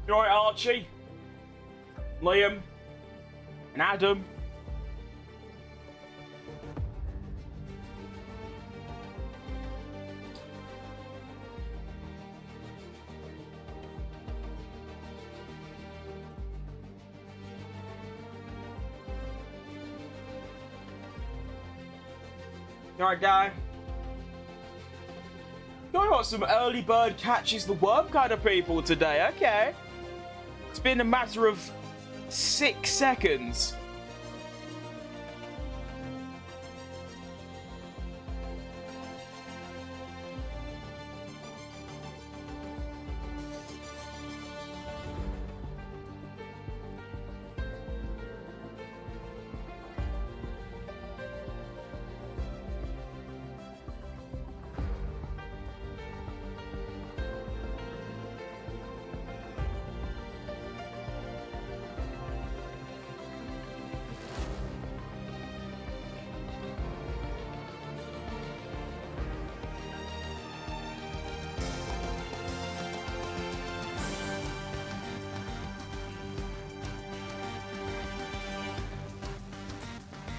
You alright, Archie? Liam? And Adam? You alright, guy? You got some early bird catches the worm kind of people today, okay. It's been a matter of 6 seconds.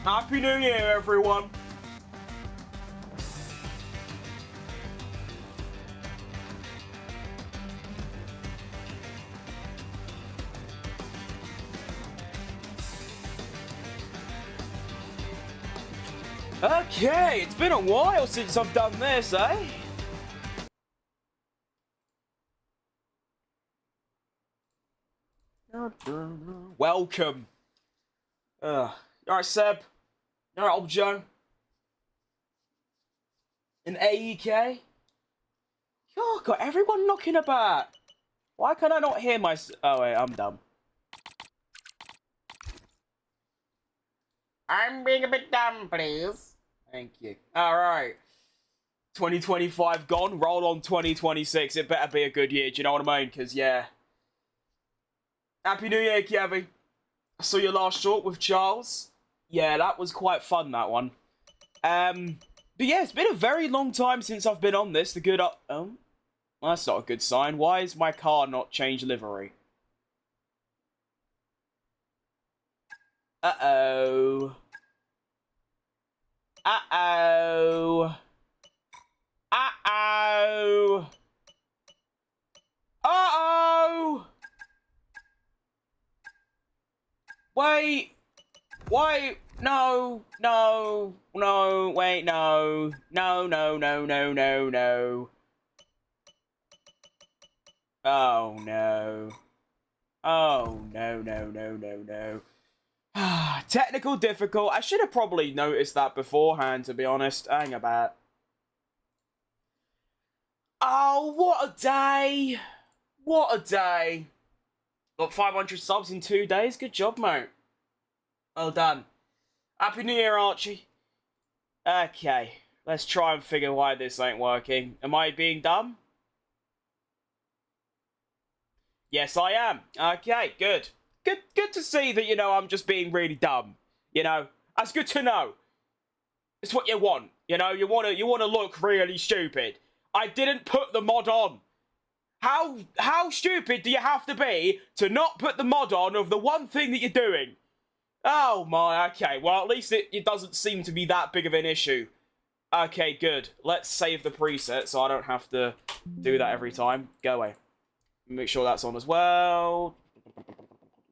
Happy New Year, everyone! Okay, it's been a while since I've done this, eh? Welcome. Alright, Seb. Alright, old Joe. An AEK. Oh, got everyone knocking about. Why can I not hear my... Oh, wait, I'm dumb. I'm being a bit dumb, please. Thank you. Alright. 2025 gone. Roll on 2026. It better be a good year. Do you know what I mean? Because, yeah. Happy New Year, Kevin. I saw your last short with Charles. Yeah, that was quite fun, that one. But yeah, it's been a very long time since I've been on this. The good up... Oh, well, that's not a good sign. Why is my car not changed livery? Uh-oh. Uh-oh. Uh-oh. Uh-oh. Wait. Wait. No. No. No. Wait, no. No, no, no, no, no, no. Oh, no. Oh, no, no, no, no, no. Technical difficult. I should have probably noticed that beforehand, to be honest. Hang about. Oh, what a day. What a day. Got 500 subs in 2 days. Good job, mate. Well done. Happy New Year, Archie. Okay. Let's try and figure why this ain't working. Am I being dumb? Yes, I am. Okay, good. Good to see that, you know, I'm just being really dumb. You know, that's good to know. It's what you want. You know, you wanna look really stupid. I didn't put the mod on. How stupid do you have to be to not put the mod on of the one thing that you're doing? Oh my, okay. Well, at least it doesn't seem to be that big of an issue. Okay, good. Let's save the preset so I don't have to do that every time. Go away. Make sure that's on as well.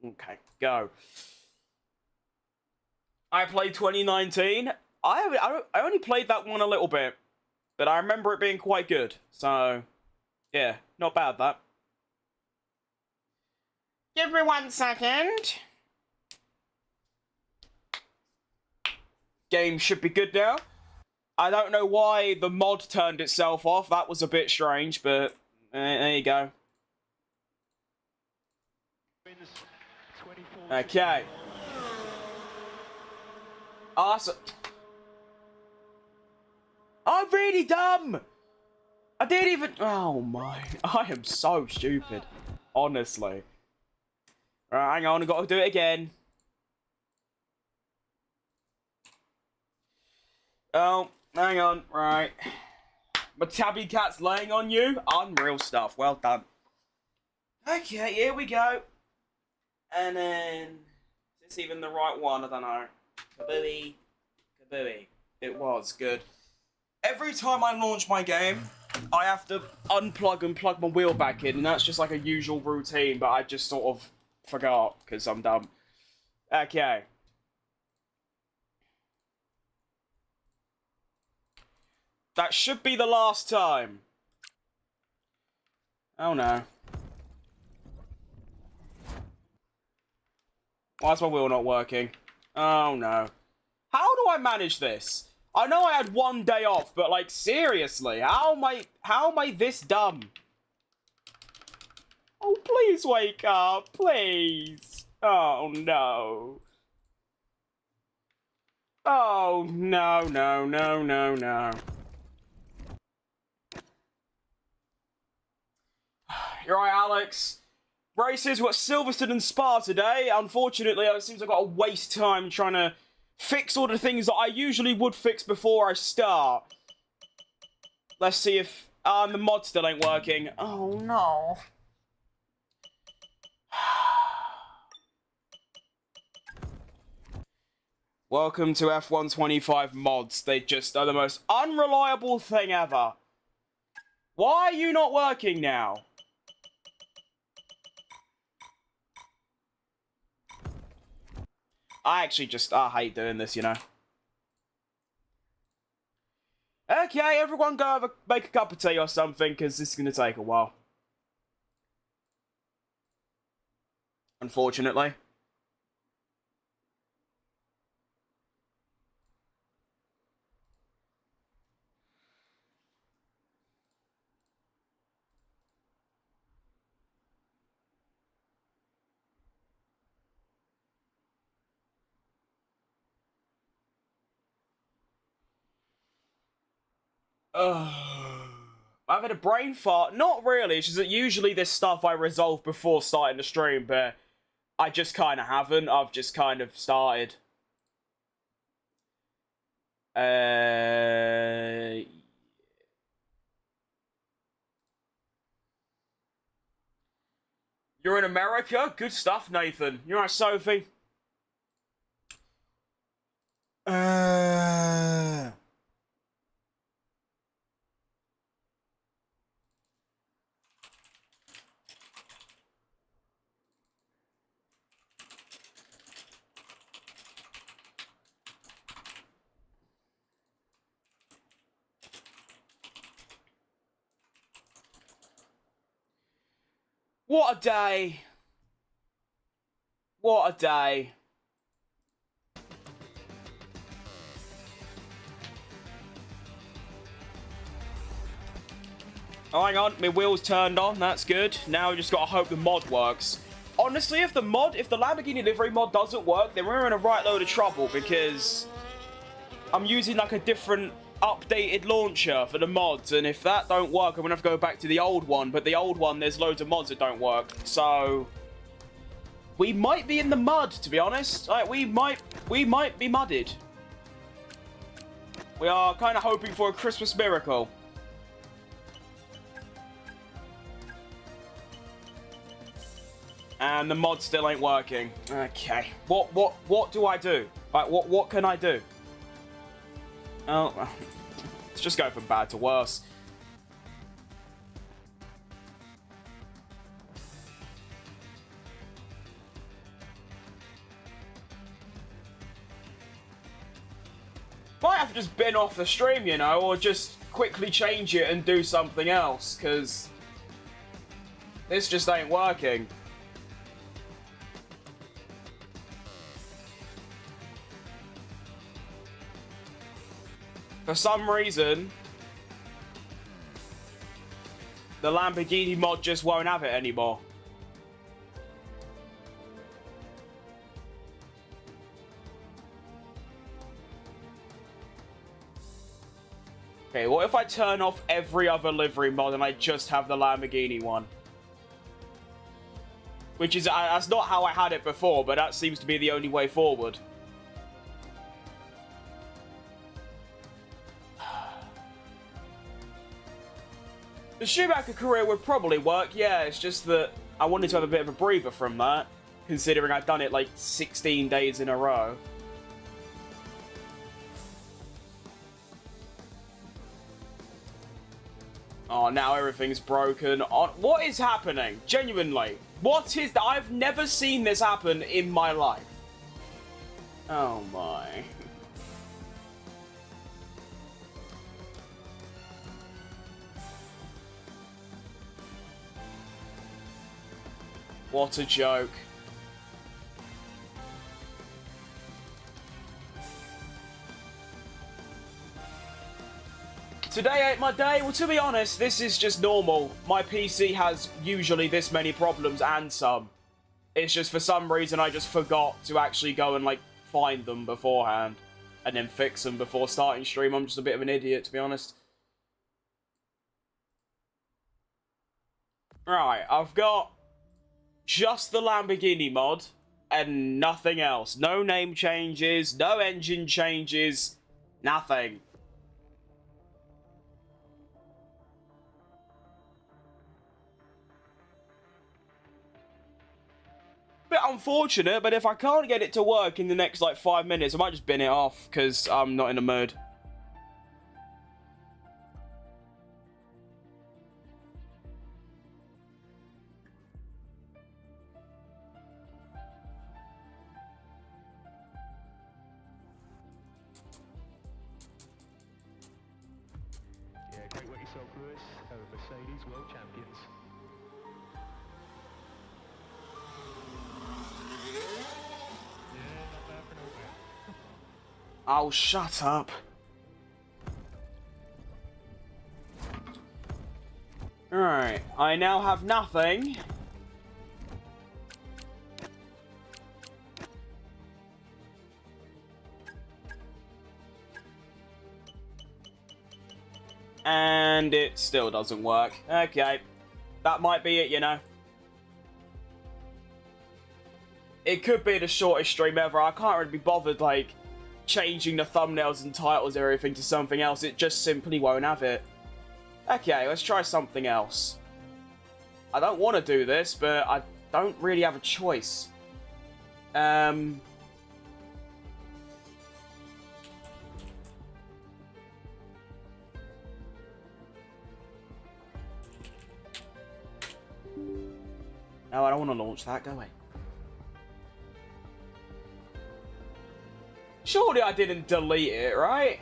Okay, go. I played 2019. I only played that one a little bit, but I remember it being quite good. So, yeah, not bad, that. Give me 1 second. Game should be good now. I don't know why the mod turned itself off. That was a bit strange, but there you go. Okay. Awesome. I'm really dumb. I didn't even... Oh my. I am so stupid. Honestly. Right, hang on. I've got to do it again. Oh, hang on. Right. My tabby cat's laying on you. Unreal stuff. Well done. Okay, here we go. And then... Is this even the right one? I don't know. Kabooey. Kabooey. It was. Good. Every time I launch my game, I have to unplug and plug my wheel back in, and that's just like a usual routine, but I just sort of forgot, because I'm dumb. Okay. That should be the last time. Oh no. Why is my wheel not working? Oh no. How do I manage this? I know I had 1 day off, but like seriously, how am I this dumb? Oh, please wake up, please. Oh no. Oh no, no, no, no, no. You're right, Alex. Races were at Silverstone and Spa today. Unfortunately, it seems I've got to waste time trying to fix all the things that I usually would fix before I start. Let's see if... the mod still ain't working. Oh, no. Welcome to F125 mods. They just are the most unreliable thing ever. Why are you not working now? I hate doing this, you know. Okay, everyone go make a cup of tea or something, because this is going to take a while. Unfortunately. I've had a brain fart. Not really. It's just that usually this stuff I resolve before starting the stream, but I just kind of haven't. I've just kind of started. You're in America? Good stuff, Nathan. You're right, Sophie. What a day. What a day. Oh, hang on. My wheel's turned on. That's good. Now we just got to hope the mod works. Honestly, if the Lamborghini livery mod doesn't work, then we're in a right load of trouble, because I'm using like a different updated launcher for the mods, and if that don't work, I'm gonna have to go back to the old one. But the old one, there's loads of mods that don't work, so we might be in the mud, to be honest. Like, we might be mudded. We are kind of hoping for a Christmas miracle. And the mod still ain't working. Okay. What do I do? Like, what can I do? Oh, let's just go from bad to worse. might have to just bin off the stream, you know, or just quickly change it and do something else, because this just ain't working. For some reason, the Lamborghini mod just won't have it anymore. Okay, what if I turn off every other livery mod and I just have the Lamborghini one? Which is, that's not how I had it before, but that seems to be the only way forward. The Schumacher career would probably work, yeah, it's just that I wanted to have a bit of a breather from that, considering I'd done it like 16 days in a row. Oh, now everything's broken. What is happening? Genuinely. What is that? I've never seen this happen in my life. Oh my. What a joke. Today ain't my day. Well, to be honest, this is just normal. My PC has usually this many problems and some. It's just for some reason I just forgot to actually go and, like, find them beforehand. And then fix them before starting stream. I'm just a bit of an idiot, to be honest. Right, I've got just the Lamborghini mod and nothing else. No name changes, no engine changes, nothing. Bit unfortunate, but if I can't get it to work in the next like 5 minutes, I might just bin it off because I'm not in the mood. Yeah, great work yourself, Lewis. Mercedes World Champions. Oh, shut up. Alright, I now have nothing. And it still doesn't work. Okay. That might be it, you know. It could be the shortest stream ever. I can't really be bothered, like, changing the thumbnails and titles or everything to something else. It just simply won't have it. Okay, let's try something else. I don't want to do this, but I don't really have a choice. No, I don't want to launch that. Go away. Surely I didn't delete it, right?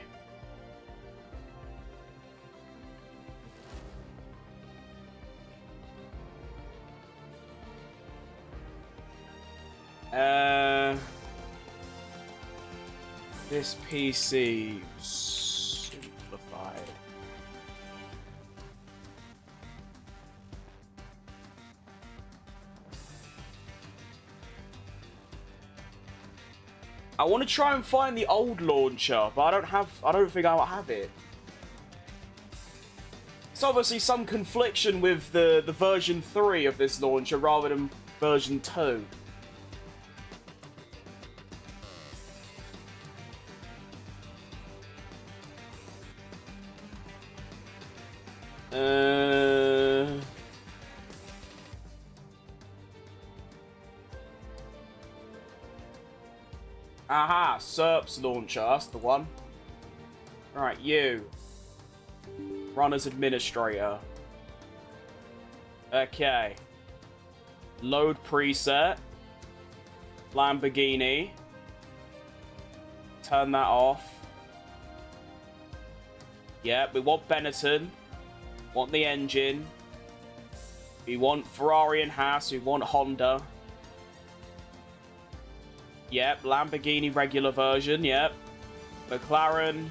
This PC simplified. I want to try and find the old launcher, but I don't think I'll have it. It's obviously some confliction with the version 3 of this launcher rather than version 2. Aha, SERP's launcher, that's the one. Right, you. Run as administrator. Okay. Load preset. Lamborghini. Turn that off. Yeah, we want Benetton. Want the engine. We want Ferrari and Haas. We want Honda. Yep, Lamborghini regular version. Yep. McLaren.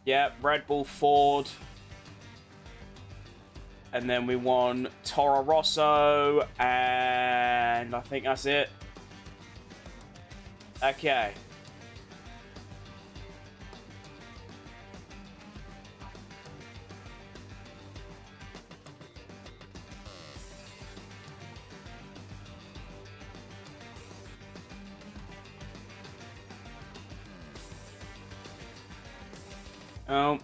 Yep, Red Bull, Ford. And then we want Toro Rosso. And I think that's it. Okay. Oh.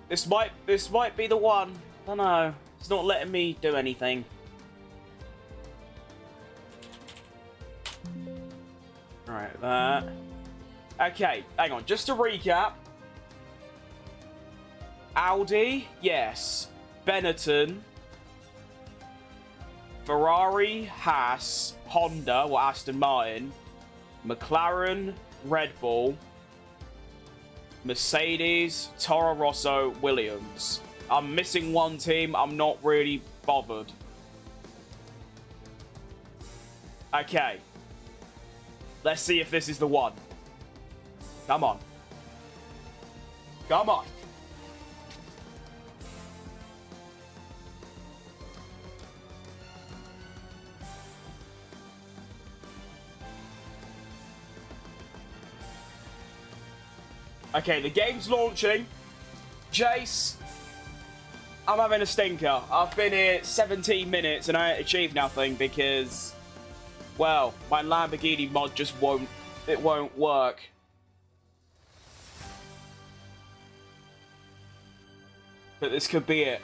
This might be the one. I don't know. It's not letting me do anything. Right, that. Okay, hang on. Just to recap. Audi, yes. Benetton. Ferrari, Haas, Honda, or Aston Martin. McLaren, Red Bull. Mercedes, Toro Rosso, Williams. I'm missing one team. I'm not really bothered. Okay. Let's see if this is the one. Come on. Come on. Okay, the game's launching. Jace, I'm having a stinker. I've been here 17 minutes and I ain't achieved nothing because, well, my Lamborghini mod just won't work. But this could be it.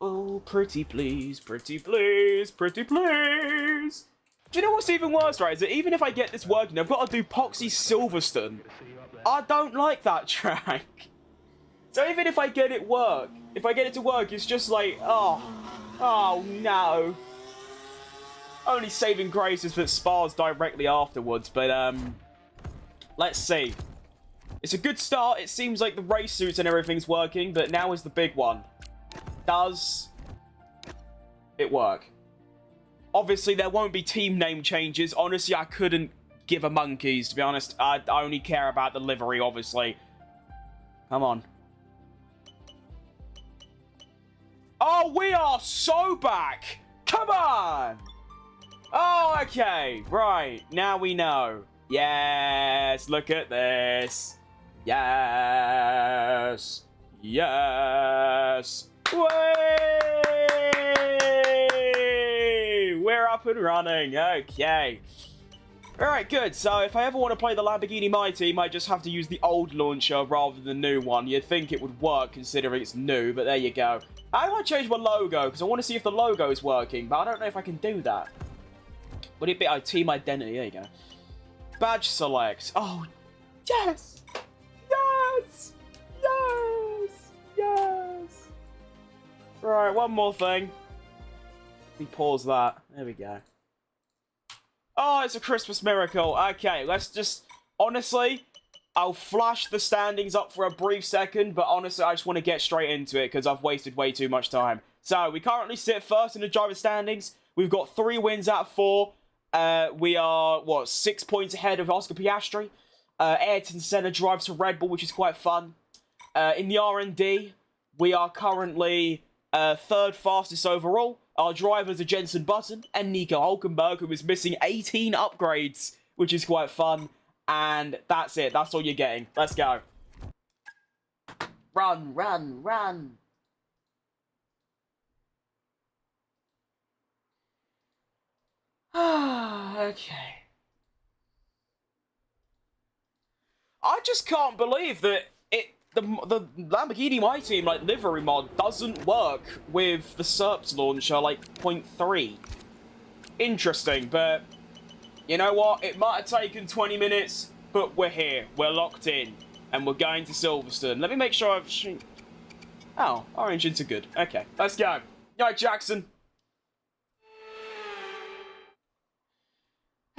Oh, pretty please, pretty please, pretty please. Do you know what's even worse, right? Is that even if I get this working, I've got to do Poxy Silverstone. I don't like that track. So even if I get it to work, it's just like, oh no. Only saving grace is that Spa's directly afterwards, but let's see. It's a good start. It seems like the race suits and everything's working, but now is the big one. Does it work? Obviously, there won't be team name changes. Honestly, I couldn't give a monkeys, to be honest. I only care about the livery, obviously. Come on. Oh, we are so back! Come on! Oh, okay. Right. Now we know. Yes. Look at this. Yes. Yes. Way! We're up and running. Okay. Alright, good. So if I ever want to play the Lamborghini My Team, I just have to use the old launcher rather than the new one. You'd think it would work considering it's new, but there you go. How do I change my logo? Because I want to see if the logo is working, but I don't know if I can do that. Would it be team identity? There you go. Badge select. Oh, yes! Yes! Yes! Yes! Right, one more thing. Let me pause that. There we go. Oh, it's a Christmas miracle. Okay, let's just... Honestly, I'll flash the standings up for a brief second, but honestly, I just want to get straight into it because I've wasted way too much time. So, we currently sit first in the driver standings. We've got 3 wins out of 4. We are, what, 6 points ahead of Oscar Piastri. Ayrton Senna drives for Red Bull, which is quite fun. In the R&D, we are currently 3rd fastest overall. Our drivers are Jenson Button and Nico Hulkenberg, who is missing 18 upgrades, which is quite fun. And that's it. That's all you're getting. Let's go. Run, run, run. Okay. I just can't believe that the Lamborghini My Team like livery mod doesn't work with the SERPs launcher like 0.3. Interesting, but you know what? It might have taken 20 minutes, but we're here. We're locked in, and we're going to Silverstone. Let me make sure I've... Oh, our engines are good. Okay, let's go. Alright, Jackson.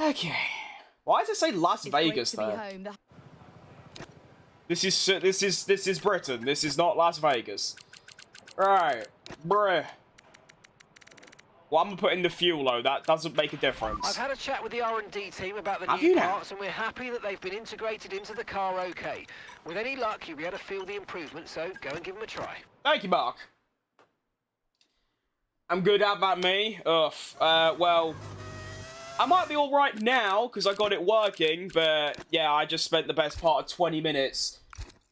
Okay. Why does it say Las Vegas though? This is Britain. This is not Las Vegas. Right, bruh. Well, I'm gonna put in the fuel though. That doesn't make a difference. I've had a chat with the R&D team about the Have new you now? parts, and we're happy that they've been integrated into the car okay. With any luck, you'll be able to feel the improvement, so go and give them a try. Thank you, Mark. I'm good. How about me? Ugh. Well, I might be all right now because I got it working, but yeah, I just spent the best part of 20 minutes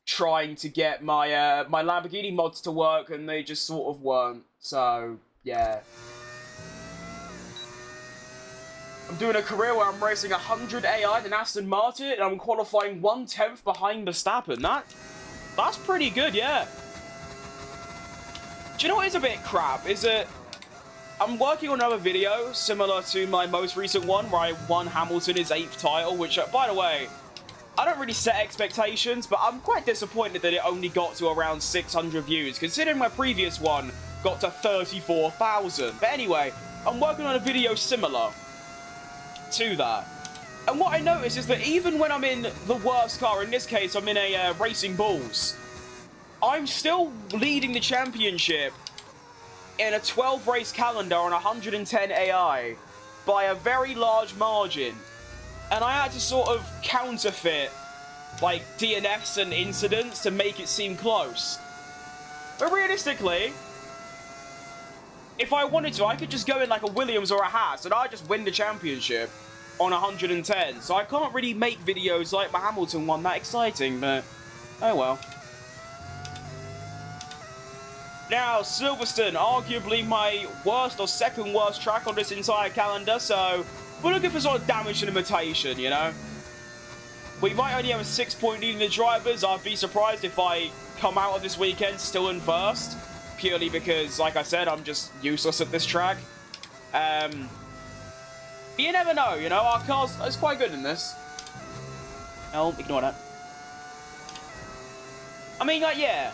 trying to get my my Lamborghini mods to work, and they just sort of weren't. So yeah. I'm doing a career where I'm racing 100 AI in Aston Martin, and I'm qualifying 1/10 behind Verstappen. That's pretty good, yeah. Do you know what is a bit crap? Is that I'm working on another video similar to my most recent one, where I won Hamilton his 8th title, which, by the way, I don't really set expectations, but I'm quite disappointed that it only got to around 600 views, considering my previous one got to 34,000. But anyway, I'm working on a video similar to that. And what I noticed is that even when I'm in the worst car, in this case I'm in a Racing Bulls, I'm still leading the championship in a 12 race calendar on 110 AI by a very large margin. And I had to sort of counterfeit like DNFs and incidents to make it seem close. But realistically, if I wanted to, I could just go in like a Williams or a Haas and I'd just win the championship on 110. So I can't really make videos like my Hamilton one that exciting, but oh well. Now, Silverstone, arguably my worst or second worst track on this entire calendar, so we're looking for sort of damage and imitation, you know? We might only have a 6-point lead in the drivers. I'd be surprised if I come out of this weekend still in first, purely because, like I said, I'm just useless at this track. You never know, you know? Our car's it's quite good in this. No, ignore that. I mean, like, yeah.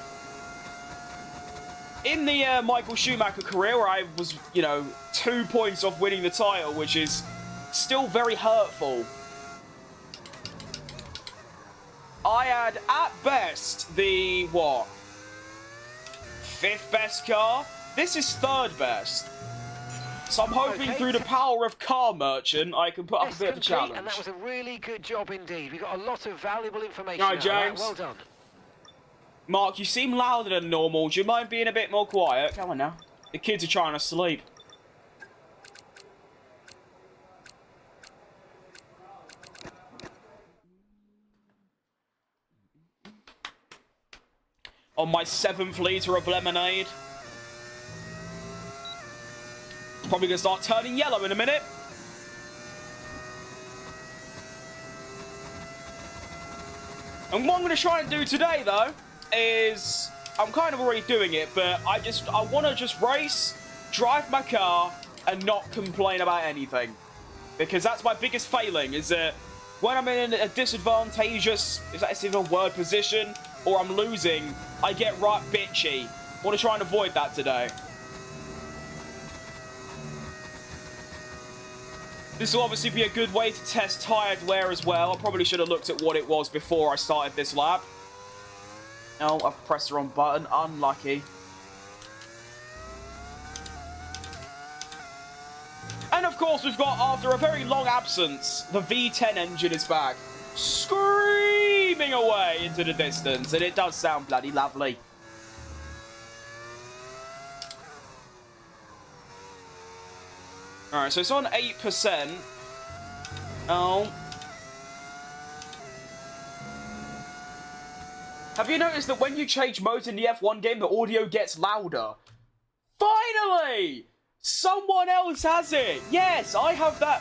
In the Michael Schumacher career, where I was, you know, 2 points off winning the title, which is still very hurtful, I had, at best, the, what, 5th best car? This is 3rd best. So I'm hoping through the power of Car Merchant, I can put up a bit of a challenge. And that was a really good job indeed. We got a lot of valuable information. All right, James. Well done. Mark, you seem louder than normal. Do you mind being a bit more quiet? Come on now. The kids are trying to sleep. On my 7th litre of lemonade. Probably going to start turning yellow in a minute. And what I'm going to try and do today, though, is I'm kind of already doing it, but I want to just race, drive my car, and not complain about anything. Because that's my biggest failing, is that when I'm in a disadvantageous, is that even a word, position, or I'm losing, I get right bitchy. I want to try and avoid that today. This will obviously be a good way to test tired wear as well. I probably should have looked at what it was before I started this lap. Oh, I've pressed the wrong button. Unlucky. And of course, we've got, after a very long absence, the V10 engine is back. Screaming away into the distance. And it does sound bloody lovely. Alright, so it's on 8%. Oh. Have you noticed that when you change modes in the F1 game, the audio gets louder? Finally! Someone else has it! Yes, I have that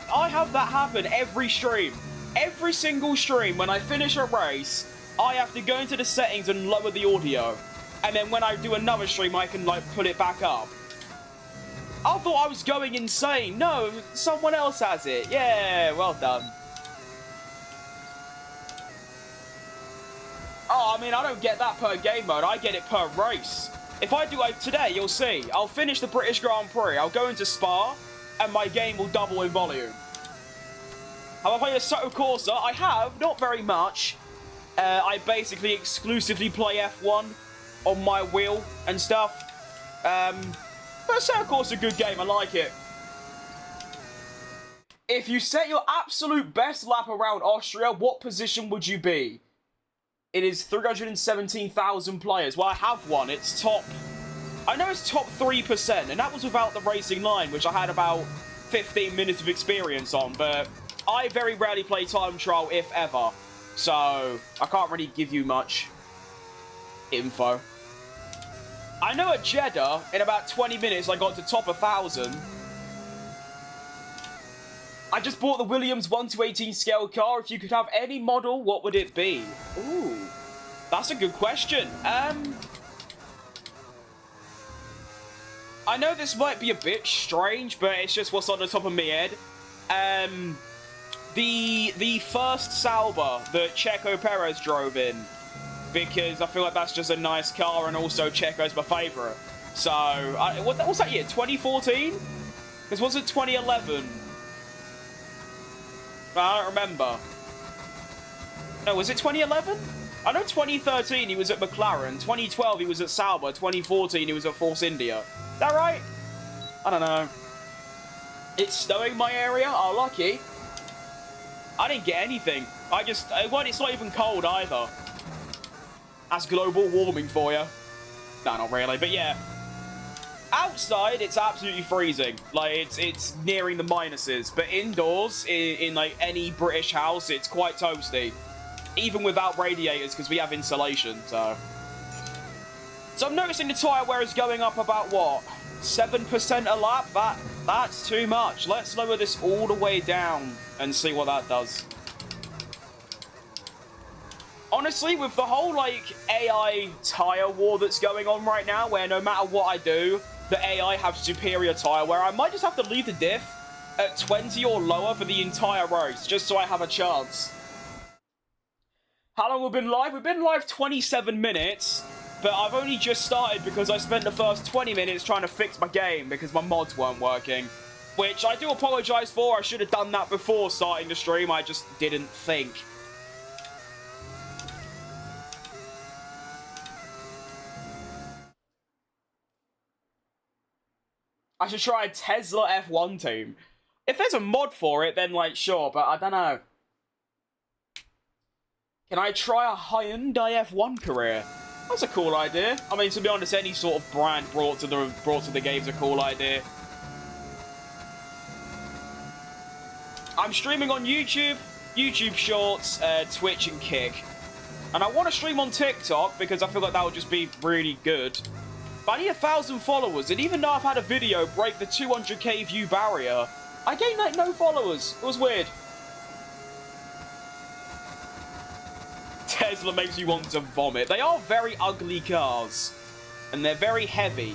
happen every stream. Every single stream, when I finish a race, I have to go into the settings and lower the audio. And then when I do another stream, I can, like, put it back up. I thought I was going insane. No, someone else has it. Yeah, well done. Oh, I mean, I don't get that per game mode. I get it per race. If I do it today, you'll see. I'll finish the British Grand Prix. I'll go into Spa, and my game will double in volume. Have I played Assetto Corsa? I have, not very much. I basically exclusively play F1 on my wheel and stuff. But Assetto Corsa is a good game, I like it. If you set your absolute best lap around Austria, what position would you be? It is 317,000 players. Well, I have one. It's top... I know it's top 3%, and that was without the racing line, which I had about 15 minutes of experience on, but I very rarely play time trial, if ever. So, I can't really give you much info. I know at Jeddah, in about 20 minutes, I got to top 1,000. I just bought the Williams 1/18 scale car. If you could have any model, what would it be? Ooh, that's a good question. I know this might be a bit strange, but it's just what's on the top of my head. The first Sauber that Checo Perez drove in, because I feel like that's just a nice car, and also Checo's my favourite. So, what's that year? 2014? This wasn't 2011. I don't remember. No, was it 2011? I know 2013 he was at McLaren, 2012 he was at Sauber, 2014 he was at Force India. Is that right? I don't know. It's snowing my area? Oh, lucky. I didn't get anything. It's not even cold either. That's global warming for you. No, not really, but yeah. Outside, it's absolutely freezing. Like, it's nearing the minuses. But indoors, in like any British house, it's quite toasty. Even without radiators, because we have insulation, so... So I'm noticing the tyre wear is going up about, what? 7% a lap? That's too much. Let's lower this all the way down and see what that does. Honestly, with the whole, like, AI tyre war that's going on right now, where no matter what I do, the AI have superior tyre wear, I might just have to leave the diff at 20 or lower for the entire race, just so I have a chance. How long have we been live? We've been live 27 minutes, but I've only just started because I spent the first 20 minutes trying to fix my game because my mods weren't working. Which I do apologise for. I should have done that before starting the stream. I just didn't think. I should try a Tesla F1 team. If there's a mod for it, then, like, sure, but I don't know. Can I try a Hyundai F1 career? That's a cool idea. I mean, to be honest, any sort of brand brought to the game's a cool idea. I'm streaming on YouTube, YouTube Shorts, Twitch, and Kick. And I want to stream on TikTok because I feel like that would just be really good. But I need 1,000 followers, and even though I've had a video break the 200k view barrier, I gained, like, no followers. It was weird. Tesla makes you want to vomit. They are very ugly cars, and they're very heavy.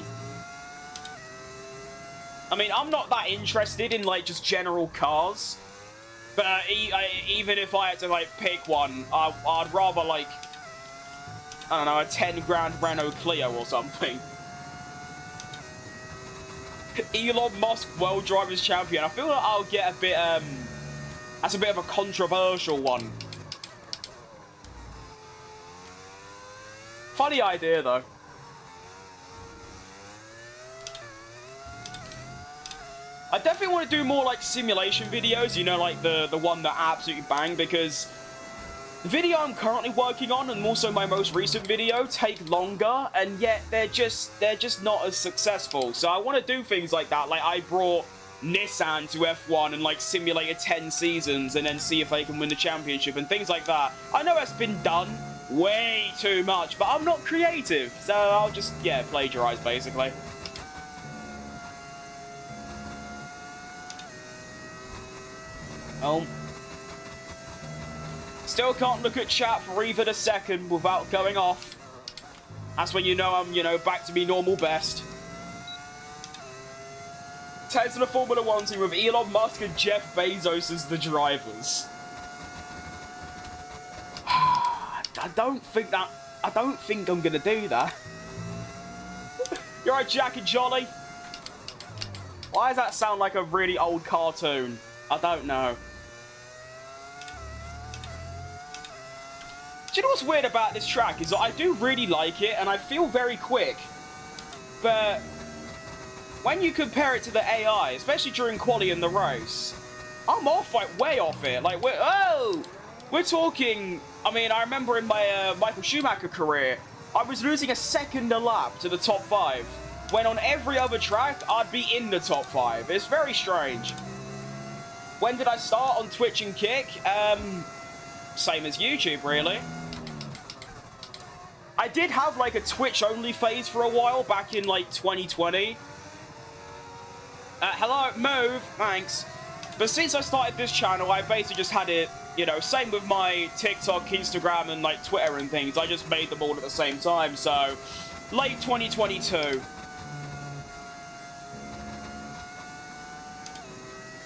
I mean, I'm not that interested in, like, just general cars. But even if I had to, like, pick one, I'd rather, like, I don't know, a 10 grand Renault Clio or something. Elon Musk World Drivers Champion. I feel like I'll get a bit, that's a bit of a controversial one. Funny idea, though. I definitely want to do more, like, simulation videos, you know, like the one that absolutely bang, because the video I'm currently working on, and also my most recent video, take longer, and yet they're just not as successful. So I want to do things like that. Like, I brought Nissan to F1 and, like, simulated 10 seasons and then see if they can win the championship and things like that. I know that's been done way too much, but I'm not creative, so I'll just, yeah, plagiarize, basically. Oh. Still can't look at chat for even a second without going off. That's when you know I'm, you know, back to me normal best. Tesla Formula 1 team with Elon Musk and Jeff Bezos as the drivers. I don't think I'm gonna do that. You're right, Jack and Jolly. Why does that sound like a really old cartoon? I don't know. Do you know what's weird about this track is that I do really like it, and I feel very quick. But when you compare it to the AI, especially during quali in the race, I'm off, like, way off it. Like, we're talking... I mean, I remember in my Michael Schumacher career, I was losing a second a lap to the top 5, when on every other track, I'd be in the top 5. It's very strange. When did I start on Twitch and Kick? Same as YouTube, really. I did have, like, a Twitch-only phase for a while, back in, like, 2020. Hello, move, thanks. But since I started this channel, I basically just had it, you know, same with my TikTok, Instagram, and, like, Twitter and things. I just made them all at the same time, so... late 2022.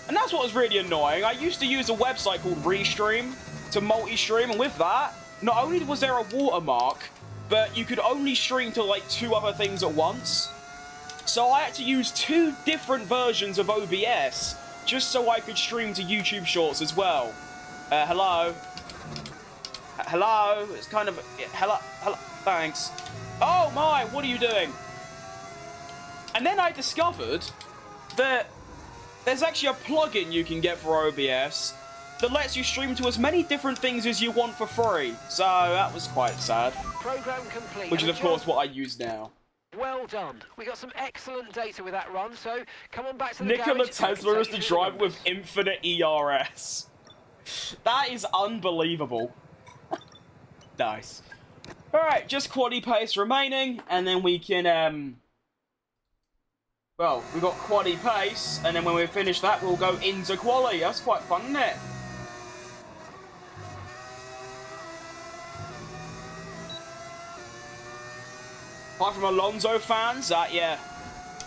And that's what was really annoying. I used to use a website called Restream to multi-stream, and with that, not only was there a watermark, but you could only stream to, like, 2 other things at once. So I had to use 2 different versions of OBS just so I could stream to YouTube Shorts as well. Hello? Hello? It's kind of... hello? Thanks. Oh my, what are you doing? And then I discovered that there's actually a plugin you can get for OBS that lets you stream to as many different things as you want for free. So that was quite sad. Program complete. Which is, of course, what I use now. Well done. We got some excellent data with that run, so come on back to the Nikola garage. Tesla is the driver with infinite ERS. That is unbelievable. Nice. Alright, just quali pace remaining, and then we can, well, we've got quali pace, and then when we finish that, we'll go into quali. That's quite fun, isn't it? Apart from Alonso fans, yeah.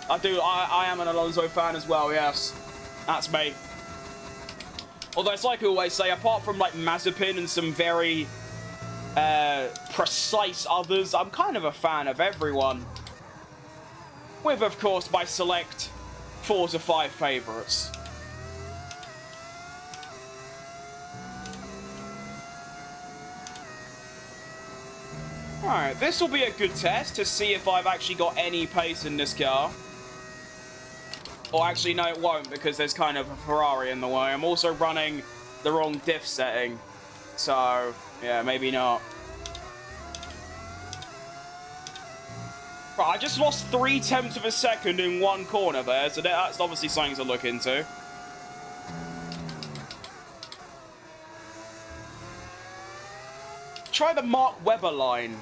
I am an Alonso fan as well, yes. That's me. Although it's like I always say, apart from, like, Mazepin and some very precise others, I'm kind of a fan of everyone. With, of course, my select 4 to 5 favourites. Alright, this will be a good test to see if I've actually got any pace in this car. Or actually, no, it won't, because there's kind of a Ferrari in the way. I'm also running the wrong diff setting. So, yeah, maybe not. Right, I just lost 3/10 of a second in one corner there, so that's obviously something to look into. Try the Mark Webber line.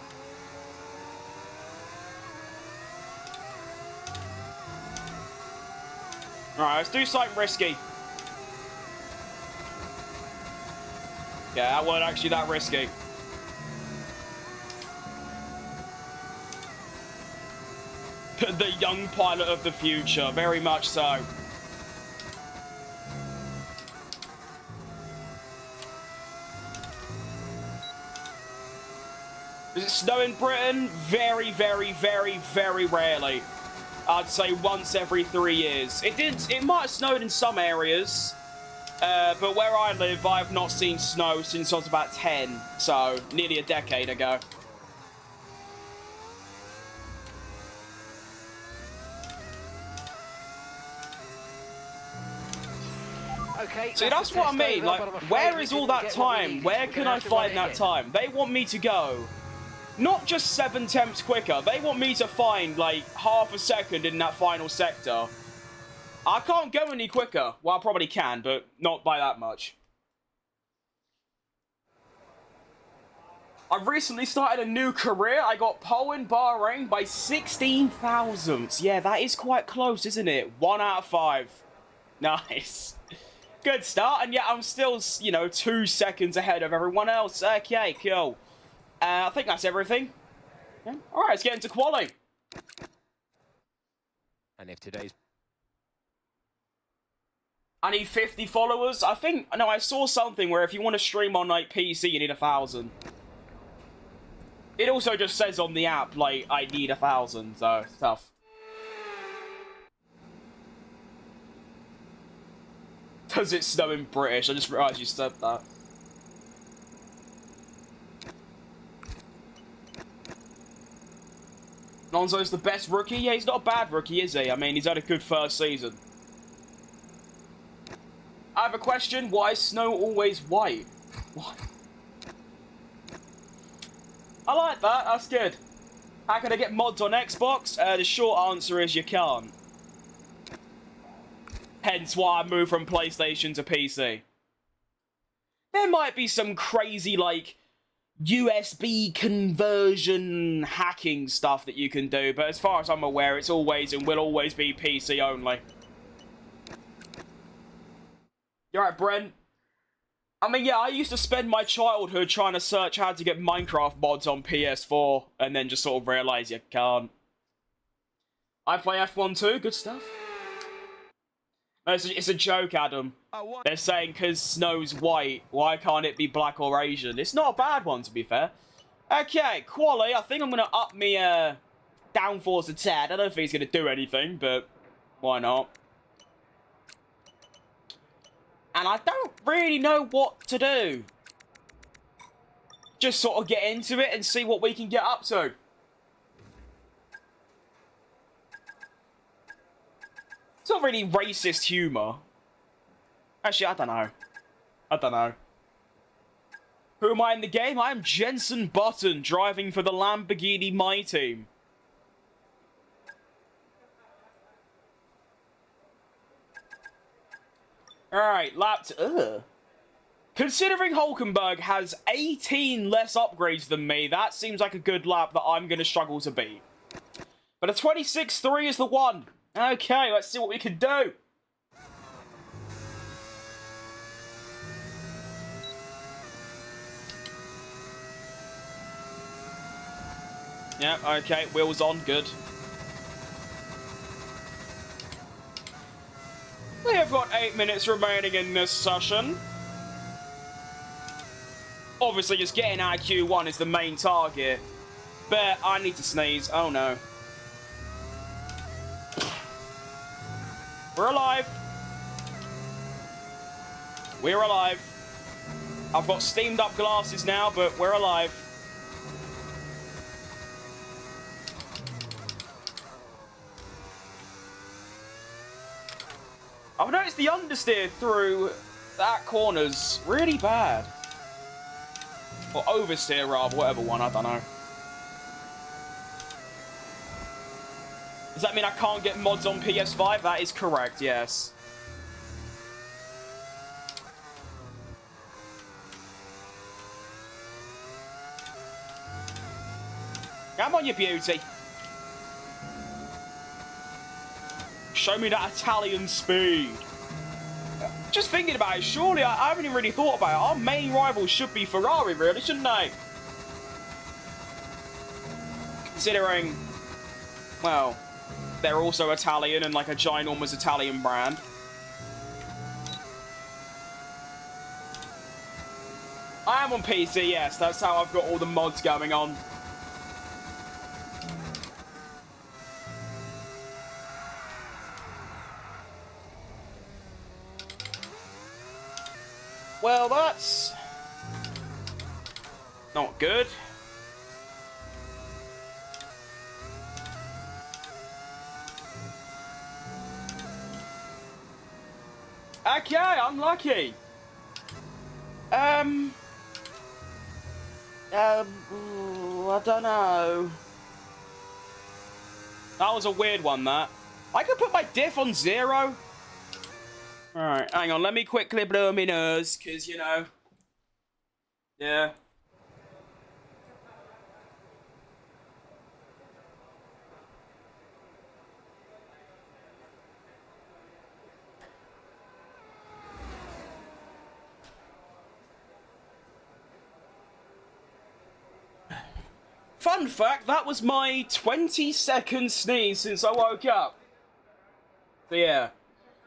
Alright, let's do something risky. Yeah, that wasn't actually that risky. The young pilot of the future, very much so. Does it snow in Britain? Very, very, very, very rarely. I'd say once every 3 years. It might have snowed in some areas, but where I live, I've not seen snow since I was about 10, so nearly a decade ago. Okay, see, that's what I mean. Like, where is all that time? Where can I find that time? They want me to go not just 7 temps quicker. They want me to find, like, half a second in that final sector. I can't go any quicker. Well, I probably can, but not by that much. I've recently started a new career. I got pole in Bahrain by 16 thousandths. Yeah, that is quite close, isn't it? 1 out of 5. Nice. Good start, and yet I'm still, you know, 2 seconds ahead of everyone else. Okay, cool. I think that's everything. Yeah. Alright, let's get into quali. And if today's... I need 50 followers. I think... No, I saw something where if you want to stream on, like, PC, you need 1,000. It also just says on the app, like, I need 1,000, so it's tough. Does it snow in British? I just realised you said that. Gonzo's the best rookie? Yeah, he's not a bad rookie, is he? I mean, he's had a good first season. I have a question. Why is snow always white? What? I like that. That's good. How can I get mods on Xbox? The short answer is you can't. Hence why I moved from PlayStation to PC. There might be some crazy, like, USB conversion hacking stuff that you can do, but as far as I'm aware, it's always and will always be PC only. You alright, Brent? I mean, yeah, I used to spend my childhood trying to search how to get Minecraft mods on PS4, and then just sort of realise you can't. I play F1 too, good stuff. No, it's a joke, Adam. They're saying because snow's white, why can't it be black or Asian? It's not a bad one, to be fair. Okay, Quali, I think I'm going to up me downforce a tad. I don't think he's going to do anything, but why not? And I don't really know what to do. Just sort of get into it and see what we can get up to. It's not really racist humour. Actually, I don't know. I don't know. Who am I in the game? I am Jensen Button, driving for the Lamborghini My Team. Alright, Considering Hulkenberg has 18 less upgrades than me, that seems like a good lap that I'm going to struggle to beat. But a 26.3 is the one. Okay, let's see what we can do. Yeah, okay, wheels on, good. We have got 8 minutes remaining in this session. Obviously, just getting out of Q1 is the main target. But I need to sneeze. Oh, no. We're alive. We're alive. I've got steamed up glasses now, but we're alive. I've noticed the understeer through that corner's really bad. Or oversteer, rather, whatever one, I don't know. Does that mean I can't get mods on PS5? That is correct, yes. Come on, you beauty. Show me that Italian speed. Just thinking about it, surely I haven't even really thought about it. Our main rival should be Ferrari, really, shouldn't they? Considering, well, they're also Italian and like a ginormous Italian brand. I am on PC, yes. That's how I've got all the mods going on. Well, that's not good. Okay, unlucky. I don't know. That was a weird one, that. I could put my diff on 0. Alright, hang on, let me quickly blow my nose, because, you know. Yeah. Fun fact, that was my 22nd sneeze since I woke up. So yeah.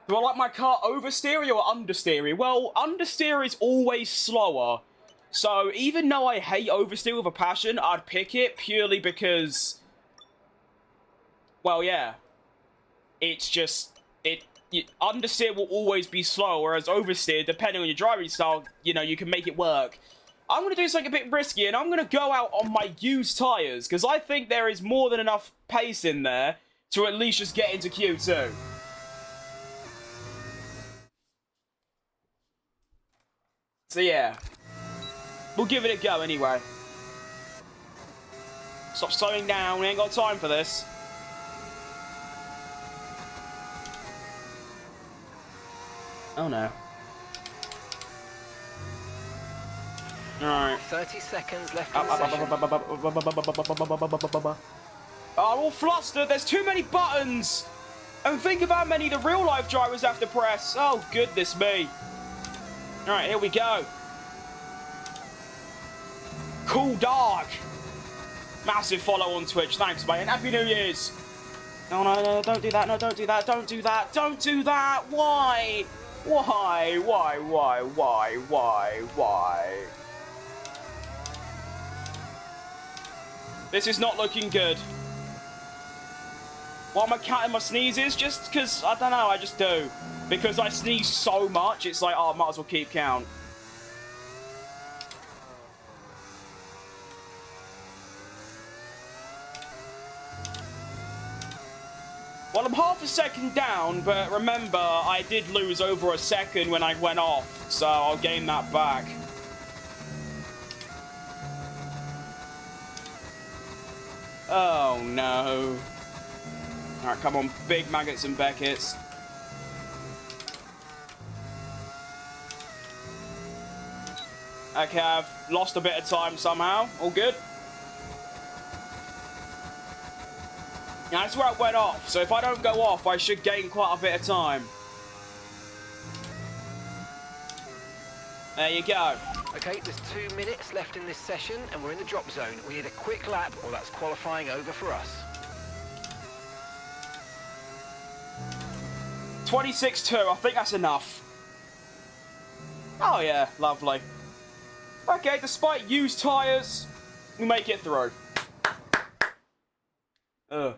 Do I like my car oversteery or understeery? Well, understeer is always slower. So even though I hate oversteer with a passion, I'd pick it purely because, well, yeah. It's just, understeer will always be slow, whereas oversteer, depending on your driving style, you know, you can make it work. I'm going to do something a bit risky, and I'm going to go out on my used tyres, because I think there is more than enough pace in there to at least just get into Q2. So yeah, we'll give it a go anyway. Stop slowing down, we ain't got time for this. Oh no. Alright. 30 seconds left in the session. Oh, I'm all flustered. There's too many buttons. And think of how many the real-life drivers have to press. Oh, goodness me. Alright, here we go. Cool Dog. Massive follow on Twitch. Thanks, mate. And Happy New Year's. No, no, no, don't do that. No, don't do that. Don't do that. Don't do that. Why? Why? This is not looking good. Why am I counting my sneezes? Just because, I don't know, I just do. Because I sneeze so much, it's like, oh, I might as well keep count. Well, I'm half a second down, but remember, I did lose over a second when I went off, so I'll gain that back. Oh, no. Alright, come on, big maggots and Beckett's. Okay, I've lost a bit of time somehow. All good. Now, that's where I went off, so if I don't go off, I should gain quite a bit of time. There you go. Okay, there's 2 minutes left in this session, and we're in the drop zone. We need a quick lap, or that's qualifying over for us. 26.2, I think that's enough. Oh yeah, lovely. Okay, despite used tyres, we make it through. Ugh.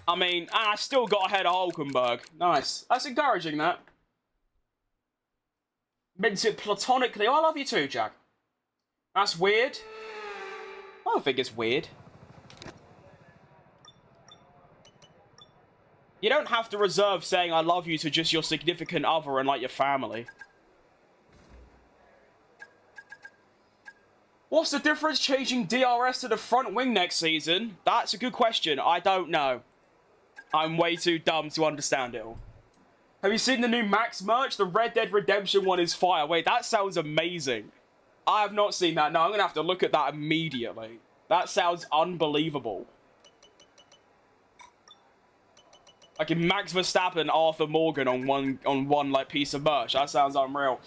I mean, I still got ahead of Hulkenberg. Nice. That's encouraging, that. Meant it platonically. Oh, I love you too, Jack. That's weird. I don't think it's weird. You don't have to reserve saying I love you to just your significant other and like your family. What's the difference changing DRS to the front wing next season? That's a good question. I don't know. I'm way too dumb to understand it all. Have you seen the new Max merch? The Red Dead Redemption one is fire. Wait, that sounds amazing. I have not seen that. No, I'm going to have to look at that immediately. That sounds unbelievable. Like in Max Verstappen and Arthur Morgan on one like piece of merch. That sounds unreal.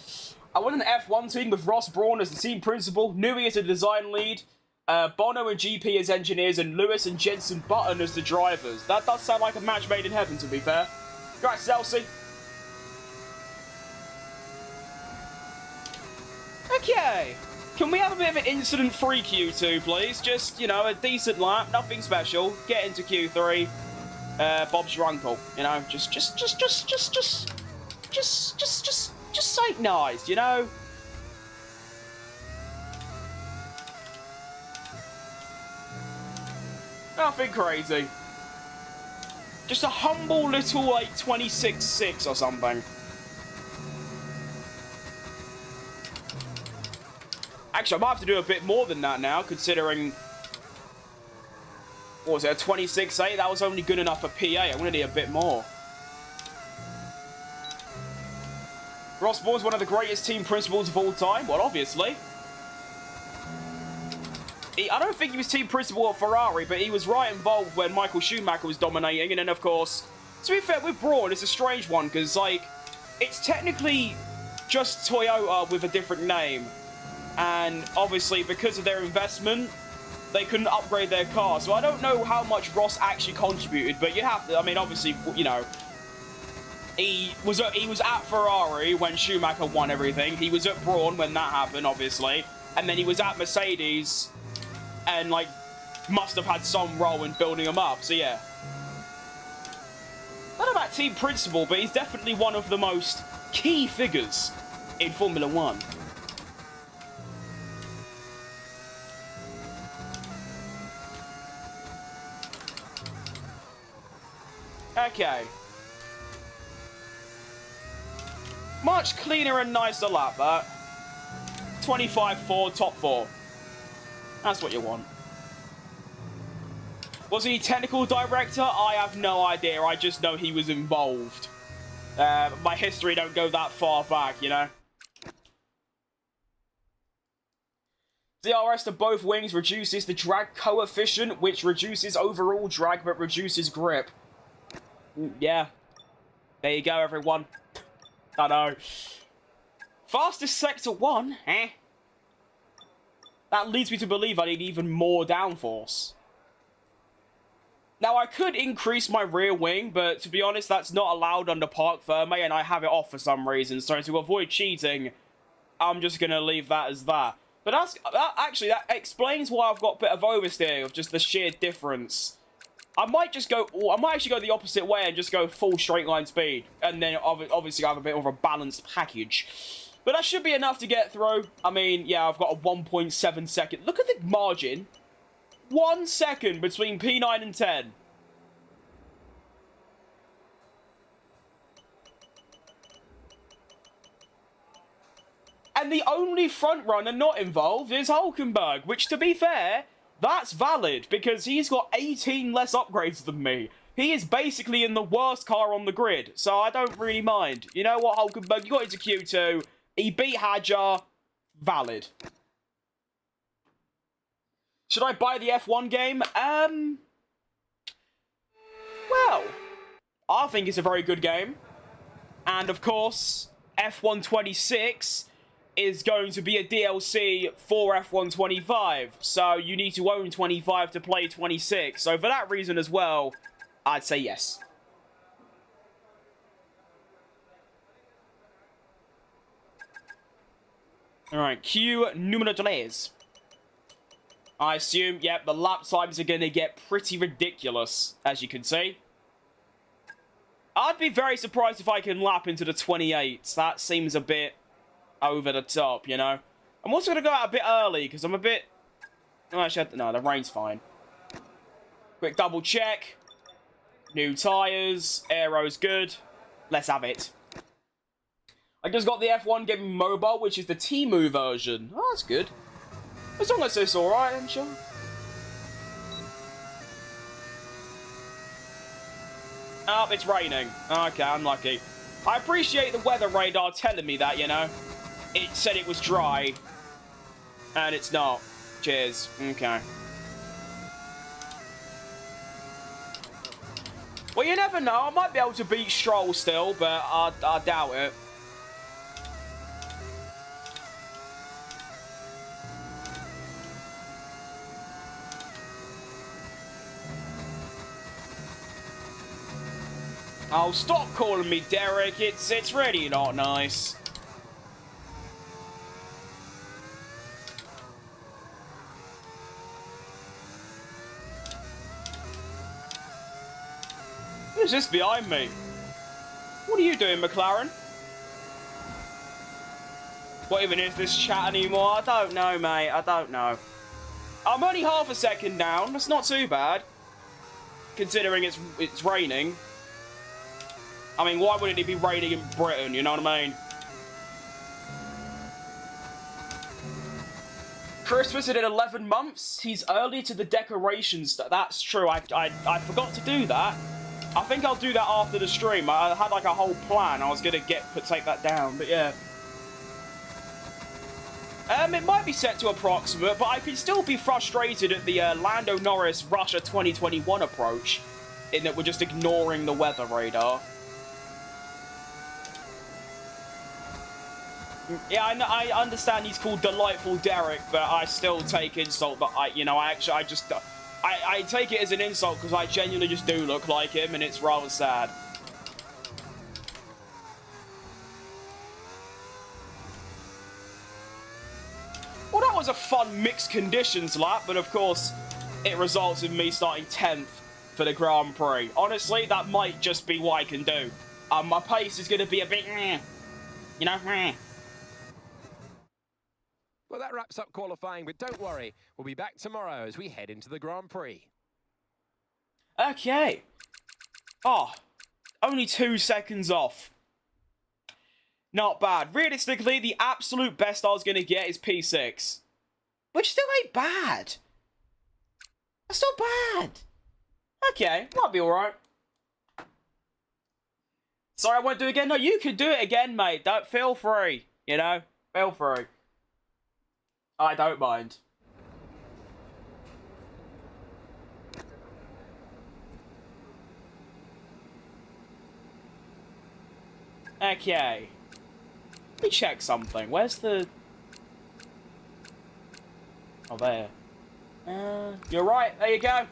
I want an F1 team with Ross Brawn as the team principal, Newey as the design lead, Bono and GP as engineers, and Lewis and Jensen Button as the drivers. That does sound like a match made in heaven, to be fair. Right, Celsi. Okay. Can we have a bit of an incident-free Q2, please? Just, you know, a decent lap, nothing special. Get into Q3. Bob's your uncle, you know. Just say nice, you know. Nothing crazy. Just a humble little, like, 26.6 or something. Actually, I might have to do a bit more than that now, considering... What was it, a 26.8? That was only good enough for PA. I'm going to need a bit more. Ross Brawn's one of the greatest team principals of all time. Well, obviously. I don't think he was team principal at Ferrari, but he was right involved when Michael Schumacher was dominating. And then, of course, to be fair, with Brawn, it's a strange one, because, like, it's technically just Toyota with a different name. And, obviously, because of their investment, they couldn't upgrade their car. So I don't know how much Ross actually contributed, but you have to, I mean, obviously, you know, he was at Ferrari when Schumacher won everything. He was at Brawn when that happened, obviously. And then he was at Mercedes and, like, must have had some role in building them up. So, yeah. Not about team principal, but he's definitely one of the most key figures in Formula 1. Okay. Much cleaner and nicer lap, but 25-4, top 4. That's what you want. Was he technical director? I have no idea. I just know he was involved. My history don't go that far back, you know? DRS to both wings reduces the drag coefficient, which reduces overall drag but reduces grip. Yeah. There you go, everyone. I know. Fastest sector 1? Eh? That leads me to believe I need even more downforce. Now, I could increase my rear wing, but to be honest, that's not allowed under Park Ferme, and I have it off for some reason. So to avoid cheating, I'm just going to leave that as that. But actually, that explains why I've got a bit of oversteer, of just the sheer difference. I might actually go the opposite way and just go full straight line speed. And then, obviously, I have a bit more of a balanced package. But that should be enough to get through. I mean, yeah, I've got a 1.7 second. Look at the margin. 1 second between P9 and 10. And the only front runner not involved is Hulkenberg, which, to be fair, that's valid, because he's got 18 less upgrades than me. He is basically in the worst car on the grid, so I don't really mind. You know what, Hulkenberg, you got into Q2, he beat Hadjar, valid. Should I buy the F1 game? Well, I think it's a very good game. And, of course, F1 26 is going to be a DLC for F1 25. So you need to own 25 to play 26. So for that reason as well, I'd say yes. Alright, Q numero 3. I assume, yep, the lap times are going to get pretty ridiculous, as you can see. I'd be very surprised if I can lap into the 28s. That seems a bit over the top, you know? I'm also going to go out a bit early, because I'm a bit... Oh, actually, no, the rain's fine. Quick double check. New tyres. Aero's good. Let's have it. I just got the F1 Gaming Mobile, which is the Temu version. Oh, that's good. As long as it's alright, I'm sure. Oh, it's raining. Okay, unlucky. I appreciate the weather radar telling me that, you know. It said it was dry. And it's not. Cheers. Okay. Well, you never know. I might be able to beat Stroll still, but I doubt it. Oh, stop calling me Derek. It's really not nice. Who's this behind me? What are you doing, McLaren? What even is this chat anymore? I don't know, mate. I don't know. I'm only half a second down. That's not too bad. Considering it's raining. I mean, why wouldn't it be raining in Britain? You know what I mean? Christmas in 11 months? He's early to the decorations. That's true. I forgot to do that. I think I'll do that after the stream. I had like a whole plan. I was going to take that down, but yeah. It might be set to approximate, but I could still be frustrated at the Lando Norris Russia 2021 approach, in that we're just ignoring the weather radar. Yeah, I understand he's called Delightful Derek, but I still take insult. But I take it as an insult because I genuinely just do look like him, and it's rather sad. Well, that was a fun mixed conditions lap, but of course, it results in me starting 10th for the Grand Prix. Honestly, that might just be what I can do. My pace is going to be a bit, you know, Well, that wraps up qualifying, but don't worry, we'll be back tomorrow as we head into the Grand Prix. Okay. Oh, only 2 seconds off. Not bad. Realistically, the absolute best I was going to get is P6. Which still ain't bad. That's not bad. Okay, might be alright. Sorry, I won't do it again. No, you can do it again, mate. Don't feel free. You know? Feel free. I don't mind. Okay. Let me check something. Where's the... Oh, there. You're right. There you go.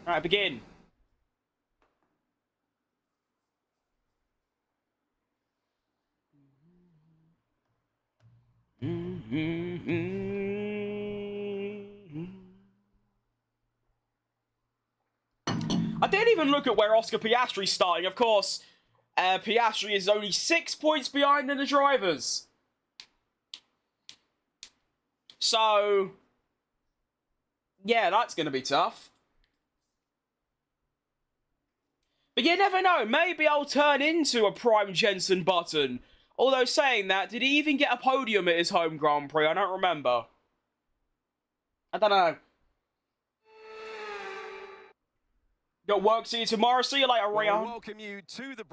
Alright, begin. I didn't even look at where Oscar Piastri's starting. Of course, Piastri is only 6 points behind in the drivers. So, yeah, that's going to be tough. But you never know. Maybe I'll turn into a prime Jensen Button. Although saying that, did he even get a podium at his home Grand Prix? I don't remember. I don't know. Got work, see you tomorrow. See you later, Rion. We'll welcome you to the...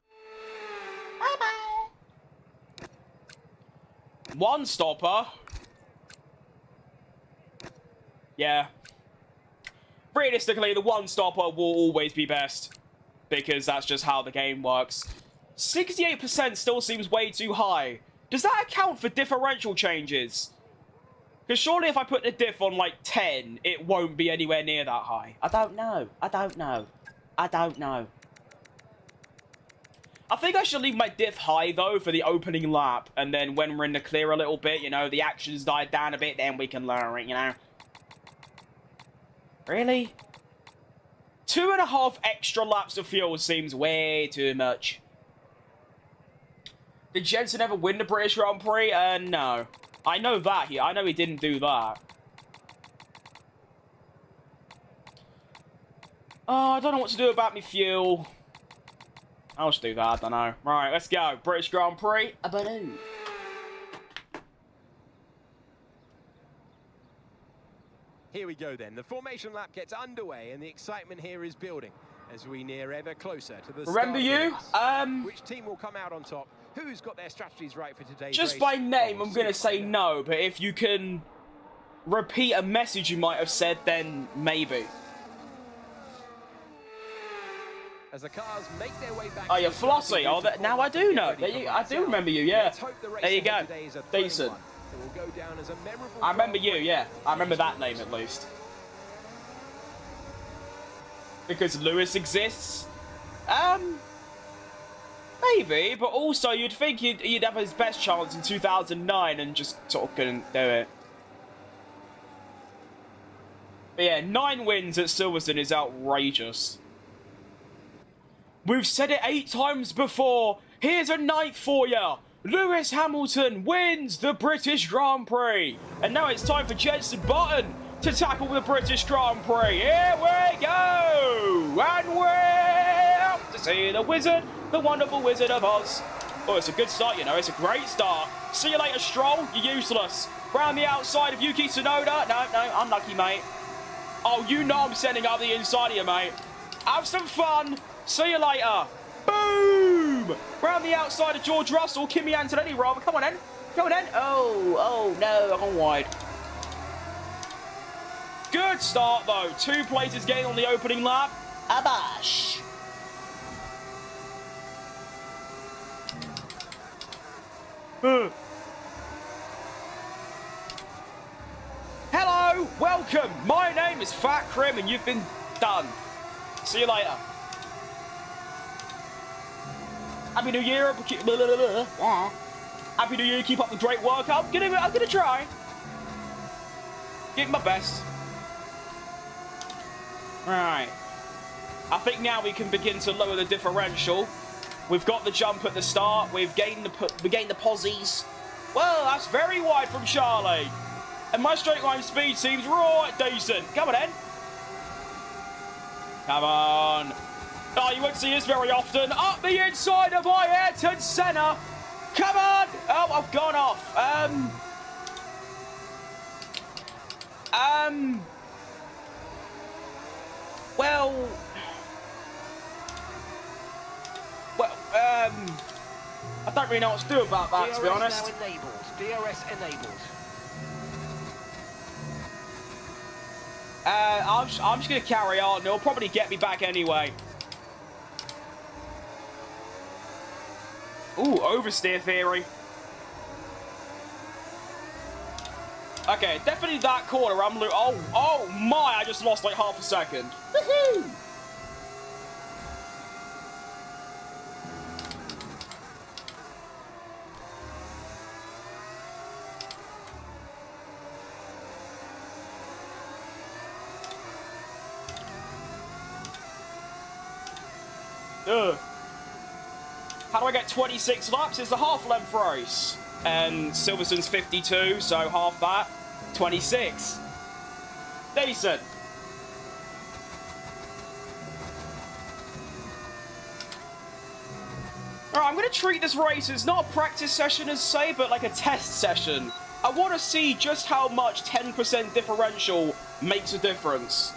Bye-bye. One stopper. Yeah. Realistically, the one stopper will always be best. Because that's just how the game works. 68% still seems way too high. Does that account for differential changes? Because surely if I put the diff on like 10, it won't be anywhere near that high. I don't know. I don't know. I don't know. I think I should leave my diff high though for the opening lap. And then when we're in the clear a little bit, you know, the action's died down a bit, then we can lower it, you know. Really? 2.5 extra laps of fuel seems way too much. Did Jensen ever win the British Grand Prix? No. I know that. I know he didn't do that. Oh, I don't know what to do about me fuel. I'll just do that. I don't know. Right, let's go. British Grand Prix. A balloon. Here we go then. The formation lap gets underway and the excitement here is building as we near ever closer to the Remember you? Which team will come out on top? Who's got their strategies right for today's Just race? by name, I'm going to say no, but if you can repeat a message you might have said, then maybe. As the cars make their way back. Oh, you're Flossie. Oh, now I do know. I do remember you, yeah. There you go. Decent. I remember you, yeah. I remember that name at least. Because Lewis exists? Maybe, but also you'd think he'd have his best chance in 2009 and just sort of couldn't do it. But yeah, 9 wins at Silverstone is outrageous. We've said it 8 times before. Here's a 9th for you. Lewis Hamilton wins the British Grand Prix. And now it's time for Jensen Button to tackle the British Grand Prix. Here we go. And we're off to see the wizard, the wonderful Wizard of Oz. Oh, it's a good start, you know. It's a great start. See you later, Stroll. You're useless. Round the outside of Yuki Tsunoda. No, unlucky, mate. Oh, you know I'm sending up the inside of you, mate. Have some fun. See you later. Boom! Round the outside of George Russell, Kimi Antonelli, rather. Come on, then. Come on, then. Oh, no. I'm wide. Good start, though. 2 places gained on the opening lap. Abash. Hello, welcome. My name is Fat Krim, and you've been done. See you later. Happy New Year. Happy New Year. Keep up the great work. I'm gonna try. Give my best. Right. I think now we can begin to lower the differential. We've got the jump at the start. We've gained the posies. Well, that's very wide from Charlie. And my straight line speed seems right decent. Come on, then. Come on. Oh, you won't see this very often. Up the inside of Ayrton Senna. Come on. Oh, I've gone off. Well, I don't really know what to do about that, to be honest. DRS now enabled. DRS enabled. I'm just going to carry on. They'll probably get me back anyway. Ooh, oversteer theory. Okay, definitely that corner. Oh my, I just lost like half a second. Woohoo! Ugh. How do I get 26 laps? It's a half-length race. And Silverstone's 52, so half that. 26. Decent. Alright, I'm going to treat this race as not a practice session as say, but like a test session. I want to see just how much 10% differential makes a difference.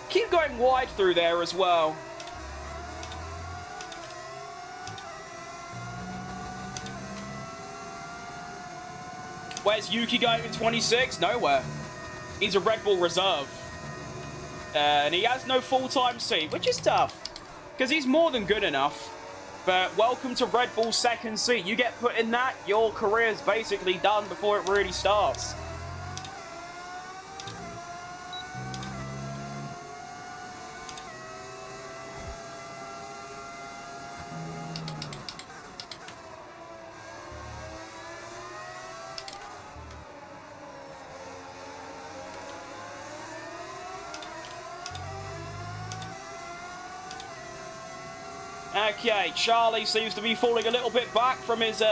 Keep going wide through there as well. Where's Yuki going in 26? Nowhere. He's a Red Bull reserve. And he has no full-time seat, which is tough. Because he's more than good enough. But welcome to Red Bull's second seat. You get put in that, your career's basically done before it really starts. Okay, Charlie seems to be falling a little bit back from his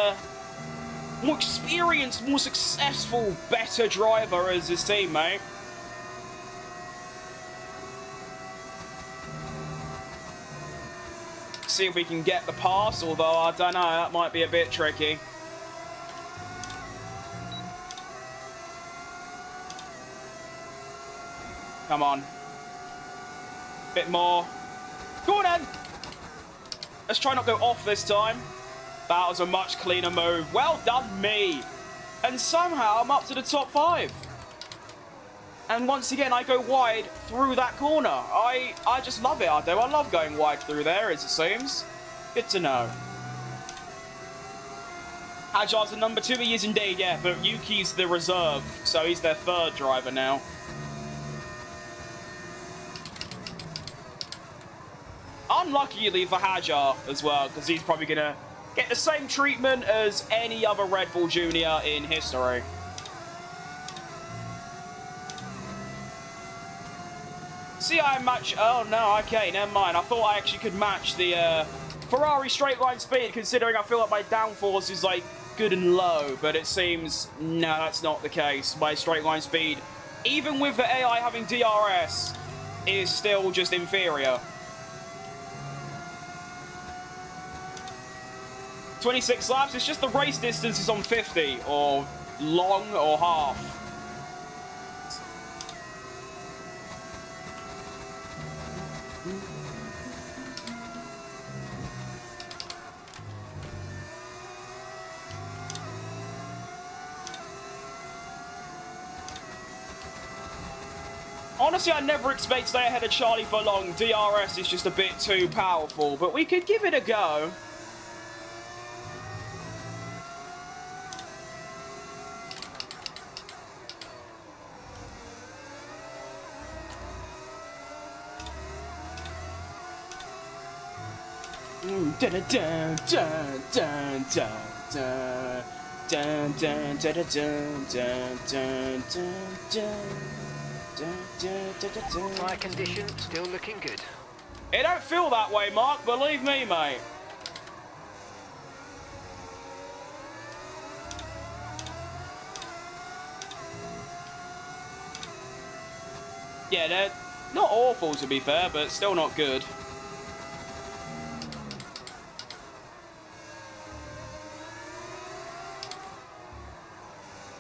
more experienced, more successful, better driver as his teammate. See if we can get the pass, although I don't know, that might be a bit tricky. Come on. Bit more. Go on then! Let's try not to go off this time. That was a much cleaner move. Well done, me. And somehow I'm up to the top 5. And once again, I go wide through that corner. I just love it, I do. I love going wide through there, as it seems. Good to know. Agile's the number 2, he is indeed, yeah. But Yuki's the reserve, so he's their 3rd driver now. Unluckily for Hajar as well, because he's probably going to get the same treatment as any other Red Bull Junior in history. See, I match... Oh, no, okay, never mind. I thought I actually could match the Ferrari straight line speed, considering I feel like my downforce is, like, good and low. But it seems, no, that's not the case. My straight line speed, even with the AI having DRS, is still just inferior. 26 laps, it's just the race distance is on 50, or long, or half. Honestly, I never expect to stay ahead of Charlie for long. DRS is just a bit too powerful, but we could give it a go. Tyre condition still looking good. It don't feel that way, Mark. Believe me, mate. Yeah, they're not awful, to be fair, but still not good.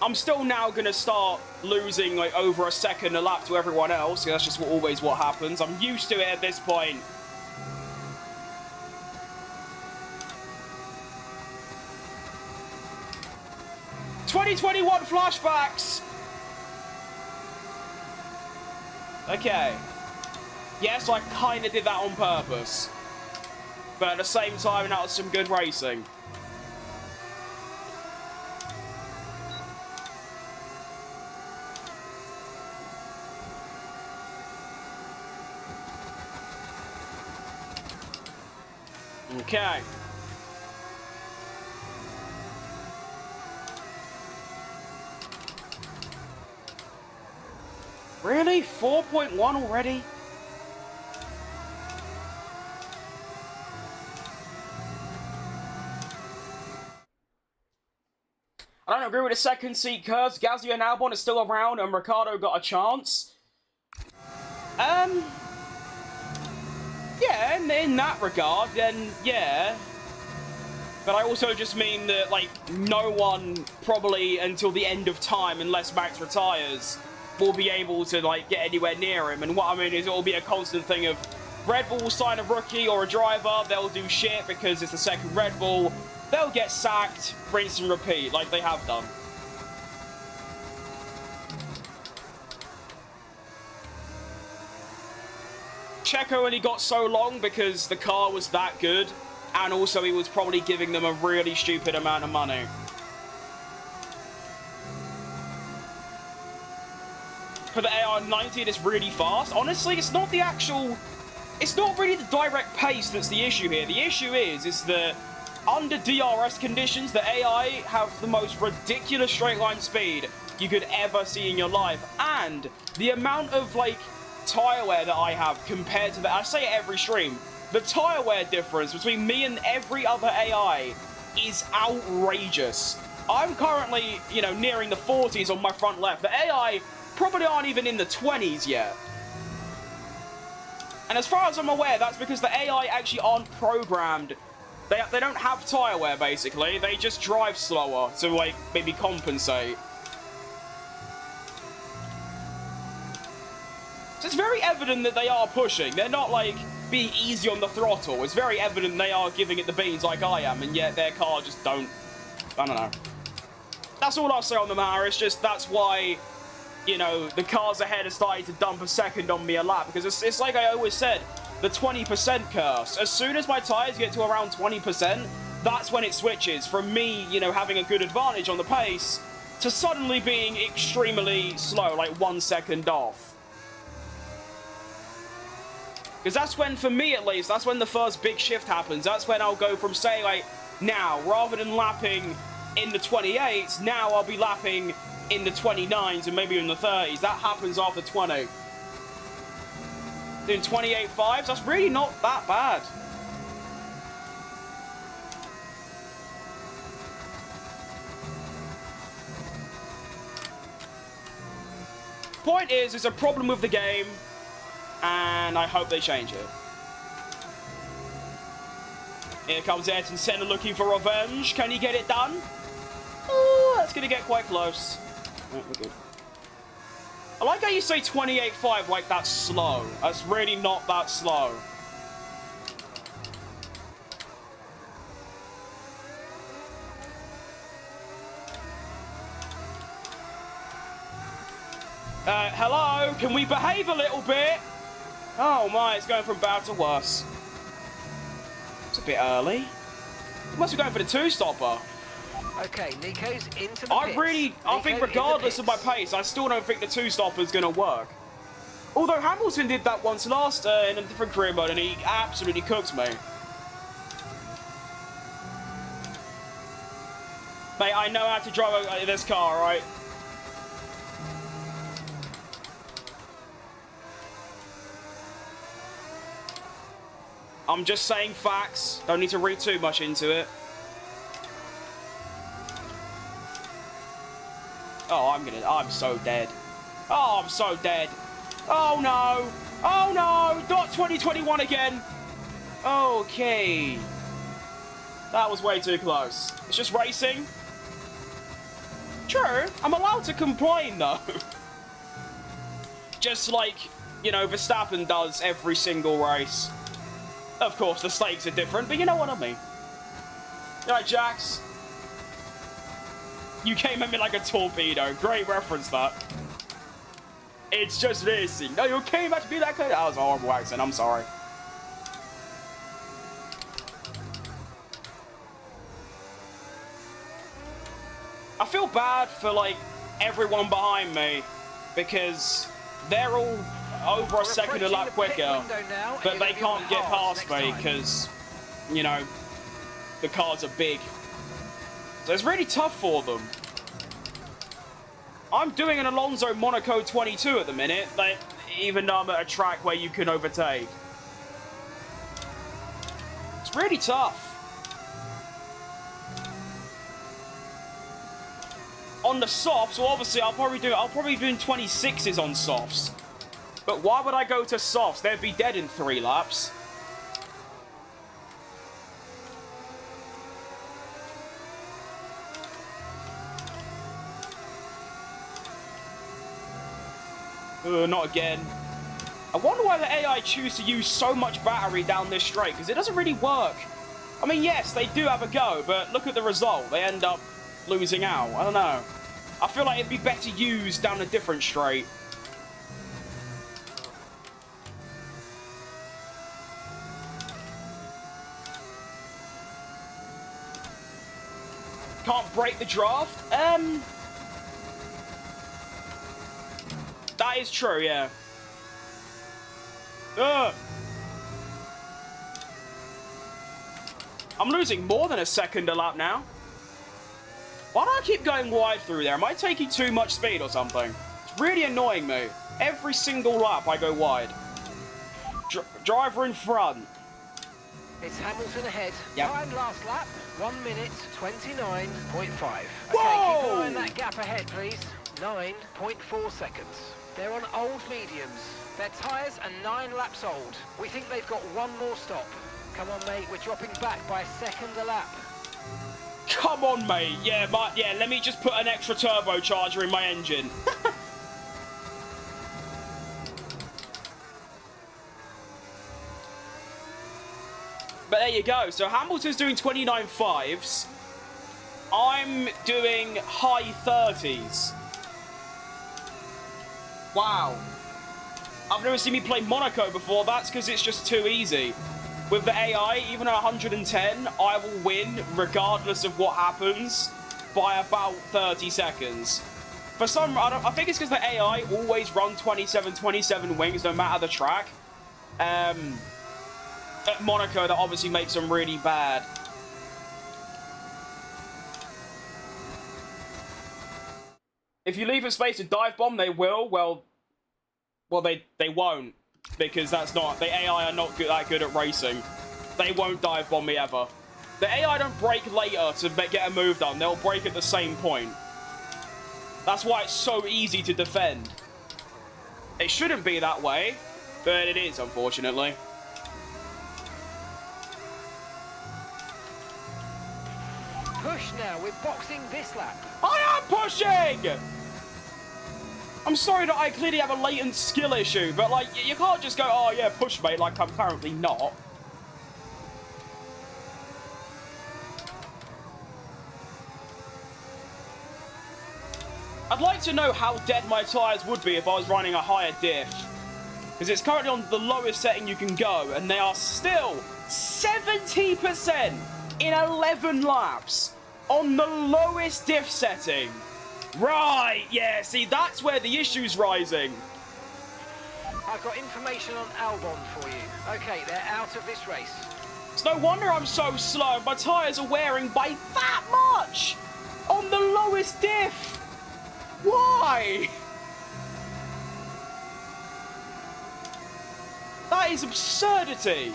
I'm still now going to start losing like over a second a lap to everyone else. That's just always what happens. I'm used to it at this point. '21 flashbacks. Okay. Yes, I kind of did that on purpose. But at the same time, that was some good racing. Okay. Really? 4.1 already? I don't agree with the second seat curse. Gazio and Albon are still around and Ricciardo got a chance. Yeah, in that regard, then yeah. But I also just mean that, like, no one probably until the end of time, unless Max retires, will be able to, like, get anywhere near him. And what I mean is it'll be a constant thing of Red Bull will sign a rookie or a driver, they'll do shit because it's the second Red Bull, they'll get sacked, rinse and repeat, like they have done. Checo only got so long because the car was that good, and also he was probably giving them a really stupid amount of money. For the AR90, it is really fast. Honestly, it's not the actual... It's not really the direct pace that's the issue here. The issue is that under DRS conditions, the AI have the most ridiculous straight line speed you could ever see in your life. And the amount of, like, tyre wear that I have compared to that, I say it every stream, the tyre wear difference between me and every other AI is outrageous. I'm currently, you know, nearing the 40s on my front left. The AI probably aren't even in the 20s yet. And as far as I'm aware, that's because the AI actually aren't programmed. They don't have tyre wear, basically. They just drive slower to, like, maybe compensate. So it's very evident that they are pushing. They're not, like, being easy on the throttle. It's very evident they are giving it the beans like I am, and yet their car just don't... I don't know. That's all I'll say on the matter. It's just that's why, you know, the cars ahead are starting to dump a second on me a lap. Because it's like I always said, the 20% curse. As soon as my tyres get to around 20%, that's when it switches from me, you know, having a good advantage on the pace to suddenly being extremely slow, like 1 second off. Because that's when, for me at least, that's when the first big shift happens. That's when I'll go from, say, like, now, rather than lapping in the 28s, now I'll be lapping in the 29s and maybe in the 30s. That happens after 20. Doing 28.5s, that's really not that bad. Point is, it's a problem with the game, and I hope they change it. Here comes Ayrton Senna looking for revenge. Can he get it done? Oh, that's going to get quite close. Right, we're good. I like how you say 28.5 like that's slow. That's really not that slow. Hello? Can we behave a little bit? Oh my, it's going from bad to worse. It's a bit early. We must be going for the two-stopper. Okay, Nico's into the pits. I think regardless of my pace, I still don't think the two-stopper is going to work. Although Hamilton did that once last in a different career mode, and he absolutely cooked me. Mate, I know how to drive this car, right? I'm just saying facts. Don't need to read too much into it. Oh, I'm so dead. Oh, I'm so dead. Oh, no. Oh, no. Not 2021 again. Okay. That was way too close. It's just racing. True. I'm allowed to complain, though. Just like, you know, Verstappen does every single race. Of course, the stakes are different, but you know what I mean. Alright, Jax. You came at me like a torpedo. Great reference, that. It's just racing. No, you came at me like a... That was a horrible accent. I'm sorry. I feel bad for, like, everyone behind me because they're all over a second a lap quicker, but they can't get past me because, you know, the cars are big. So it's really tough for them. I'm doing an Alonso Monaco 22 at the minute, like, even though I'm at a track where you can overtake. It's really tough. On the softs, well, obviously, I'll probably be doing 26s on softs. But why would I go to softs? They'd be dead in 3 laps. Not again. I wonder why the AI choose to use so much battery down this straight, because it doesn't really work. I mean, yes, they do have a go, but look at the result. They end up losing out. I don't know. I feel like it'd be better used down a different straight. Can't break the draft? That is true, yeah. I'm losing more than a second a lap now. Why do I keep going wide through there? Am I taking too much speed or something? It's really annoying me. Every single lap I go wide. Driver in front. It's Hamilton ahead. Yep. Time last lap, 1 minute 29.5. Okay, keep Whoa! an eye on that gap ahead, please. 9.4 seconds. They're on old mediums. Their tyres are 9 laps old. We think they've got one more stop. Come on, mate, we're dropping back by a second a lap. Come on, mate. Yeah, let me just put an extra turbocharger in my engine. But there you go. So Hamilton's doing 29.5s. I'm doing high 30s. Wow. I've never seen me play Monaco before. That's because it's just too easy. With the AI, even at 110, I will win regardless of what happens by about 30 seconds. For some, I think it's because the AI always run 27 wings no matter the track. At Monaco, that obviously makes them really bad. If you leave a space to dive bomb, they will. Well, they won't, because that's not, the AI are not that good at racing. They won't dive bomb me ever. The AI don't break later to get a move done. They'll break at the same point. That's why it's so easy to defend. It shouldn't be that way, but it is, unfortunately. Push now, we're boxing this lap. I am pushing! I'm sorry that I clearly have a latent skill issue, but, like, you can't just go, oh, yeah, push, mate, like I'm currently not. I'd like to know how dead my tyres would be if I was running a higher diff. Because it's currently on the lowest setting you can go, and they are still 70% in 11 laps on the lowest diff setting. Right, yeah, see, that's where the issue's rising. I've got information on Albon for you. Okay, they're out of this race. It's no wonder I'm so slow. My tyres are wearing by that much on the lowest diff. Why? That is absurdity.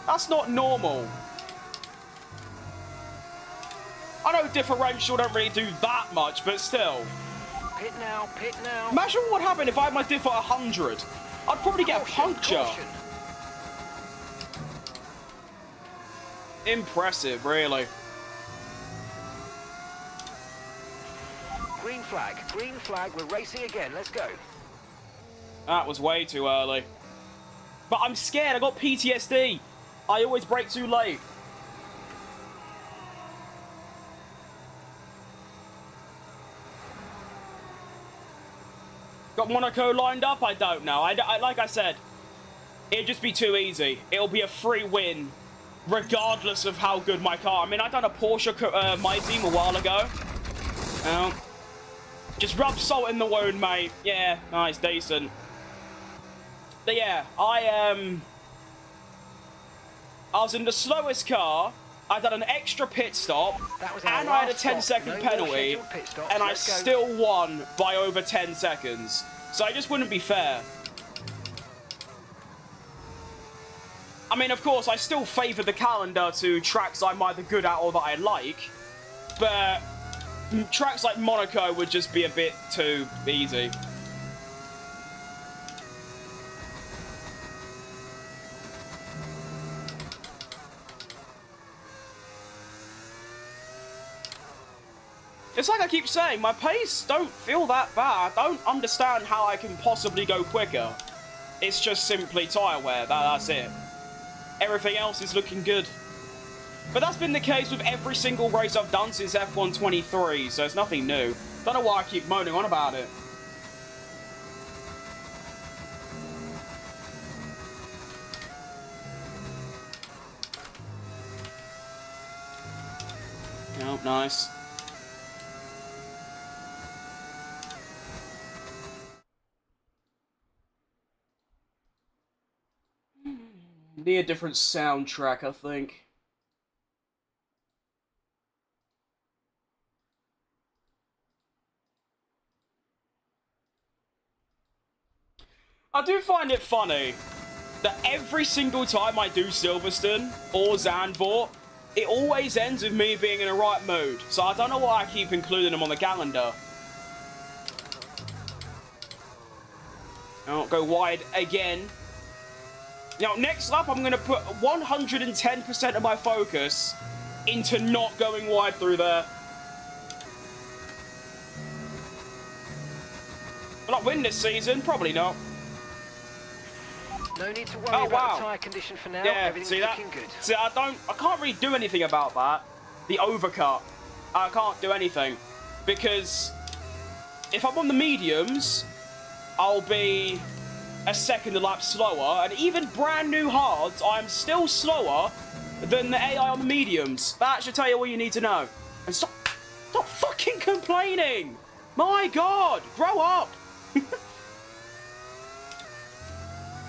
That's not normal. I know differential don't really do that much, but still. Pit now, pit now. Imagine what would happen if I had my diff at 100. I'd probably get a puncture. Caution. Impressive, really. Green flag, we're racing again, let's go. That was way too early. But I'm scared, I got PTSD. I always brake too late. Got Monaco lined up? I don't know. Like I said, it'd just be too easy. It'll be a free win, regardless of how good my car. I mean, I done a Porsche my team a while ago. Just rub salt in the wound, mate. Yeah, nice, decent. But yeah, I was in the slowest car. I done an extra pit stop, and I had a 10-second penalty, and I still won by over 10 seconds. So it just wouldn't be fair. I mean, of course, I still favour the calendar to tracks I'm either good at or that I like, but tracks like Monaco would just be a bit too easy. It's like I keep saying, my pace don't feel that bad. I don't understand how I can possibly go quicker. It's just simply tyre wear, that's it. Everything else is looking good. But that's been the case with every single race I've done since F1 23, so it's nothing new. Don't know why I keep moaning on about it. Oh, nice. Need a different soundtrack, I think. I do find it funny that every single time I do Silverstone or Zandvoort, it always ends with me being in the right mood. So I don't know why I keep including them on the calendar. I'll go wide again. Now, next lap, I'm going to put 110% of my focus into not going wide through there. Will I win this season? Probably not. No need to worry about the tyre condition for now. Yeah, see that? Looking good. See, I can't really do anything about that. The overcut. I can't do anything. Because if I'm on the mediums, I'll be a second a lap slower, and even brand new hards, I'm still slower than the AI on the mediums. That should tell you all you need to know. And stop fucking complaining! My God, grow up!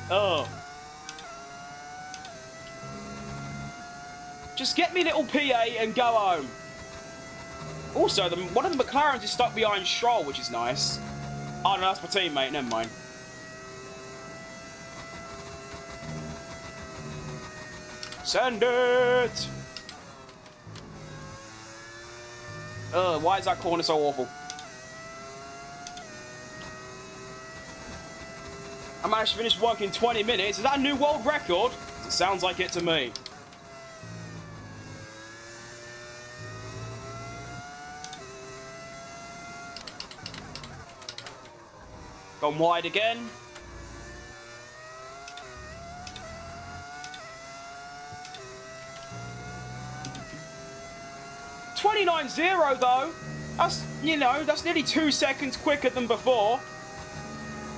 Oh. Just get me little PA and go home. Also, one of the McLarens is stuck behind Stroll, which is nice. Oh no, that's my teammate, never mind. Send it! Ugh, why is that corner so awful? I managed to finish work in 20 minutes. Is that a new world record? It sounds like it to me. Gone wide again. .29.0 though. That's, you know, that's nearly 2 seconds quicker than before.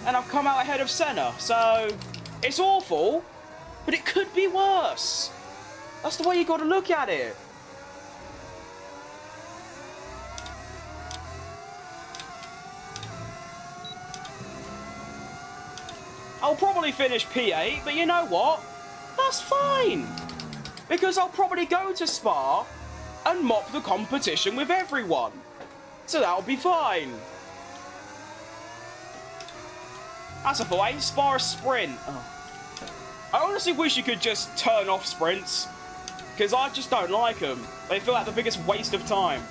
And I've come out ahead of Senna, so it's awful, but it could be worse. That's the way you got to look at it. I'll probably finish P8, but you know what? That's fine. Because I'll probably go to Spa and mop the competition with everyone. So that'll be fine. That's a thought, ain't Spa a sprint? Oh. I honestly wish you could just turn off sprints, because I just don't like them. They feel like the biggest waste of time.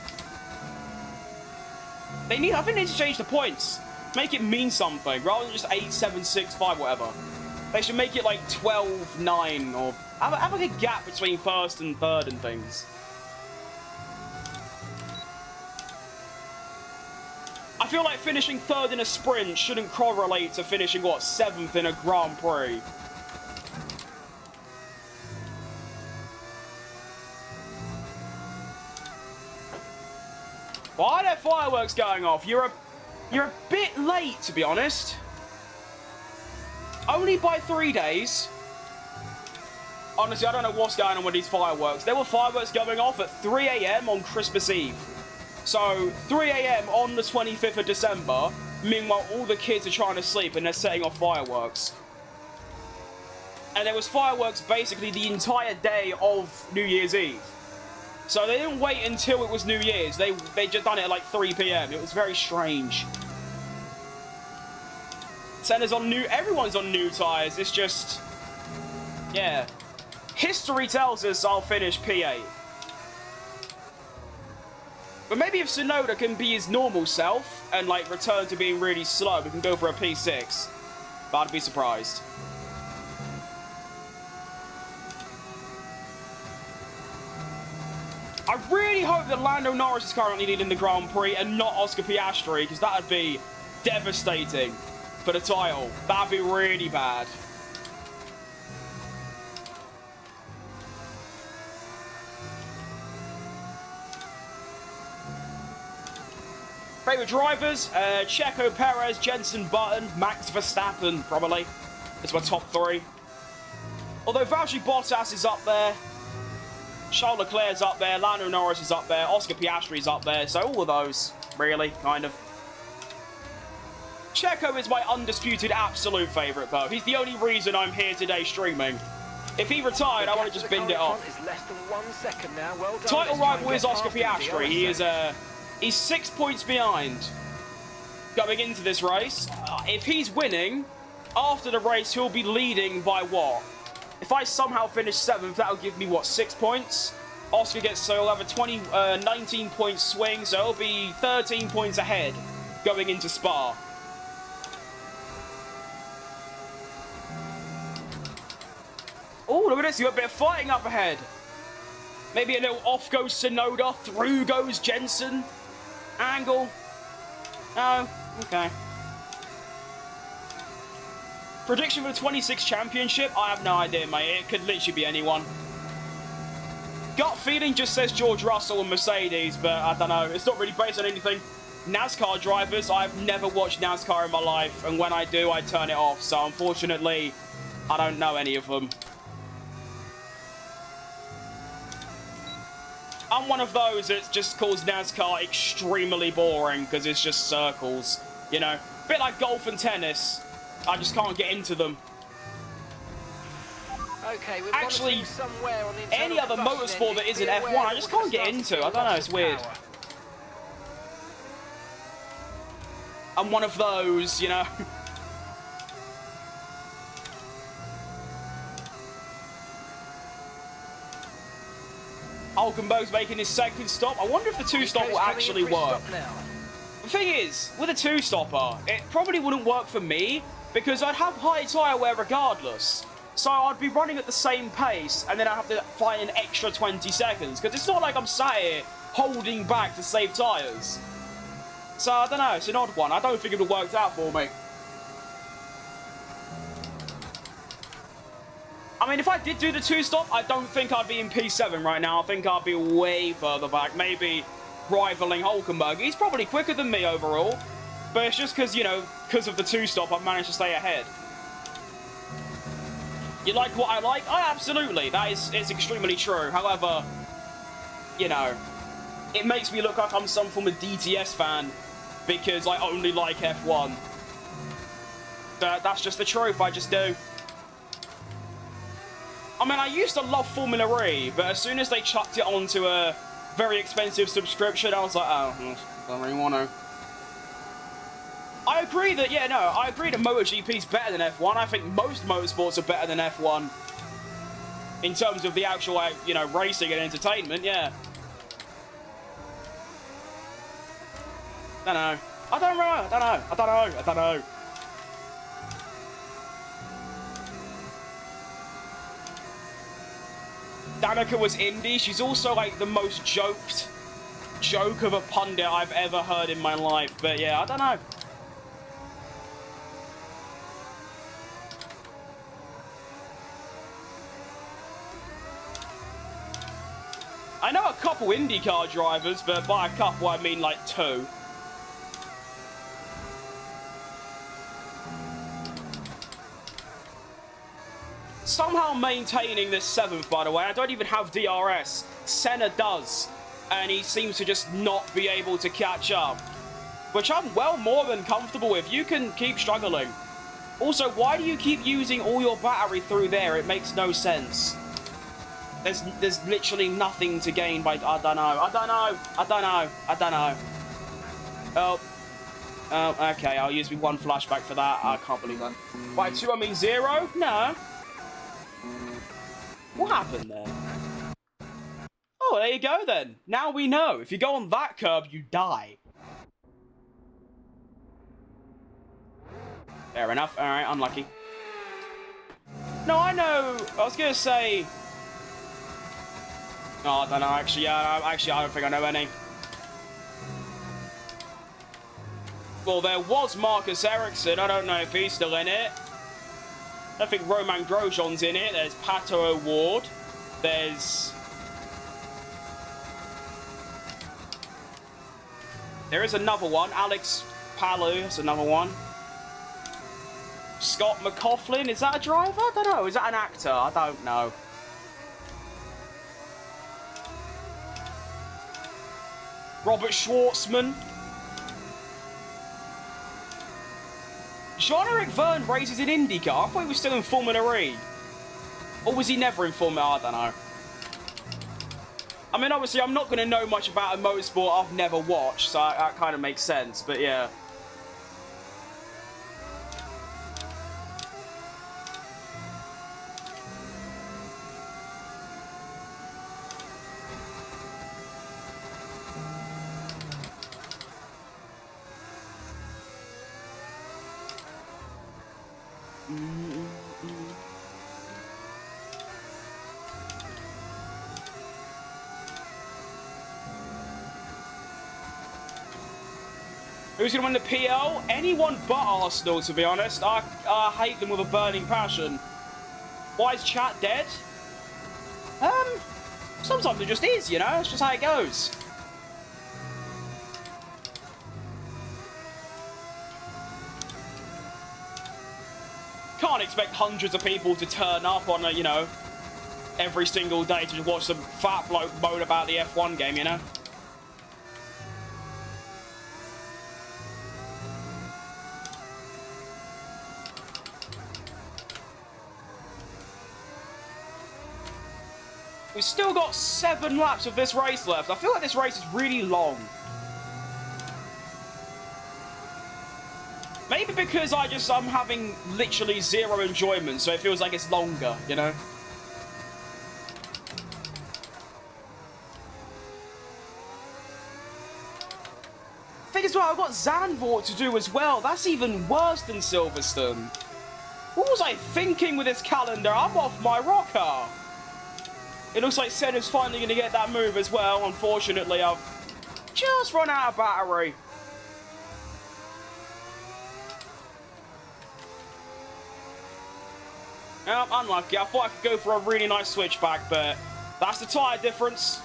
I think they need to change the points. Make it mean something, rather than just 8, 7, 6, 5, whatever. They should make it like 12, 9, or have like a gap between first and third and things. I feel like finishing third in a sprint shouldn't correlate to finishing, what, 7th in a Grand Prix. Why are there fireworks going off? You're a bit late, to be honest. Only by 3 days. Honestly, I don't know what's going on with these fireworks. There were fireworks going off at 3 AM on Christmas Eve. So, 3 AM on the 25th of December. Meanwhile, all the kids are trying to sleep and they're setting off fireworks. And there was fireworks basically the entire day of New Year's Eve. So they didn't wait until it was New Year's. They just done it at like 3 PM. It was very strange. Senna's on everyone's on new tyres. It's just, yeah. History tells us I'll finish P8. But maybe if Tsunoda can be his normal self and like return to being really slow, we can go for a P6. But I'd be surprised. I really hope that Lando Norris is currently leading the Grand Prix and not Oscar Piastri, because that would be devastating for the title. That'd be really bad. Favorite drivers? Checo, Perez, Jenson Button, Max Verstappen, probably. It's my top 3. Although Valtteri Bottas is up there. Charles Leclerc's up there, Lando Norris is up there, Oscar Piastri's up there, so all of those, really, kind of. Checo is my undisputed absolute favourite, though. He's the only reason I'm here today streaming. If he retired, I want to just bind it off. Title rival is Oscar Piastri. He is, he's 6 points behind going into this race. If he's winning, after the race, he'll be leading by what? If I somehow finish 7th, that'll give me, what, 6 points? Oscar gets, so he'll have a 19-point swing, so he'll be 13 points ahead going into Spa. Oh, look at this, you got a bit of fighting up ahead. Maybe a little off goes Tsunoda, through goes Jensen. Angle. Oh, okay. Prediction for the 26 championship? I have no idea, mate. It could literally be anyone. Gut feeling just says George Russell and Mercedes, but I don't know. It's not really based on anything. NASCAR drivers, I've never watched NASCAR in my life, and when I do, I turn it off. So, unfortunately, I don't know any of them. I'm one of those that just calls NASCAR extremely boring, because it's just circles, you know? A bit like golf and tennis. I just can't get into them. Okay, actually, any other motorsport that isn't F1, I just can't get into. I don't know, it's weird. I'm one of those, you know. Hulkenberg's making his 2nd stop. I wonder if the 2-stop will actually work. The thing is, with a 2-stopper, it probably wouldn't work for me, because I'd have high tyre wear regardless. So I'd be running at the same pace, and then I'd have to find an extra 20 seconds, because it's not like I'm sat here holding back to save tyres. So, I don't know, it's an odd one. I don't think it would have worked out for me. I mean, if I did do the 2-stop, I don't think I'd be in P7 right now. I think I'd be way further back, maybe rivaling Hulkenberg. He's probably quicker than me overall, but it's just because, you know, because of the 2-stop, I've managed to stay ahead. You like what I like? Oh, absolutely. It's extremely true. However, you know, it makes me look like I'm some form of DTS fan because I only like F1. But that's just the truth. I just do. I mean, I used to love Formula E, but as soon as they chucked it onto a very expensive subscription, I was like, oh, I don't really want to. I I agree that, yeah, no, I agree that MotoGP's better than F1. I think most motorsports are better than F1 in terms of the actual, you know, racing and entertainment, yeah. I don't know. Danica was indie. She's also, like, the most joke of a pundit I've ever heard in my life. But, yeah, I don't know. I know a couple IndyCar drivers, but by a couple, I mean, like, 2. Somehow maintaining this 7th, by the way. I don't even have DRS. Senna does. And he seems to just not be able to catch up. Which I'm well more than comfortable with. You can keep struggling. Also, why do you keep using all your battery through there? It makes no sense. There's literally nothing to gain by... I don't know. Oh, okay. I'll use me 1 flashback for that. I can't believe that. By 2, I mean 0? No. What happened there? Oh, there you go then. Now we know. If you go on that curb, you die. Fair enough. Alright, unlucky. No, I know. I was going to say... Oh, I don't know. Actually, yeah, I don't think I know any. Well, there was Marcus Ericsson. I don't know if he's still in it. I don't think Roman Grosjean's in it. There's Pato O'Ward. There is another one. Alex Palou. That's another one. Scott McLaughlin. Is that a driver? I don't know. Is that an actor? I don't know. Robert Schwartzman. Jean-Eric Verne races in IndyCar. I thought he was still in Formula E. Or was he never in Formula? I don't know. I mean, obviously, I'm not going to know much about a motorsport I've never watched, so that kind of makes sense, but yeah. Who's going to win the PL? Anyone but Arsenal, to be honest. I hate them with a burning passion. Why is chat dead? Sometimes it just is, you know? It's just how it goes. Can't expect hundreds of people to turn up on a, you know, every single day to watch some fat bloke moan about the F1 game, you know? We've still got 7 laps of this race left. I feel like this race is really long. Maybe because I'm having literally 0 enjoyment, so it feels like it's longer, you know? I think as well, I've got Zandvoort to do as well. That's even worse than Silverstone. What was I thinking with this calendar? I'm off my rocker. It looks like Senna's finally going to get that move as well. Unfortunately, I've just run out of battery. Unlucky. I thought I could go for a really nice switchback, but that's the tyre difference.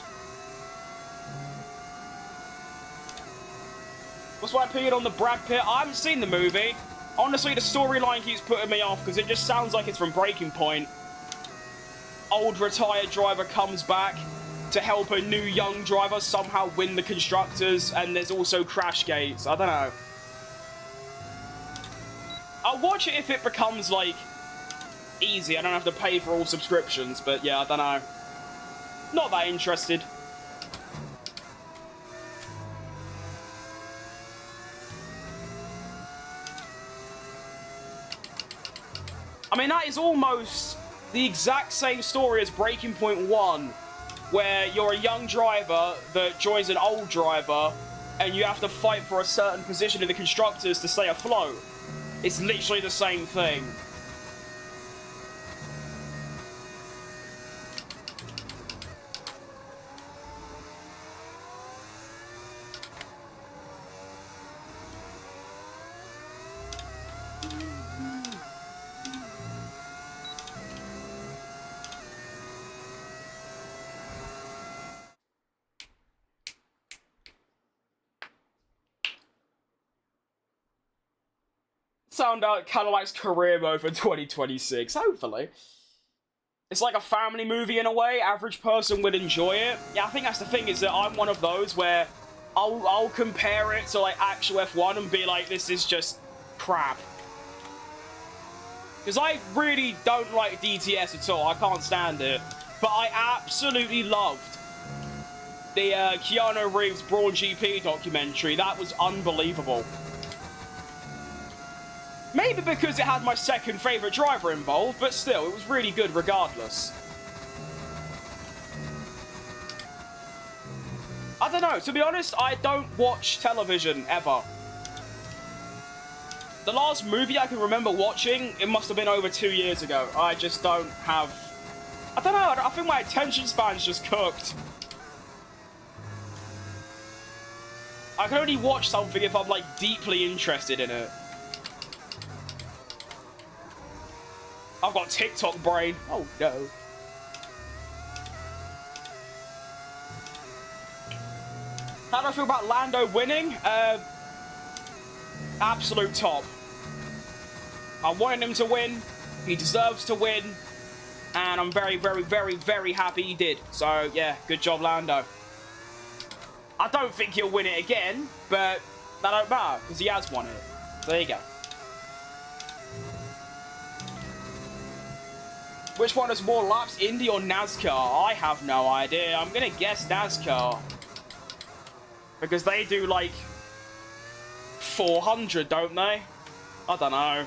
What's my opinion on the Brad Pitt? I haven't seen the movie. Honestly, the storyline keeps putting me off because it just sounds like it's from Breaking Point. Old retired driver comes back to help a new young driver somehow win the Constructors, and there's also crash gates. I don't know. I'll watch it if it becomes, like, easy. I don't have to pay for all subscriptions, but yeah, I don't know. Not that interested. I mean, that is almost the exact same story as Breaking Point 1, where you're a young driver that joins an old driver, and you have to fight for a certain position in the constructors to stay afloat. It's literally the same thing. Sound out kind of like career mode for 2026, hopefully. It's like a family movie in a way. Average person would enjoy it. Yeah, I think that's the thing, is that I'm one of those where I'll compare it to like actual F1 and be like, this is just crap. Because I really don't like DTS at all. I can't stand it. But I absolutely loved the Keanu Reeves Brawn GP documentary. That was unbelievable. Maybe because it had my second favourite driver involved, but still, it was really good regardless. I don't know, to be honest, I don't watch television ever. The last movie I can remember watching, it must have been over 2 years ago. I just don't have... I don't know, I think my attention span's just cooked. I can only watch something if I'm, like, deeply interested in it. I've got TikTok brain. Oh, no. How do I feel about Lando winning? Absolute top. I wanted him to win. He deserves to win. And I'm very, very, very, very happy he did. So, yeah, good job, Lando. I don't think he'll win it again, but that don't matter, because he has won it. So there you go. Which one has more laps, Indy or NASCAR? I have no idea. I'm going to guess NASCAR. Because they do, like, 400, don't they? I don't know.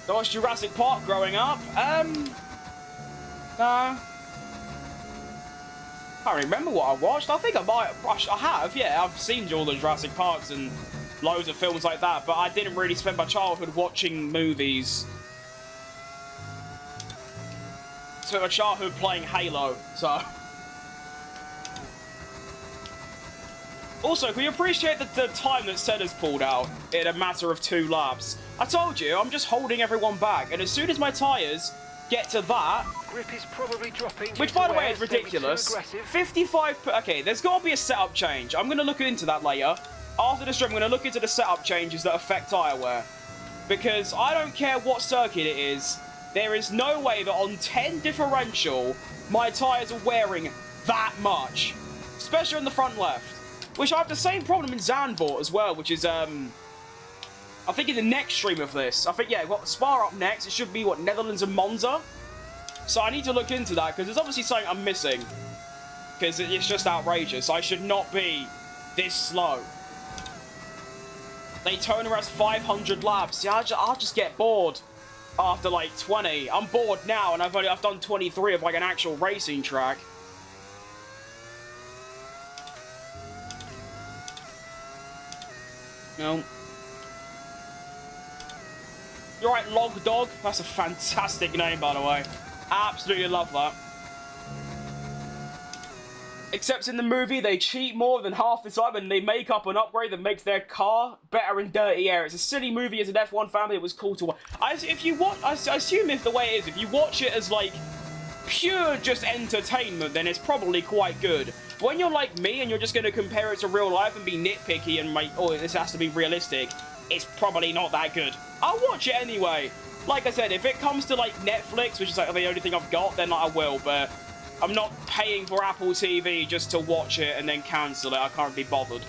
I watched Jurassic Park growing up. No. I can't remember what I watched. I think I might. I have, yeah. I've seen all the Jurassic Parks and loads of films like that, but I didn't really spend my childhood watching movies. So my childhood playing Halo, so. Also, can we appreciate the time that Senna's pulled out in a matter of 2 laps? I told you, I'm just holding everyone back, and as soon as my tyres get to that, Grip is probably dropping, which by the way is ridiculous, 55, okay, there's got to be a setup change. I'm going to look into that later. After the stream, I'm going to look into the setup changes that affect tyre wear. Because I don't care what circuit it is, there is no way that on 10 differential, my tyres are wearing that much. Especially on the front left. Which I have the same problem in Zandvoort as well, which is, I think in the next stream of this. I think, yeah, we've got Spa up next. It should be, what, Netherlands and Monza? So I need to look into that, because there's obviously something I'm missing. Because it's just outrageous. I should not be this slow. Daytona has 500 laps. Yeah, I'll just get bored after, like, 20. I'm bored now, and I've done 23 of, like, an actual racing track. No. You're right, Log Dog. That's a fantastic name, by the way. Absolutely love that. Except in the movie, they cheat more than half the time and they make up an upgrade that makes their car better in dirty air. It's a silly movie. As an F1 family, it was cool to watch. I assume if the way it is, if you watch it as, like, pure just entertainment, then it's probably quite good. When you're like me and you're just going to compare it to real life and be nitpicky and make, oh, this has to be realistic, it's probably not that good. I'll watch it anyway. Like I said, if it comes to, like, Netflix, which is, like, the only thing I've got, then I will, but I'm not paying for Apple TV just to watch it and then cancel it. I can't be bothered.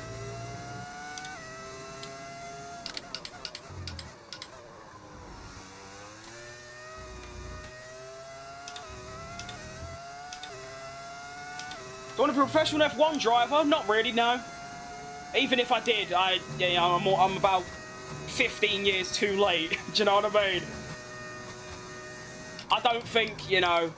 Do I want to be a professional F1 driver? Not really, no. Even if I did, I'm about 15 years too late. Do you know what I mean? I don't think, you know,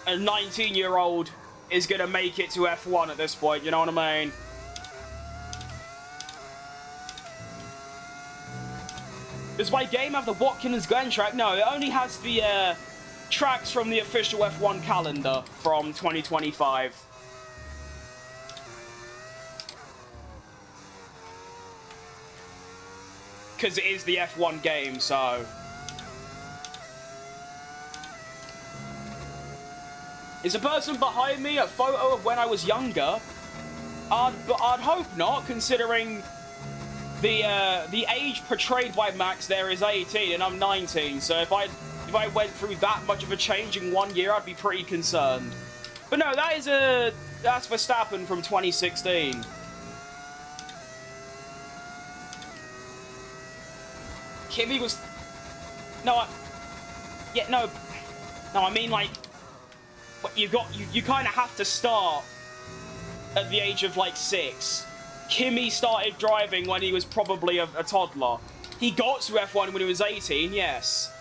a 19-year-old is going to make it to F1 at this point. You know what I mean? Does my game have the Watkins Glen track? No, it only has the tracks from the official F1 calendar from 2025. Because it is the F1 game, so... Is the person behind me a photo of when I was younger? I'd hope not, considering the age portrayed by Max there is 18 and I'm 19. So if I went through that much of a change in 1 year, I'd be pretty concerned. But no, that's Verstappen from 2016. Kimi was... No, I mean, like... You kind of have to start at the age of, like, 6. Kimi started driving when he was probably a toddler. He got to F1 when he was 18, yes.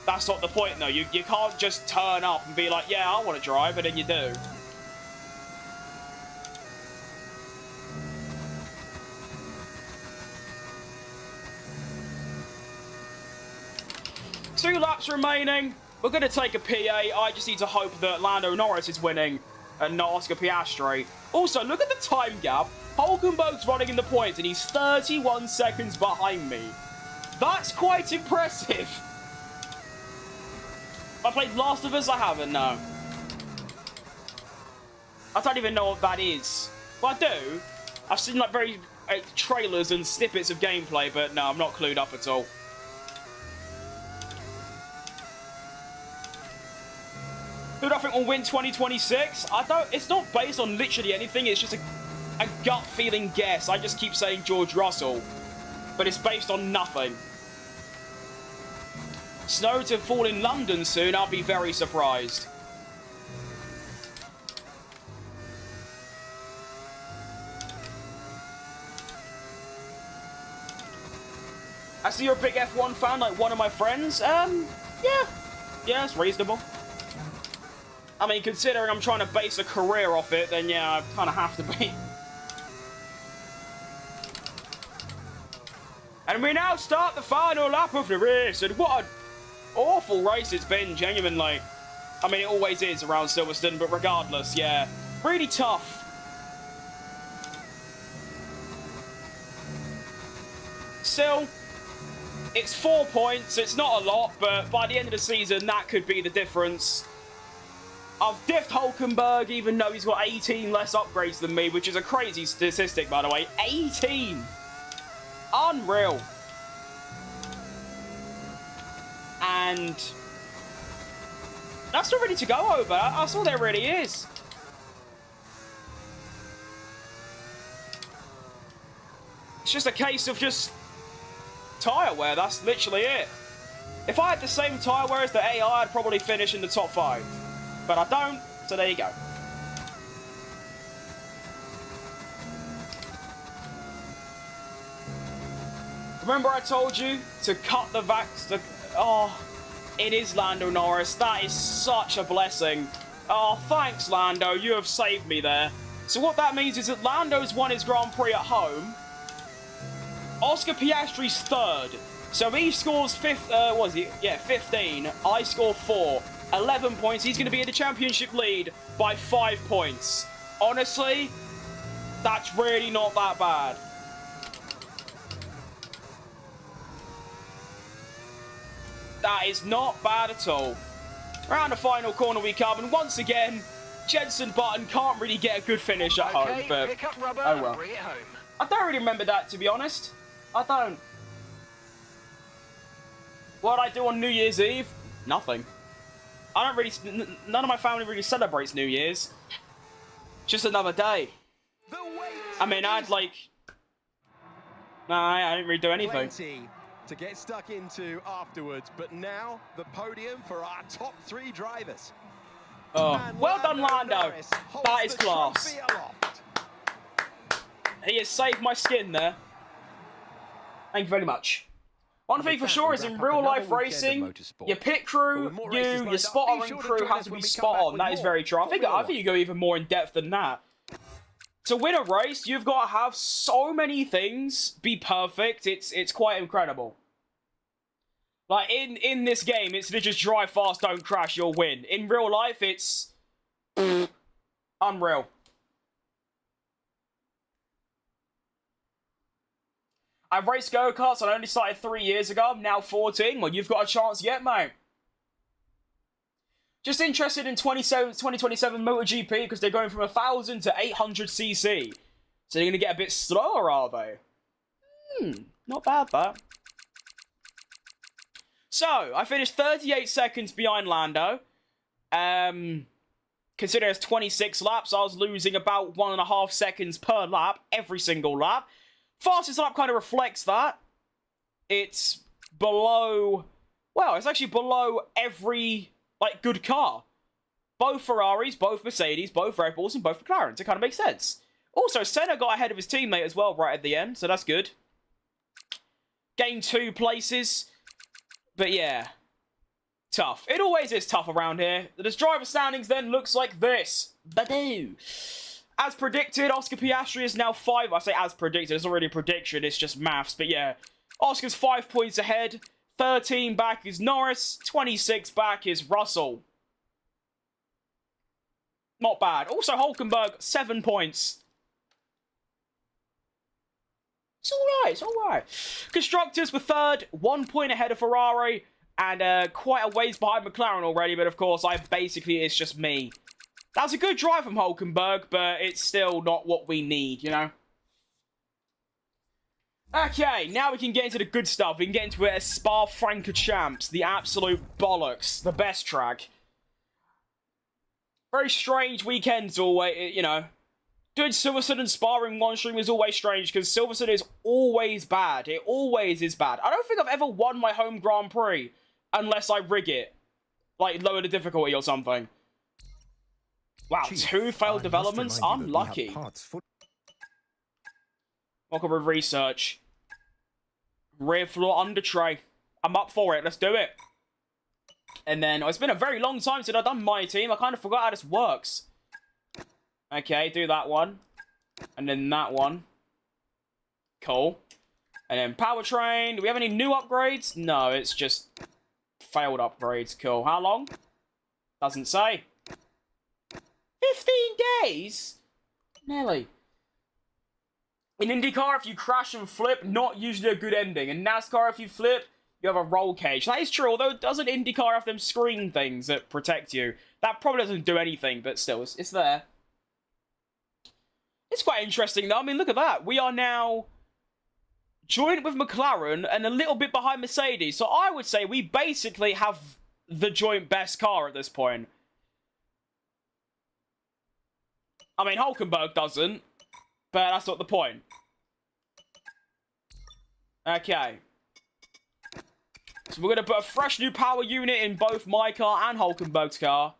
That's not the point, though. You can't just turn up and be like, yeah, I want to drive, and then you do. Two laps remaining. We're going to take a PA. I just need to hope that Lando Norris is winning and not Oscar Piastri. Also, look at the time gap. Hulkenberg's running in the points and he's 31 seconds behind me. That's quite impressive. I played Last of Us? I haven't, no. I don't even know what that is. Well, I do. I've seen like very trailers and snippets of gameplay, but no, I'm not clued up at all. Who do I think will win 2026? It's not based on literally anything. It's just a gut feeling guess. I just keep saying George Russell, but it's based on nothing. Snow to fall in London soon. I'll be very surprised. I see you're a big F1 fan, like one of my friends. Yeah, it's reasonable. I mean, considering I'm trying to base a career off it, then yeah, I kind of have to be. And we now start the final lap of the race, and what an awful race it's been, genuinely. I mean, it always is around Silverstone, but regardless, yeah, really tough. Still, it's 4 points, it's not a lot, but by the end of the season, that could be the difference. I've diffed Hulkenberg, even though he's got 18 less upgrades than me, which is a crazy statistic, by the way. 18! Unreal. And that's not ready to go over. That's all there really is. It's just a case of just tyre wear. That's literally it. If I had the same tyre wear as the AI, I'd probably finish in the top 5. But I don't, so there you go. Remember I told you to cut the vax... Oh, it is Lando Norris. That is such a blessing. Oh, thanks, Lando. You have saved me there. So what that means is that Lando's won his Grand Prix at home. Oscar Piastri's 3rd. So he scores 15. I score 4. 11 points. He's going to be in the championship lead by 5 points. Honestly, that's really not that bad. That is not bad at all. Around the final corner we come, and once again, Jenson Button can't really get a good finish at home. But pick up rubber oh well. and bring it home. I don't really remember that, to be honest. I don't. What I do on New Year's Eve? Nothing. I don't really... None of my family really celebrates New Year's. Just another day. I mean, I'd like... Nah, I didn't really do anything. Plenty to get stuck into afterwards, but now the podium for our top 3 drivers. Oh, And well done, Lando. Norris holds That is the class. trophy aloft. He has saved my skin there. Thank you very much. One And thing with for that, sure we is wrap in up real another life weekend of racing, motorsport. your pit But crew, with more races your lined up, spotter be and sure to crew join have us to when be we come spot back on. with That is more very true. I think Formula you go even more in depth than that. To win a race, you've got to have so many things be perfect. It's quite incredible. Like in this game, it's just drive fast, don't crash, you'll win. In real life, it's unreal. I've raced go-karts and I only started 3 years ago. I'm now 14. Well, you've got a chance yet, mate. Just interested in 2027 MotoGP because they're going from 1,000 to 800cc. So they're going to get a bit slower, are they? Not bad, that. So, I finished 38 seconds behind Lando. Considering it's 26 laps, I was losing about 1.5 seconds per lap, every single lap. Fastest lap kind of reflects that. It's below... Well, it's actually below every, like, good car. Both Ferraris, both Mercedes, both Red Bulls, and both McLarens. It kind of makes sense. Also, Senna got ahead of his teammate as well right at the end, so that's good. Gained 2 places. But yeah, tough. It always is tough around here. The driver standings then looks like this. Badoo. As predicted, Oscar Piastri is now 5. I say as predicted, it's not really a prediction, it's just maths. But yeah, Oscar's 5 points ahead. 13 back is Norris. 26 back is Russell. Not bad. Also, Hulkenberg, 7 points. It's alright, it's alright. Constructors were 3rd, 1 point ahead of Ferrari, and quite a ways behind McLaren already, but of course, it's just me. That's a good drive from Hulkenberg, but it's still not what we need, you know? Okay, now we can get into the good stuff. We can get into it as Spa-Francorchamps, the absolute bollocks, the best track. Very strange weekends always, you know. Doing Silverstone and Spa in one stream is always strange because Silverstone is always bad. It always is bad. I don't think I've ever won my home Grand Prix unless I rig it. Like, lower the difficulty or something. Wow, Chief, 2 failed developments? Unlucky. Welcome with research. Rear floor under tray. I'm up for it. Let's do it. And then, it's been a very long time since I've done my team. I kind of forgot how this works. Okay, do that one. And then that one. Cool. And then powertrain. Do we have any new upgrades? No, it's just failed upgrades. Cool. How long? Doesn't say. 15 days? Nearly. In IndyCar, if you crash and flip, not usually a good ending. In NASCAR, if you flip, you have a roll cage. That is true, although doesn't IndyCar have them screen things that protect you? That probably doesn't do anything, but still, it's there. It's quite interesting, though. I mean, look at that. We are now joint with McLaren and a little bit behind Mercedes. So I would say we basically have the joint best car at this point. I mean, Hulkenberg doesn't, but that's not the point. Okay. So we're going to put a fresh new power unit in both my car and Hulkenberg's car.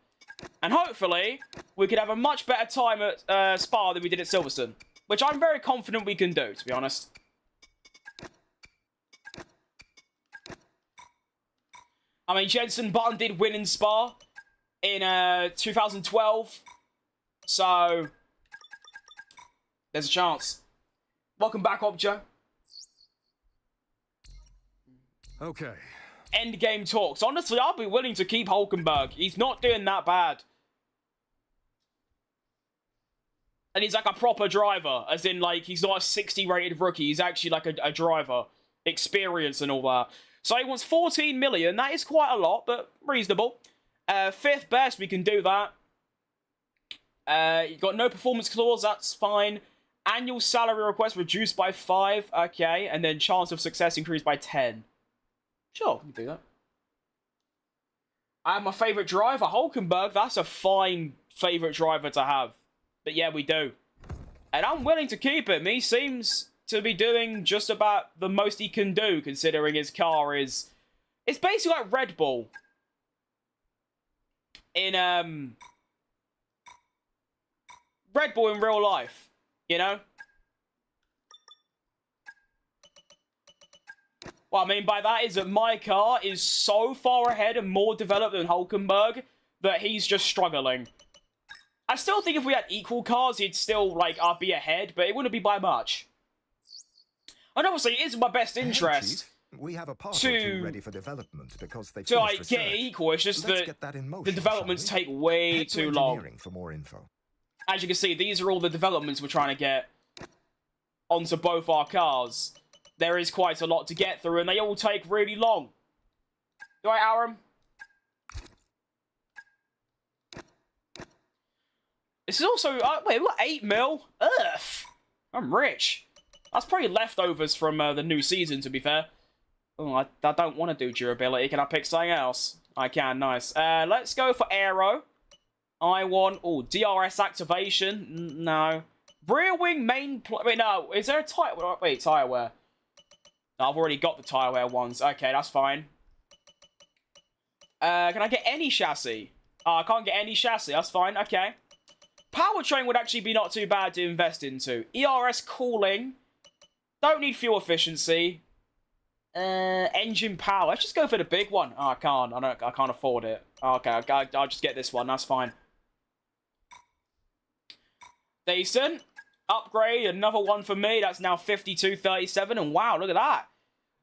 And hopefully, we could have a much better time at Spa than we did at Silverstone. Which I'm very confident we can do, to be honest. I mean, Jenson Button did win in Spa in 2012. So, there's a chance. Welcome back, Objo. Okay. Endgame talks. Honestly, I'll be willing to keep Hulkenberg. He's not doing that bad. And he's like a proper driver. As in, like, he's not a 60 rated rookie. He's actually like a driver. Experience and all that. So he wants 14 million. That is quite a lot, but reasonable. 5th best, we can do that. You got no performance clause, that's fine. Annual salary request reduced by 5, okay. And then chance of success increased by 10. Sure, we can do that. I have my favourite driver, Hulkenberg. That's a fine favourite driver to have. But yeah, we do. And I'm willing to keep him. He seems to be doing just about the most he can do, considering his car is... It's basically like Red Bull. In Red Bull in real life, you know? What I mean by that is that my car is so far ahead and more developed than Hulkenberg that he's just struggling. I still think if we had equal cars, he'd still, like, I'd be ahead, but it wouldn't be by much. And obviously, it is in my best interest we have a part or two ready for development because they to, like, get it equal. It's just that the developments take way too long. For more info. As you can see, these are all the developments we're trying to get onto both our cars. There is quite a lot to get through, and they all take really long. You alright, Aaron? This is also... wait, what? 8 mil? Ugh. I'm rich. That's probably leftovers from the new season, to be fair. Oh, I don't want to do durability. Can I pick something else? I can, nice. Let's go for aero. I want... Oh, DRS activation. No. Rear wing main... Wait, no. Is there a tire... Wait, tire wear. No, I've already got the tire wear ones. Okay, that's fine. Can I get any chassis? Oh, I can't get any chassis. That's fine. Okay. Powertrain would actually be not too bad to invest into. ERS cooling. Don't need fuel efficiency. Engine power. Let's just go for the big one. Oh, I can't. I can't afford it. Okay, I'll just get this one. That's fine. Decent. Upgrade. Another one for me. That's now 52.37. And wow, look at that.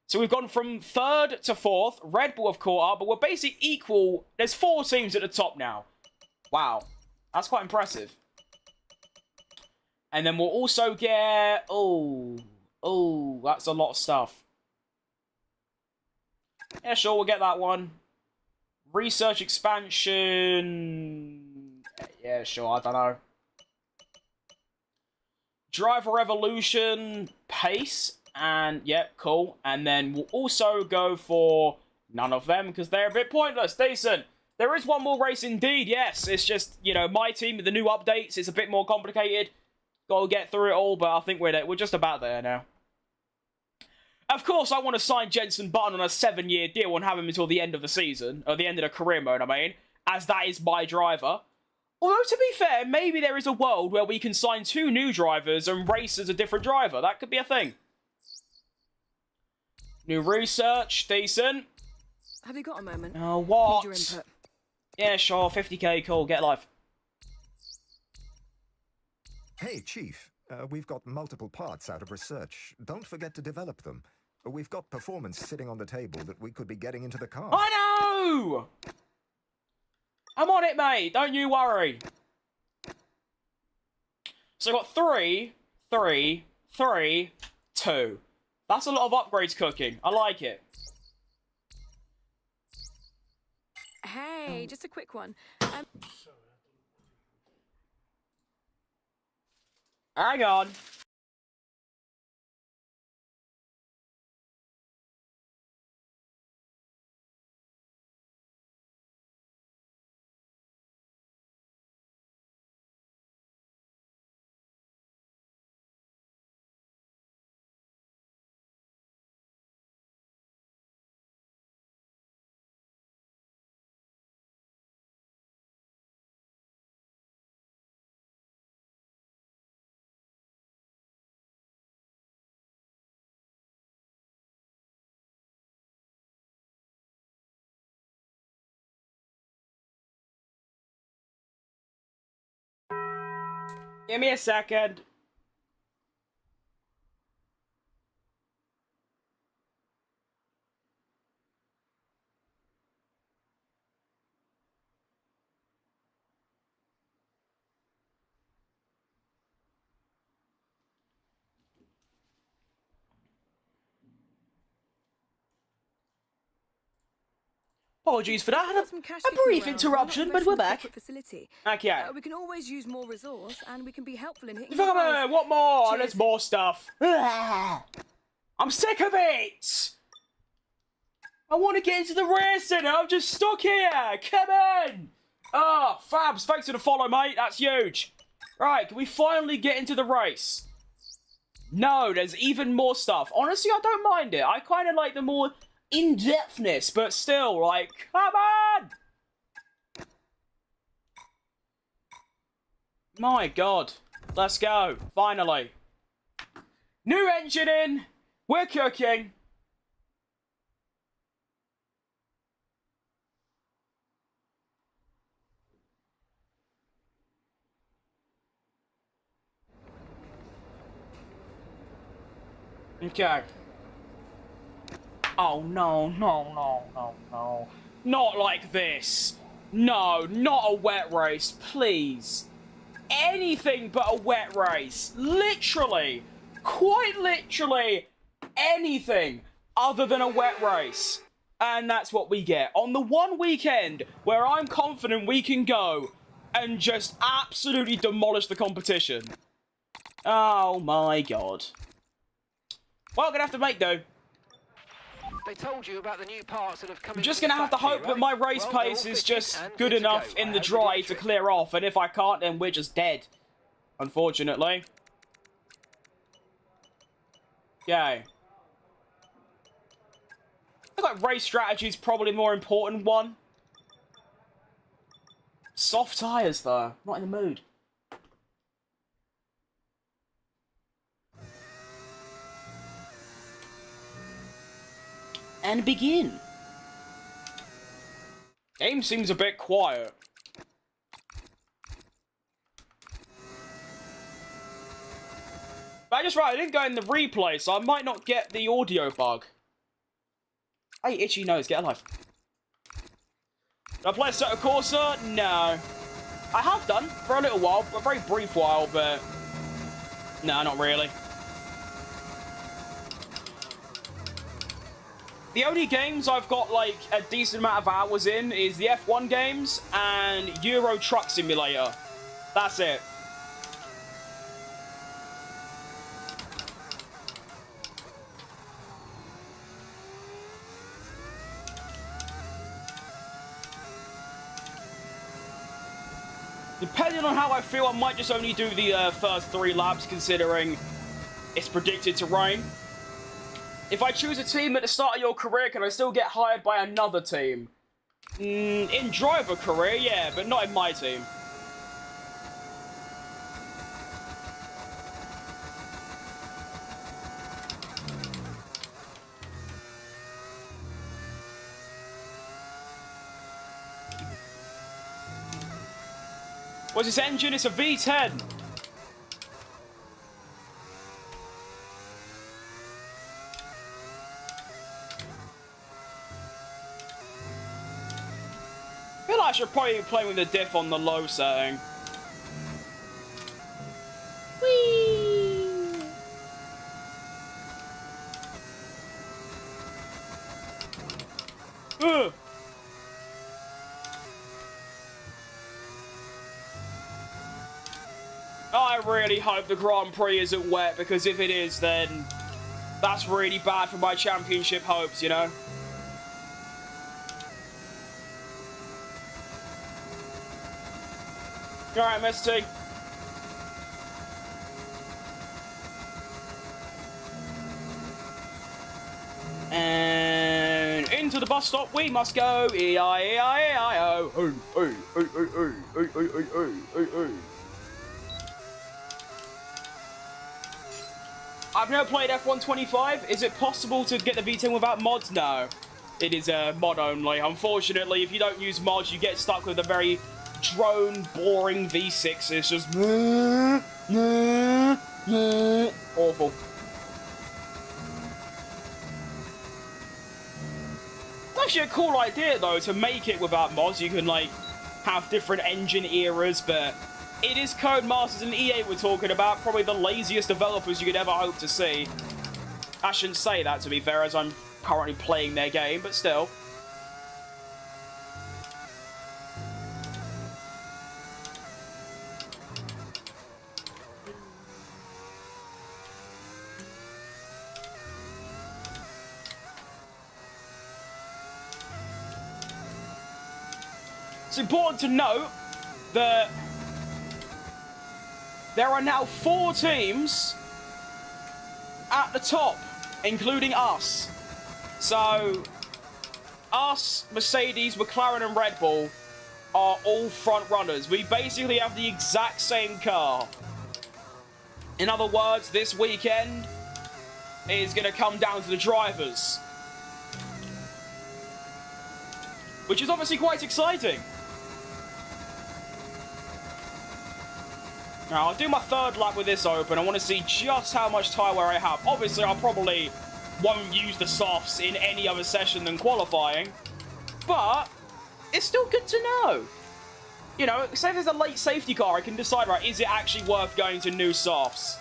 So we've gone from 3rd to 4th. Red Bull have caught up, but we're basically equal. There's 4 teams at the top now. Wow. That's quite impressive. And then we'll also get... Oh, that's a lot of stuff. Yeah, sure, we'll get that one. Research expansion... Yeah, sure, I don't know. Driver evolution, pace, and yeah, cool. And then we'll also go for none of them because they're a bit pointless. Decent. There is one more race indeed, yes. It's just, you know, my team with the new updates. It's a bit more complicated. Gotta get through it all, but I think we're just about there now. Of course, I want to sign Jenson Button on a 7-year deal and have him until the end of the season, or the end of the career mode, I mean, as that is my driver. Although, to be fair, maybe there is a world where we can sign 2 new drivers and race as a different driver. That could be a thing. New research, decent. Have you got a moment? Oh, what? Need your input. Yeah, sure, 50k, cool, get live. Hey, Chief. We've got multiple parts out of research. Don't forget to develop them. We've got performance sitting on the table that we could be getting into the car. I know! I'm on it, mate. Don't you worry. So I got 3, 3, 3, 2. That's a lot of upgrades cooking. I like it. Hey, just a quick one. Hang on. Give me a second. Apologies for that. A brief interruption, but we're back. Facility. Okay. We can always use more resource, and we can be helpful in hitting. Come on, what more? Cheers. There's more stuff. I'm sick of it. I want to get into the racing. I'm just stuck here. Come in. Oh, Fabs, thanks for the follow, mate. That's huge. Right, can we finally get into the race? No, there's even more stuff. Honestly, I don't mind it. I kind of like the more in-depthness, but still, like, come on! My God. Let's go. Finally. New engine in. We're cooking. Okay. Oh, no, no, no, no, no. Not like this. No, not a wet race, please. Anything but a wet race. Literally. Quite literally anything other than a wet race. And that's what we get. On the one weekend where I'm confident we can go and just absolutely demolish the competition. Oh my God. Well, gonna have to make do. They told you about the new parts that have come. I'm just gonna have to hope that my race pace is just good enough in the dry to clear off, and if I can't, then we're just dead. Unfortunately. Okay. I feel like race strategy is probably the more important one. Soft tires, though. Not in the mood. And begin. Game seems a bit quiet. But I just right, I didn't go in the replay, so I might not get the audio bug. Hey, itchy nose, get a life. Did I play Assetto Corsa? No. I have done for a little while, a very brief while, but no, not really. The only games I've got, like, a decent amount of hours in is the F1 games and Euro Truck Simulator. That's it. Depending on how I feel, I might just only do the first 3 laps, considering it's predicted to rain. If I choose a team at the start of your career, can I still get hired by another team? In driver career, yeah, but not in my team. What's this engine? It's a V10. I feel like I should probably be playing with the diff on the low setting. Whee! Ugh! I really hope the Grand Prix isn't wet, because if it is, then that's really bad for my championship hopes, you know? Alright, Misty. And into the bus stop we must go. E-I-E-I-E-I-O. I've never played F1 25. Is it possible to get the V10 without mods? No. It is mod only. Unfortunately, if you don't use mods, you get stuck with a very drone, boring V6. It's just awful. It's actually a cool idea, though, to make it without mods. You can, like, have different engine eras, but it is Codemasters and EA we're talking about. Probably the laziest developers you could ever hope to see. I shouldn't say that, to be fair, as I'm currently playing their game, but still. It's important to note that there are now 4 teams at the top, including us. So, us, Mercedes, McLaren and Red Bull are all front runners. We basically have the exact same car. In other words, this weekend is going to come down to the drivers. Which is obviously quite exciting. Now, I'll do my third lap with this open. I want to see just how much tyre wear I have. Obviously, I probably won't use the softs in any other session than qualifying. But it's still good to know. You know, say if there's a late safety car, I can decide, right, is it actually worth going to new softs?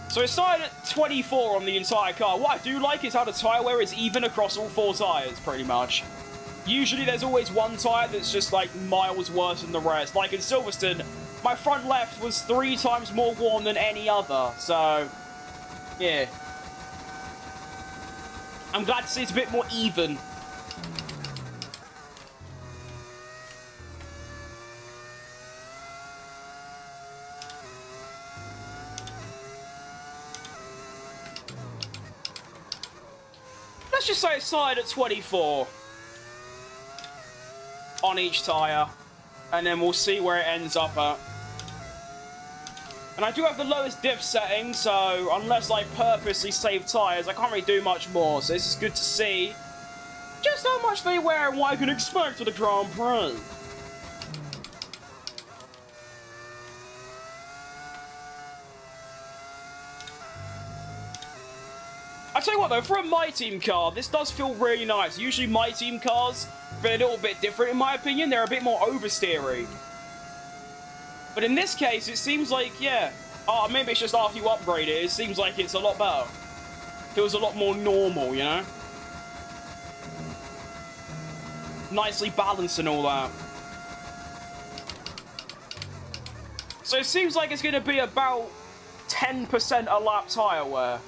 So it started at 24 on the entire car. What I do like is how the tyre wear is even across all 4 tyres, pretty much. Usually there's always one tyre that's just like miles worse than the rest. Like in Silverstone, my front left was 3 times more worn than any other. So, yeah. I'm glad to see it's a bit more even. Let's just say it started at 24 on each tyre, and then we'll see where it ends up at. And I do have the lowest diff setting, so unless I purposely save tyres, I can't really do much more. So this is good to see just how much they wear and what I can expect for the Grand Prix. I tell you what though, for a My Team car, this does feel really nice. Usually My Team cars feel a little bit different in my opinion. They're a bit more oversteery. But in this case, it seems like, yeah, maybe it's just after you upgrade it, it seems like it's a lot better. Feels a lot more normal, you know? Nicely balanced and all that. So it seems like it's going to be about 10% a lap tyre wear.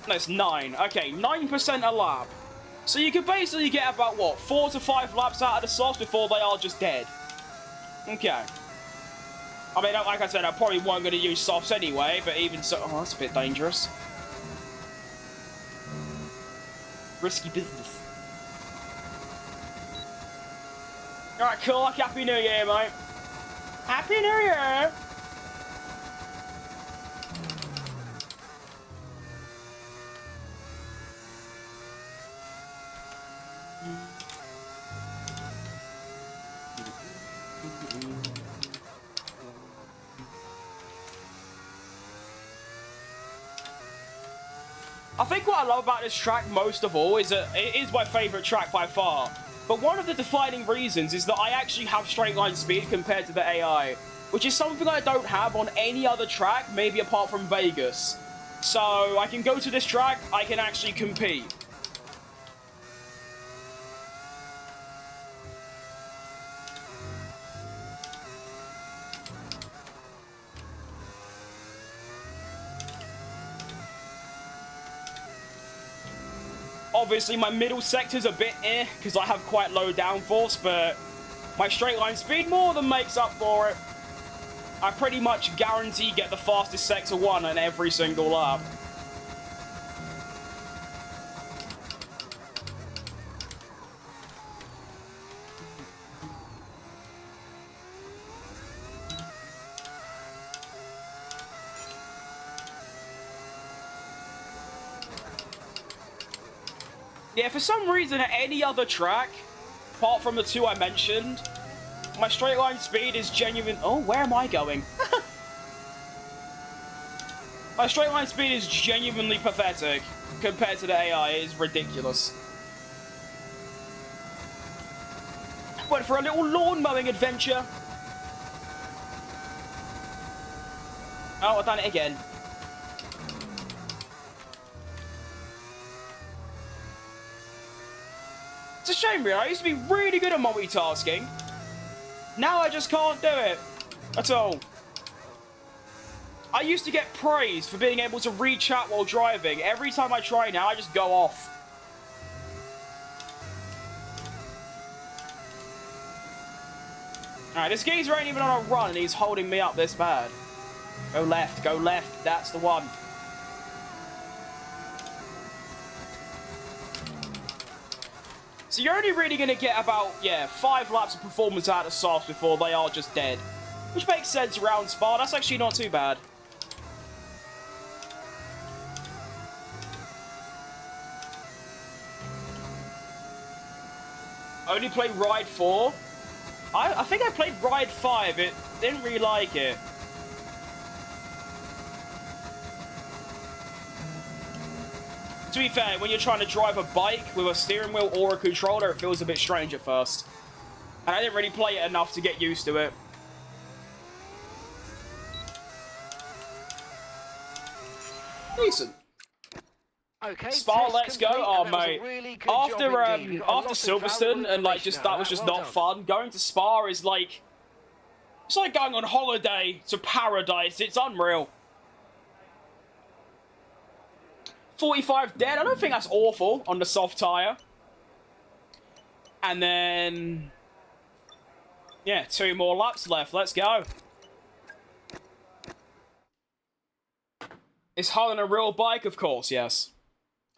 That's 9. Okay, 9% a lap. So you could basically get about, what, 4 to 5 laps out of the softs before they are just dead. Okay. I mean, like I said, I probably weren't going to use softs anyway, but even so... Oh, that's a bit dangerous. Risky business. Alright, cool. Happy New Year, mate. Happy New Year! I think what I love about this track most of all is that it is my favourite track by far. But one of the defining reasons is that I actually have straight line speed compared to the AI, which is something I don't have on any other track, maybe apart from Vegas. So I can go to this track, I can actually compete. Obviously, my middle sector's a bit because I have quite low downforce, but my straight line speed more than makes up for it. I pretty much guarantee get the fastest sector 1 on every single lap. Yeah, for some reason at any other track, apart from the 2 I mentioned, my straight line speed is genuine. Oh, where am I going? My straight line speed is genuinely pathetic compared to the AI. It is ridiculous. Went for a little lawn mowing adventure. Oh, I've done it again. It's a shame, really. I used to be really good at multitasking. Now I just can't do it at all. I used to get praised for being able to read chat while driving. Every time I try now, I just go off. Alright, this geezer ain't even on a run and he's holding me up this bad. Go left, go left. That's the one. So you're only really going to get about, yeah, 5 laps of performance out of softs before they are just dead. Which makes sense around Spa. That's actually not too bad. Only played Ride 4. I think I played Ride 5. It didn't really like it. To be fair, when you're trying to drive a bike with a steering wheel or a controller, it feels a bit strange at first. And I didn't really play it enough to get used to it. Decent. Okay, Spa, test let's go. complete, Oh, and that was a mate. really good job indeed. You got a lot After of Silverstone, valuable and like, just information that out was of just Well not done. fun. Going to Spa is like, it's like going on holiday to paradise. It's unreal. 45 dead. I don't think that's awful on the soft tire. And then, yeah, 2 more laps left. Let's go. Is Holland a real bike? Of course, yes.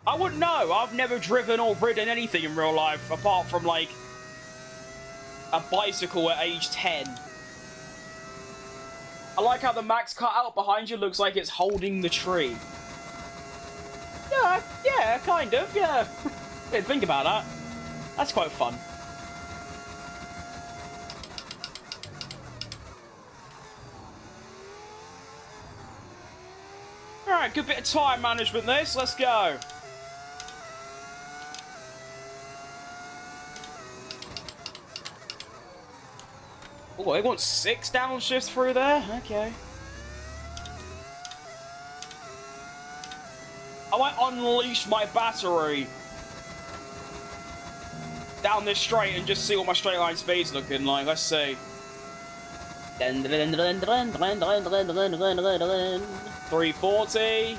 I wouldn't know. I've never driven or ridden anything in real life apart from, like, a bicycle at age 10. I like how the Max cutout behind you looks like it's holding the tree. Yeah, kind of, yeah. Didn't think about that. That's quite fun. Alright, good bit of time management this. Let's go. Oh, they want 6 downshifts through there? Okay. I might unleash my battery down this straight and just see what my straight line speed's looking like. Let's see. 340.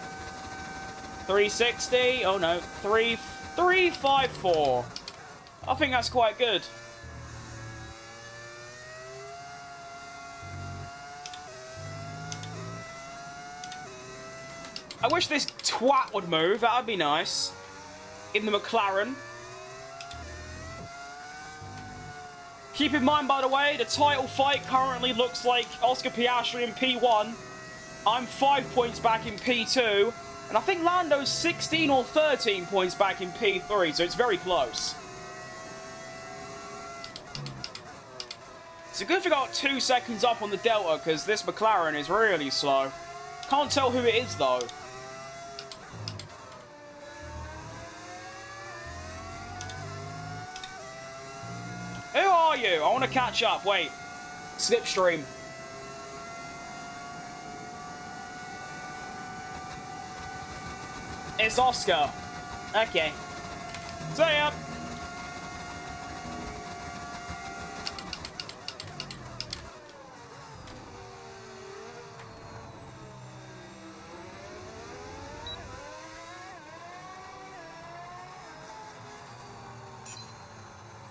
360. Oh no. 354. I think that's quite good. I wish this twat would move. That would be nice. In the McLaren. Keep in mind, by the way, the title fight currently looks like Oscar Piastri in P1. I'm 5 points back in P2. And I think Lando's 16 or 13 points back in P3, so it's very close. It's a good thing I got 2 seconds up on the Delta, because this McLaren is really slow. Can't tell who it is, though. Who are you? I want to catch up. Wait. Slipstream. It's Oscar. Okay. See ya.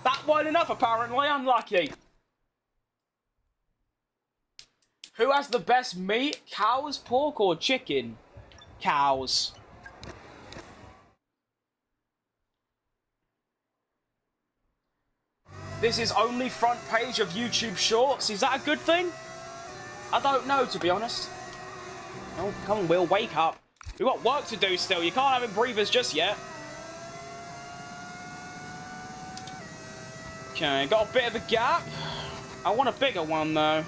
That wasn't enough, apparently. Unlucky. Who has the best meat? Cows, pork, or chicken? Cows. This is only front page of YouTube Shorts. Is that a good thing? I don't know, to be honest. Oh, come on, Will, wake up. We've got work to do still. You can't have him breathers just yet. Okay, got a bit of a gap. I want a bigger one, though.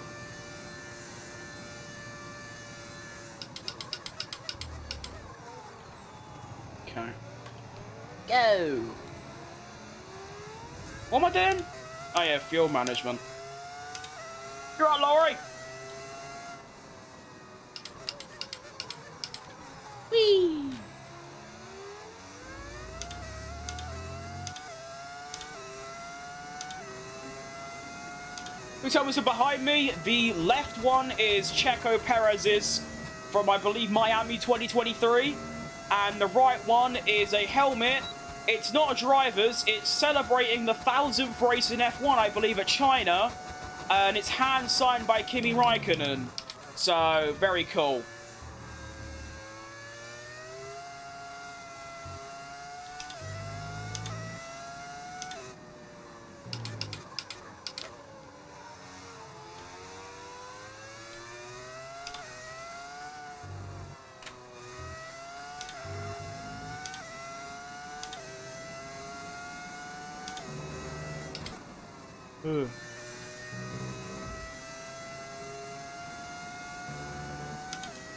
Okay. Go! What am I doing? Oh yeah, fuel management. You're right, Laurie! Whee! Who told us behind me? The left one is Checo Perez's from, I believe, Miami 2023. And the right one is a helmet. It's not a driver's. It's celebrating the 1000th race in F1, I believe, at China. And it's hand signed by Kimi Räikkönen. So, very cool.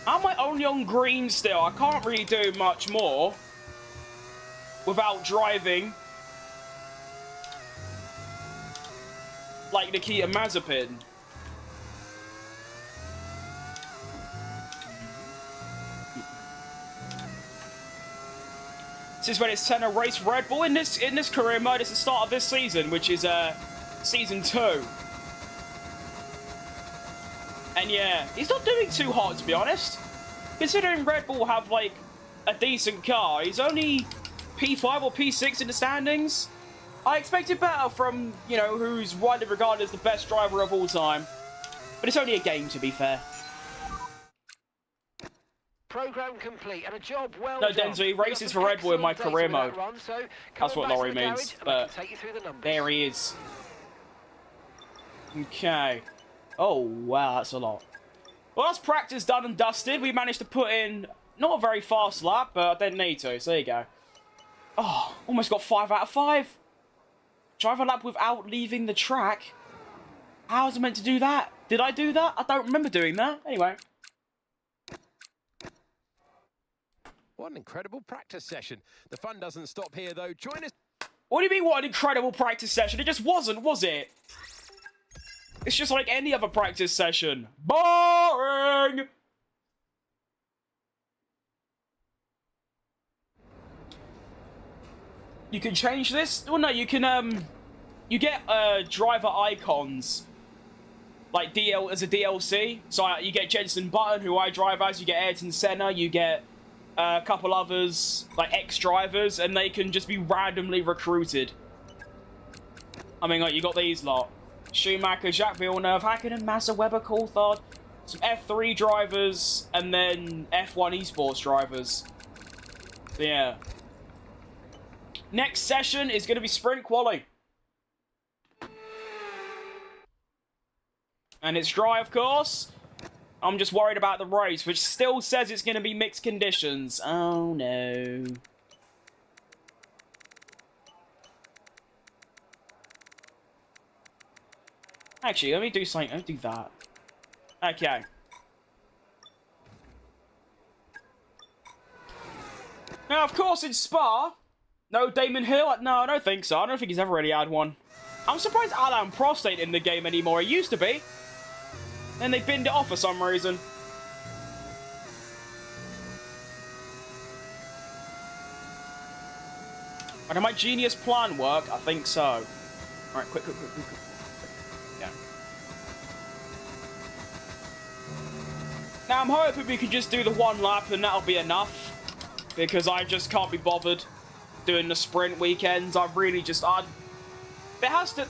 Am I only on green still? I can't really do much more without driving like Nikita Mazepin. This is when it's 10 a race for Red Bull in this career mode. It's the start of this season, which is season 2. And yeah, he's not doing too hot, to be honest. Considering Red Bull have like a decent car, he's only P5 or P6 in the standings. I expected better from, you know, who's widely regarded as the best driver of all time. But it's only a game, to be fair. Program complete and a job well No, done. Denzel, he races for Red Bull in my career mode. That's what Laurie means, but there he is. Okay. Oh, wow, that's a lot. Well, that's practice done and dusted. We managed to put in not a very fast lap, but I didn't need to, so there you go. Oh, almost got 5 out of 5. Drive a lap without leaving the track. How was I meant to do that? Did I do that? I don't remember doing that. Anyway. What an incredible practice session. The fun doesn't stop here, though. Join us. What do you mean, what an incredible practice session? It just wasn't, was it? It's just like any other practice session. Boring! You can change this? Well, no, you can, you get, driver icons. Like, as a DLC. So, you get Jenson Button, who I drive as. You get Ayrton Senna. You get a couple others, like, ex-drivers. And they can just be randomly recruited. I mean, like, you got these lot. Schumacher, Jacques Villeneuve, Hakkinen, Massa, Webber, Coulthard, some F3 drivers, and then F1 esports drivers. So, yeah. Next session is going to be sprint quali. And it's dry, of course. I'm just worried about the race, which still says it's going to be mixed conditions. Oh, no. Actually, let me do something. Let me do that. Okay. Now, of course, in Spa, no Damon Hill. No, I don't think so. I don't think he's ever really had one. I'm surprised Alain Prost ain't in the game anymore. He used to be. And they binned it off for some reason. But did my genius plan work? I think so. Alright, quick. Yeah. Now, I'm hoping we can just do the 1 lap and that'll be enough. Because I just can't be bothered doing the sprint weekends. I really just... There has to...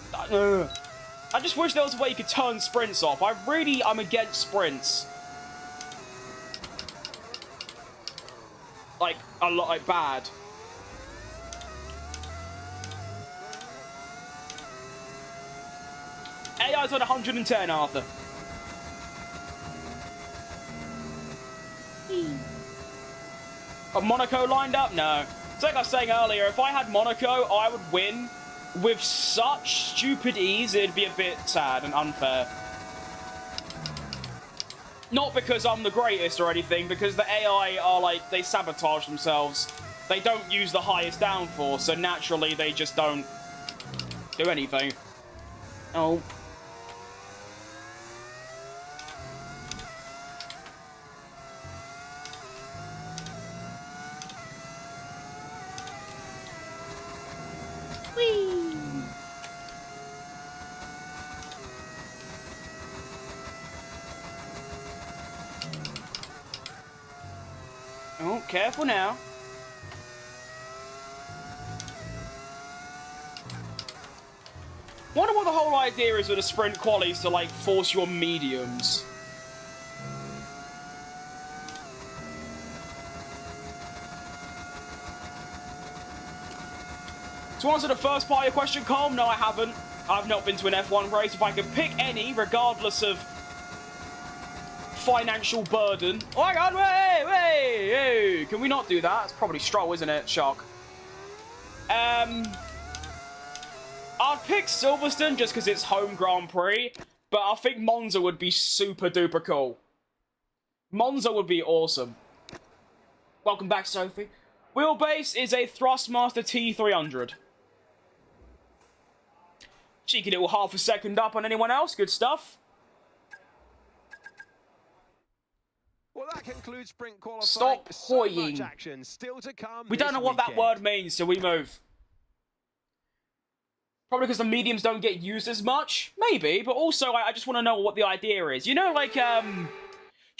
I just wish there was a way you could turn sprints off. I'm against sprints. Like, a lot, like, bad. AI's at 110, Arthur. Got Monaco lined up? No. It's like I was saying earlier, if I had Monaco, I would win with such stupid ease, it'd be a bit sad and unfair. Not because I'm the greatest or anything, because the AI are like, they sabotage themselves. They don't use the highest downforce, so naturally they just don't do anything. Oh. Oh, careful now. Wonder what the whole idea is with the sprint qualies to, like, force your mediums. To answer the first part of your question, Colm, no, I haven't. I've not been to an F1 race. If I could pick any, regardless of financial burden. Oh my god, hey! Can we not do that? It's probably Stroll, isn't it? Shock. I'd pick Silverstone just because it's home Grand Prix, but I think Monza would be super duper cool. Monza would be awesome. Welcome back, Sophie. Wheelbase is a Thrustmaster T300. Cheeky little half a second up on anyone else. Good stuff. Well, that concludes sprint qualifying. Stop hoying. So much action still to come. We don't know what that word means, so we move. Probably because the mediums don't get used as much. Maybe, but also I just want to know what the idea is. You know, like, do you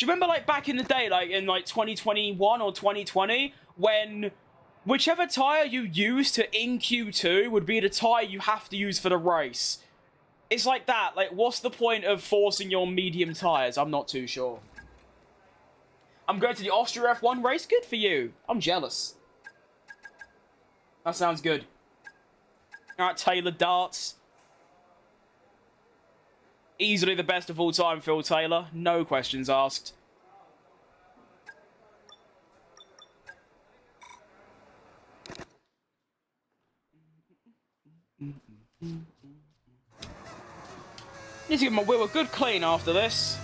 remember, like, back in the day, like, in, like, 2021 or 2020, when whichever tyre you use to in Q2 would be the tyre you have to use for the race? It's like that. Like, what's the point of forcing your medium tyres? I'm not too sure. I'm going to the Austria F1 race. Good for you. I'm jealous. That sounds good. Alright, Taylor Darts. Easily the best of all time, Phil Taylor. No questions asked. Need to give my wheel a good clean after this.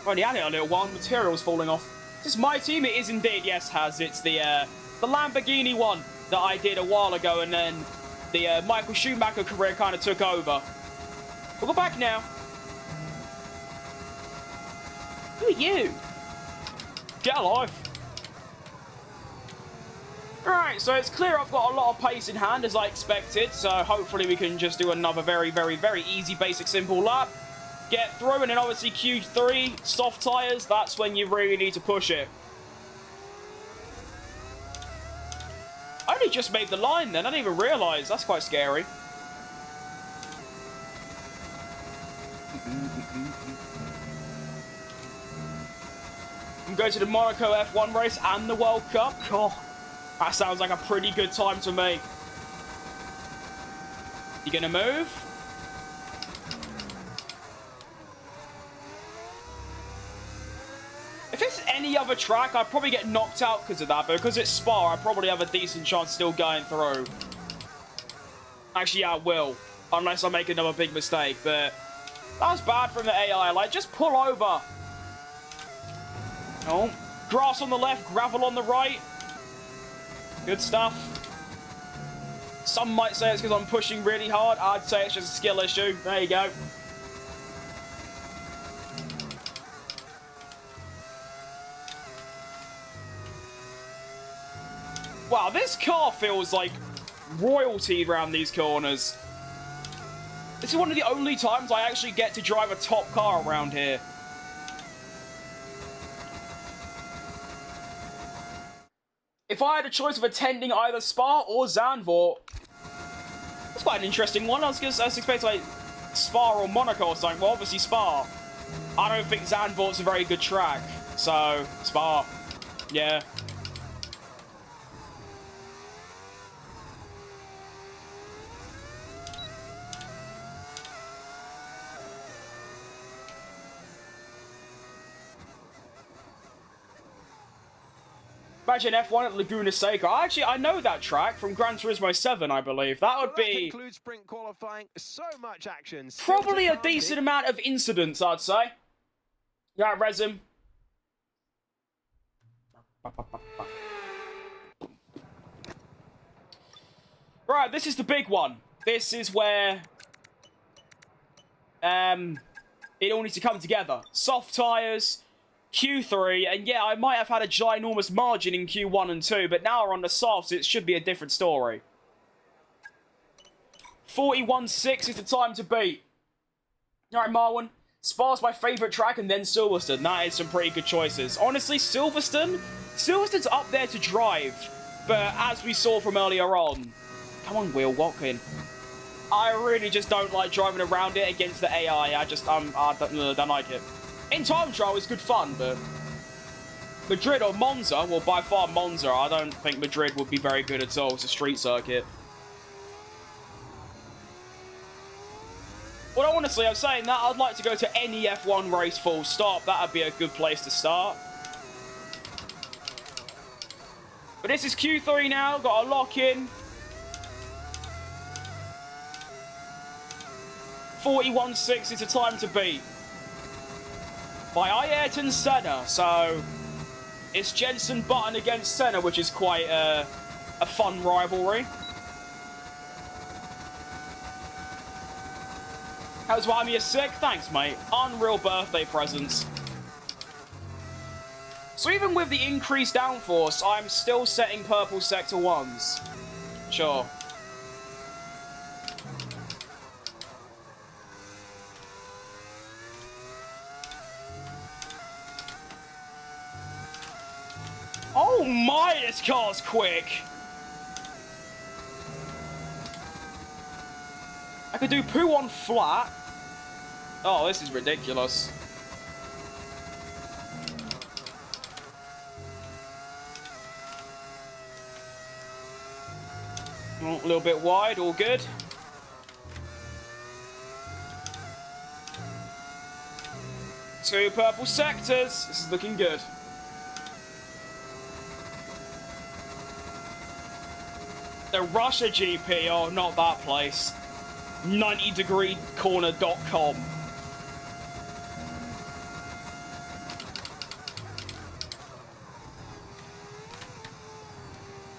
I've only had it a little while, the material's falling off. Is this my team? It is indeed, yes, Has. It's the Lamborghini one that I did a while ago, and then the Michael Schumacher career kind of took over. We'll go back now. Who are you? Get alive. Alright, so it's clear I've got a lot of pace in hand, as I expected, so hopefully we can just do another very, very, very easy, basic, simple lap. Get through, and then obviously Q3, soft tyres, that's when you really need to push it. I only just made the line then, I didn't even realise. That's quite scary. I'm going to the Monaco F1 race and the World Cup. Oh, that sounds like a pretty good time to me. You gonna move? If it's any other track, I'd probably get knocked out because of that, but because it's Spa, I probably have a decent chance still going through. Actually, yeah, I will. Unless I make another big mistake, but that was bad from the AI. Like, just pull over. Oh, grass on the left, gravel on the right. Good stuff. Some might say it's because I'm pushing really hard. I'd say it's just a skill issue. There you go. Wow, this car feels like royalty around these corners. This is one of the only times I actually get to drive a top car around here. If I had a choice of attending either Spa or Zandvoort, that's quite an interesting one. I was expecting like Spa or Monaco or something. Well, obviously Spa. I don't think Zandvoort's a very good track, so Spa. Yeah. Imagine F1 at Laguna Seca. Actually, I know that track from Gran Turismo 7, I believe. That would be concludes sprint qualifying. So much action. Probably a decent amount of incidents, I'd say. Yeah, Resim. Right, this is the big one. This is where it all needs to come together. Soft tyres, Q3, and yeah, I might have had a ginormous margin in Q1 and 2, but now we're on the softs, it should be a different story. 41.6 is the time to beat. Alright, Marwan. Spa's my favourite track, and then Silverstone. That is some pretty good choices. Honestly, Silverstone's up there to drive, but as we saw from earlier on... Come on, Will, walk in. I really just don't like driving around it against the AI. I don't like it. In time trial, it's good fun, but Madrid or Monza, well, by far Monza. I don't think Madrid would be very good at all. It's a street circuit. Well, honestly, I'm saying that I'd like to go to any F1 race full stop. That would be a good place to start. But this is Q3 now. Got a lock in. 41.6 is the time to beat. By Ayrton Senna. So it's Jensen Button against Senna, which is quite a fun rivalry. How's why me a sick? Thanks, mate. Unreal birthday presents. So even with the increased downforce, I'm still setting purple sector 1s. Sure. Oh my, this car's quick! I could do poo on flat. Oh, this is ridiculous. Oh, a little bit wide, all good. Two purple sectors. This is looking good. The Russia GP, oh, not that place. 90degreecorner.com.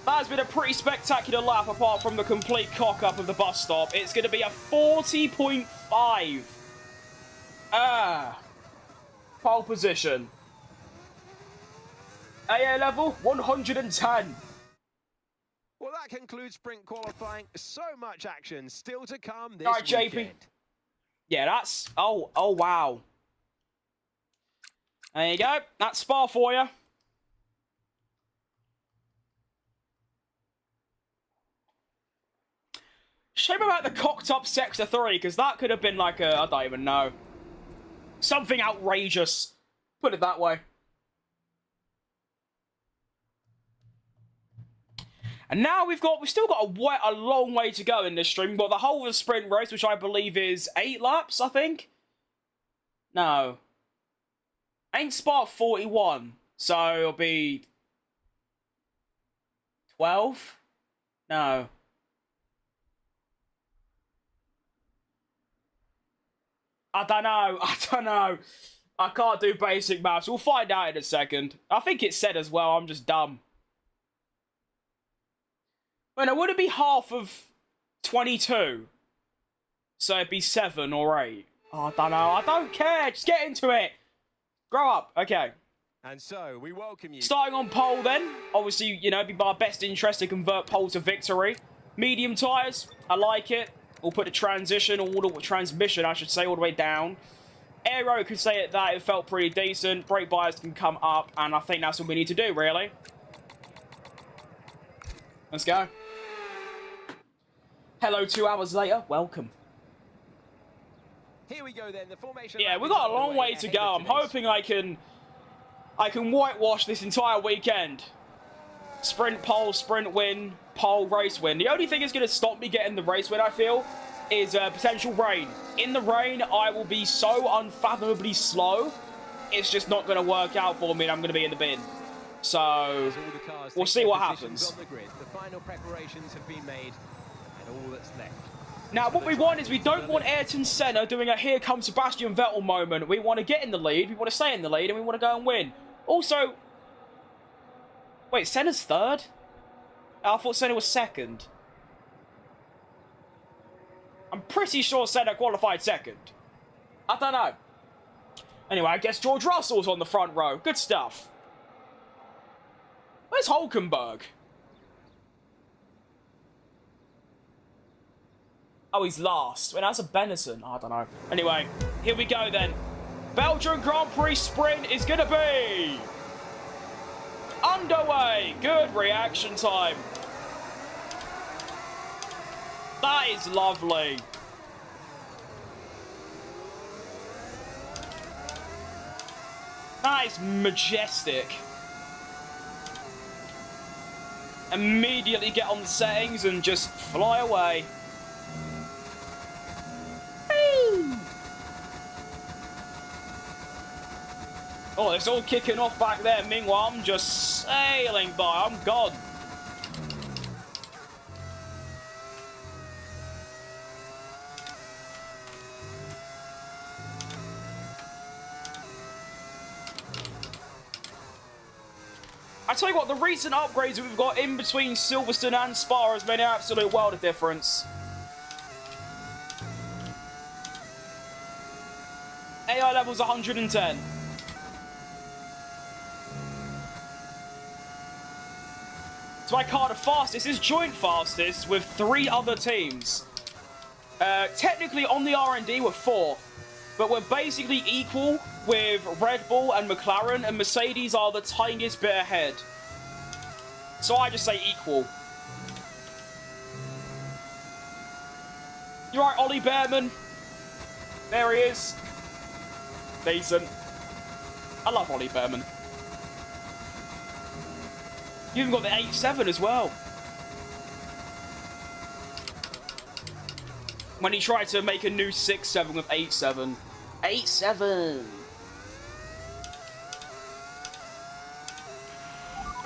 That has been a pretty spectacular lap apart from the complete cock-up of the bus stop. It's going to be a 40.5. Pole position. AA level, 110. Well, that concludes sprint qualifying. So much action still to come this All right, JP. weekend. Yeah, that's... Oh, wow. There you go. That's Spa for you. Shame about the cocked up Sector 3, because that could have been like a... I don't even know. Something outrageous. Put it that way. And now we've still got a long way to go in this stream. We've got the whole of the sprint race, which I believe is 8 laps, I think. No. Ain't Spa 41. So it'll be 12? No. I don't know. I can't do basic maths. We'll find out in a second. I think it said as well. I'm just dumb. Well, no, would it be half of 22? So it'd be 7 or 8. Oh, I don't know. I don't care. Just get into it. Grow up. Okay. And so, we welcome you. Starting on pole then. Obviously, you know, it'd be my best interest to convert pole to victory. Medium tyres. I like it. We'll put the transmission, transmission, I should say, all the way down. Aero could say it that it felt pretty decent. Brake bias can come up. And I think that's what we need to do, really. Let's go. Hello, 2 hours later. Welcome. Here we go then. The formation. Yeah, we've got a long way to go. I'm hoping I can whitewash this entire weekend. Sprint pole, sprint win, pole race win. The only thing that's going to stop me getting the race win, I feel, is potential rain. In the rain, I will be so unfathomably slow. It's just not going to work out for me, and I'm going to be in the bin. So we'll see what happens. On the grid. The final preparations have been made, and all that's left. Now, what we want is we don't want Ayrton Senna doing a here comes Sebastian Vettel moment. We want to get in the lead, we want to stay in the lead, and we want to go and win. Also, wait, Senna's third? I thought Senna was second. I'm pretty sure Senna qualified second. I don't know. Anyway, I guess George Russell's on the front row. Good stuff. Where's Hulkenberg? Oh, he's last. Wait, that's a Benison. Oh, I don't know. Anyway, here we go then. Belgian Grand Prix sprint is going to be underway. Good reaction time. That is lovely. That is majestic. Immediately get on the settings and just fly away. Whee! Oh, it's all kicking off back there. Meanwhile, I'm just sailing by. I'm gone. I tell you what, the recent upgrades that we've got in between Silverstone and Spa has made an absolute world of difference. AI level's 110. So my car the fastest is joint fastest with 3 other teams. Technically on the R&D we're 4th, but we're basically equal with Red Bull and McLaren, and Mercedes are the tiniest bit ahead. So I just say equal. You're right, Ollie Behrman. There he is. Decent. I love Ollie Behrman. You even got the 8.7 as well. When he tried to make a new 6.7 with 8.7. 8.7.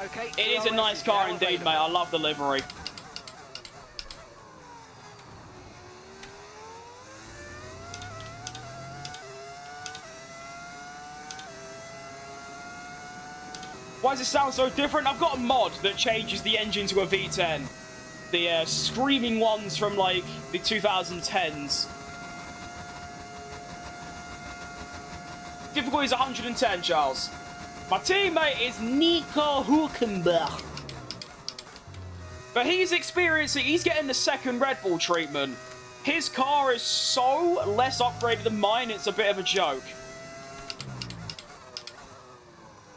Okay, It is a nice car indeed, mate. I love the livery. Why does it sound so different? I've got a mod that changes the engine to a V10. The screaming ones from, like, the 2010s. Difficulty is 110, Charles. My teammate is Nico Hülkenberg. But he's getting the second Red Bull treatment. His car is so less upgraded than mine, it's a bit of a joke.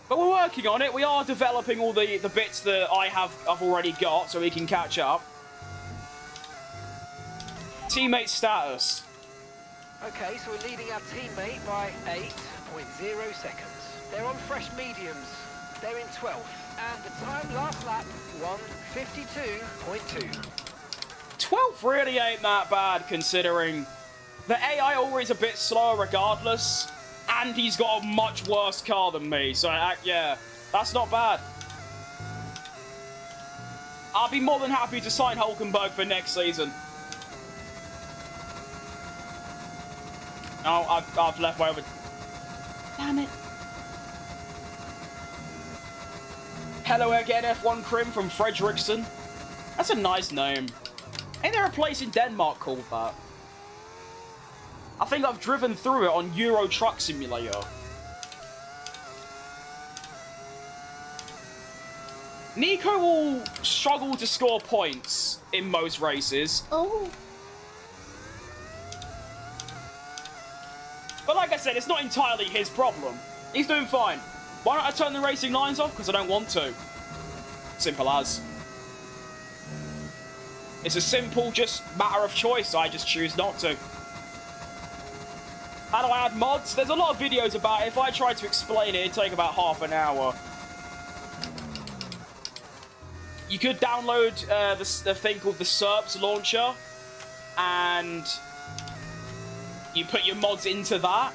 But we're working on it. We are developing all the bits that I've already got so we can catch up. Teammate status. Okay, so we're leading our teammate by 8.0 seconds. They're on fresh mediums. They're in 12th. And the time last lap, 1:52.2. 12th really ain't that bad, considering the AI always a bit slower regardless, and he's got a much worse car than me, so yeah, that's not bad. I'll be more than happy to sign Hülkenberg for next season. Oh, I've left way over. Damn it. Hello again, F1 Crim from Frederiksson. That's a nice name. Ain't there a place in Denmark called that? I think I've driven through it on Euro Truck Simulator. Nico will struggle to score points in most races. Oh. But like I said, it's not entirely his problem. He's doing fine. Why don't I turn the racing lines off? Because I don't want to. Simple as. It's a simple, just matter of choice. I just choose not to. How do I add mods? There's a lot of videos about it. If I tried to explain it, it'd take about half an hour. You could download the thing called the SERPs launcher, and you put your mods into that,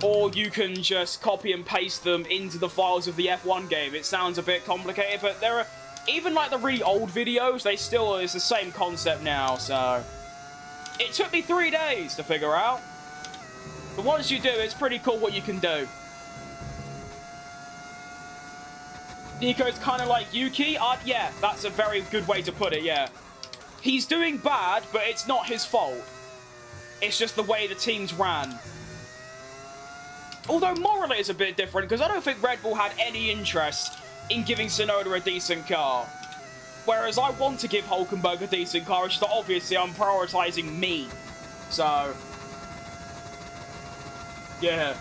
or you can just copy and paste them into the files of the F1 game. It sounds a bit complicated, but there are, even like the really old videos, it's the same concept now, so. It took me 3 days to figure out. But once you do, it's pretty cool what you can do. Nico's kind of like Yuki. Yeah, that's a very good way to put it, yeah. He's doing bad, but it's not his fault. It's just the way the teams ran. Although morally it's a bit different, because I don't think Red Bull had any interest in giving Tsunoda a decent car. Whereas I want to give Hülkenberg a decent car, it's just that obviously I'm prioritising me. So, yeah.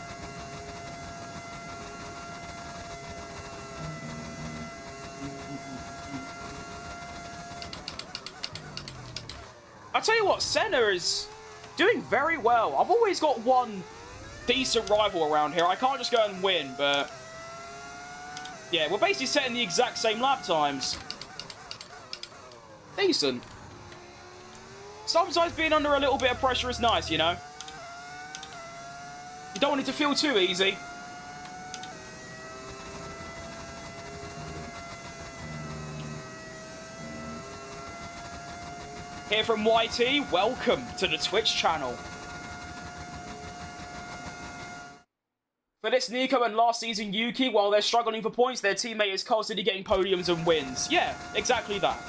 I tell you what, Senna is doing very well. I've always got one decent rival around here. I can't just go and win, but yeah, we're basically setting the exact same lap times. Decent. Sometimes being under a little bit of pressure is nice, you know? You don't want it to feel too easy. Here from YT, welcome to the Twitch channel. For this Nico and last season Yuki, while they're struggling for points, their teammate is constantly getting podiums and wins. Yeah, exactly that.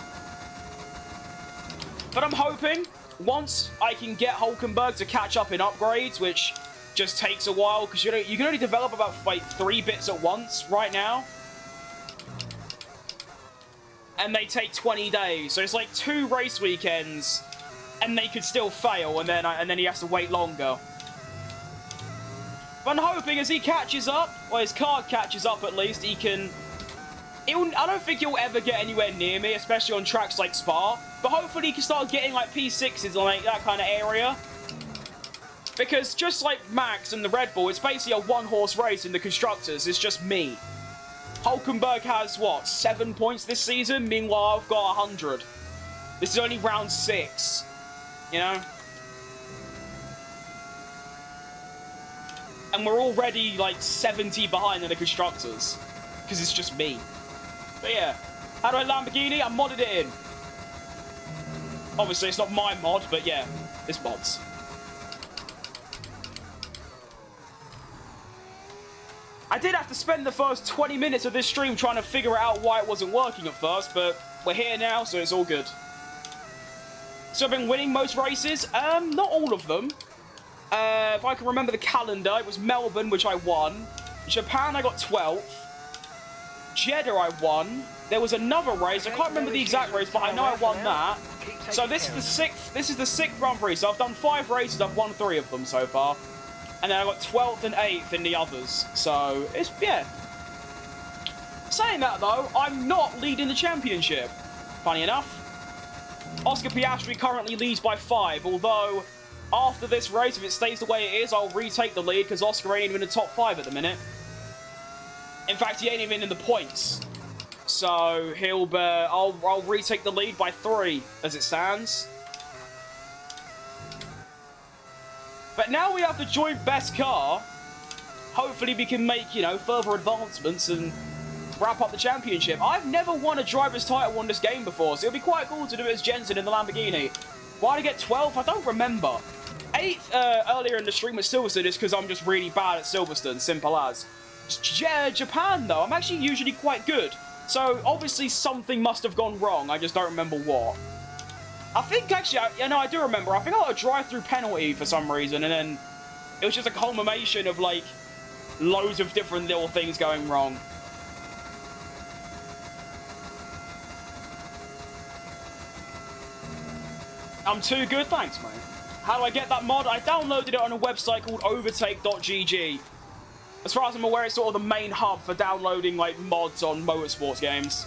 But I'm hoping, once I can get Hulkenberg to catch up in upgrades, which just takes a while, because you can only develop about like 3 bits at once right now. And they take 20 days, so it's like 2 race weekends, and they could still fail, and then he has to wait longer. But I'm hoping as he catches up, or his car catches up at least, I don't think he'll ever get anywhere near me, especially on tracks like Spa, but hopefully he can start getting like P6s and like that kind of area. Because just like Max and the Red Bull, it's basically a 1-horse race in the Constructors, it's just me. Hulkenberg has, what, 7 points this season? Meanwhile, I've got 100. This is only round 6. You know? And we're already, like, 70 behind in the Constructors. Because it's just me. But yeah. How do I Lamborghini? I modded it in. Obviously, it's not my mod, but yeah. It's mods. I did have to spend the first 20 minutes of this stream trying to figure out why it wasn't working at first, but we're here now, so it's all good. So I've been winning most races. Not all of them. If I can remember the calendar, it was Melbourne, which I won. Japan, I got 12th. Jeddah, I won. There was another race. I can't remember the exact race, but I know I won that. So this is the sixth Grand Prix. So I've done 5 races. I've won 3 of them so far. And then I got 12th and 8th in the others. So, it's, yeah. Saying that, though, I'm not leading the championship. Funny enough. Oscar Piastri currently leads by 5, although after this race, if it stays the way it is, I'll retake the lead, because Oscar ain't even in the top 5 at the minute. In fact, he ain't even in the points. So, I'll retake the lead by 3, as it stands. But now we have the joint best car. Hopefully we can make, you know, further advancements and wrap up the championship. I've never won a driver's title on this game before, so it'll be quite cool to do it as Jensen in the Lamborghini. Why did I get 12th? I don't remember. 8th earlier in the stream with Silverstone is because I'm just really bad at Silverstone, simple as. Japan, though, I'm actually usually quite good. So, obviously something must have gone wrong, I just don't remember what. I think, actually, I do remember. I think I got a drive-through penalty for some reason, and then it was just a culmination of, like, loads of different little things going wrong. I'm too good, thanks, mate. How do I get that mod? I downloaded it on a website called overtake.gg. As far as I'm aware, it's sort of the main hub for downloading, like, mods on motorsports games.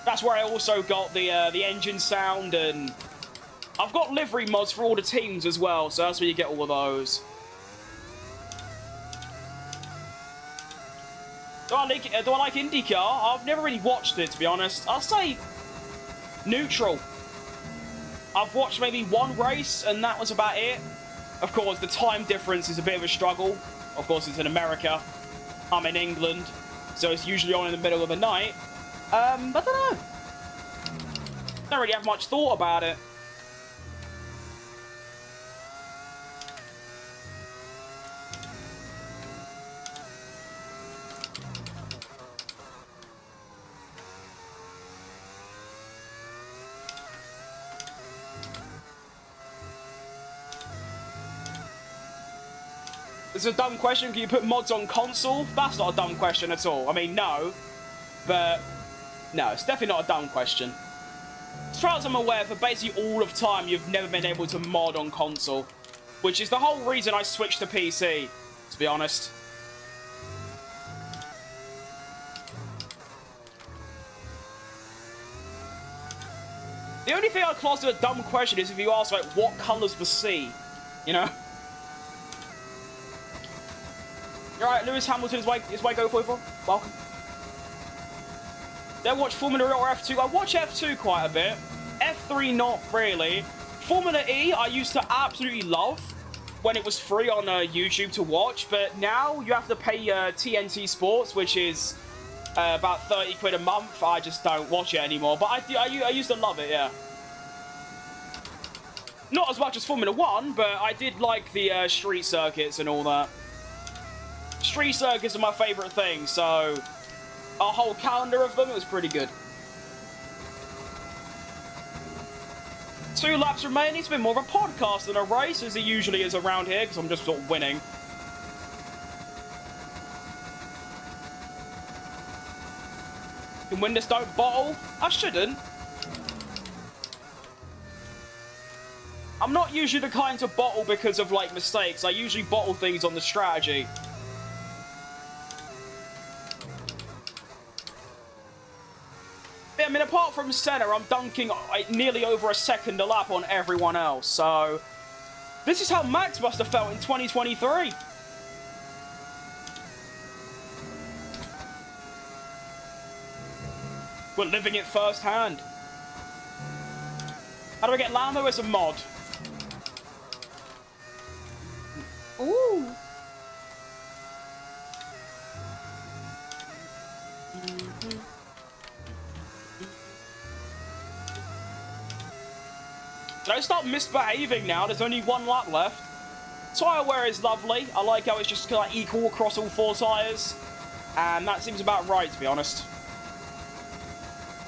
That's where I also got the engine sound, and I've got livery mods for all the teams as well, so that's where you get all of those. Do I like IndyCar? I've never really watched it, to be honest. I'll say neutral. I've watched maybe 1 race, and that was about it. Of course, the time difference is a bit of a struggle. Of course, it's in America. I'm in England, so it's usually on in the middle of the night. I don't know. Don't really have much thought about it. This is a dumb question. Can you put mods on console? That's not a dumb question at all. I mean, no. But, no, it's definitely not a dumb question. As far as I'm aware, for basically all of time, you've never been able to mod on console. Which is the whole reason I switched to PC, to be honest. The only class of a dumb question is if you ask, like, what colour's the sea? You know? You're right, Lewis Hamilton is way go for. Welcome. Don't watch Formula E or F2. I watch F2 quite a bit. F3 not really. Formula E I used to absolutely love when it was free on YouTube to watch, but now you have to pay TNT Sports, which is about 30 quid a month. I just don't watch it anymore, but I used to love it, yeah. Not as much as Formula 1, but I did like the street circuits and all that. Street circuits are my favourite thing, so a whole calendar of them, it was pretty good. 2 laps remaining. It's been more of a podcast than a race, as it usually is around here, because I'm just sort of winning. Can win this, don't bottle. I shouldn't. I'm not usually the kind to bottle because of, like, mistakes. I usually bottle things on the strategy. I mean, apart from Senna, I'm dunking nearly over a second a lap on everyone else, so this is how Max must have felt in 2023. We're living it firsthand. How do I get Lambo as a mod? Ooh. Did I start misbehaving now? There's only 1 lap left. Tyre wear is lovely. I like how it's just like equal across all 4 tyres. And that seems about right, to be honest.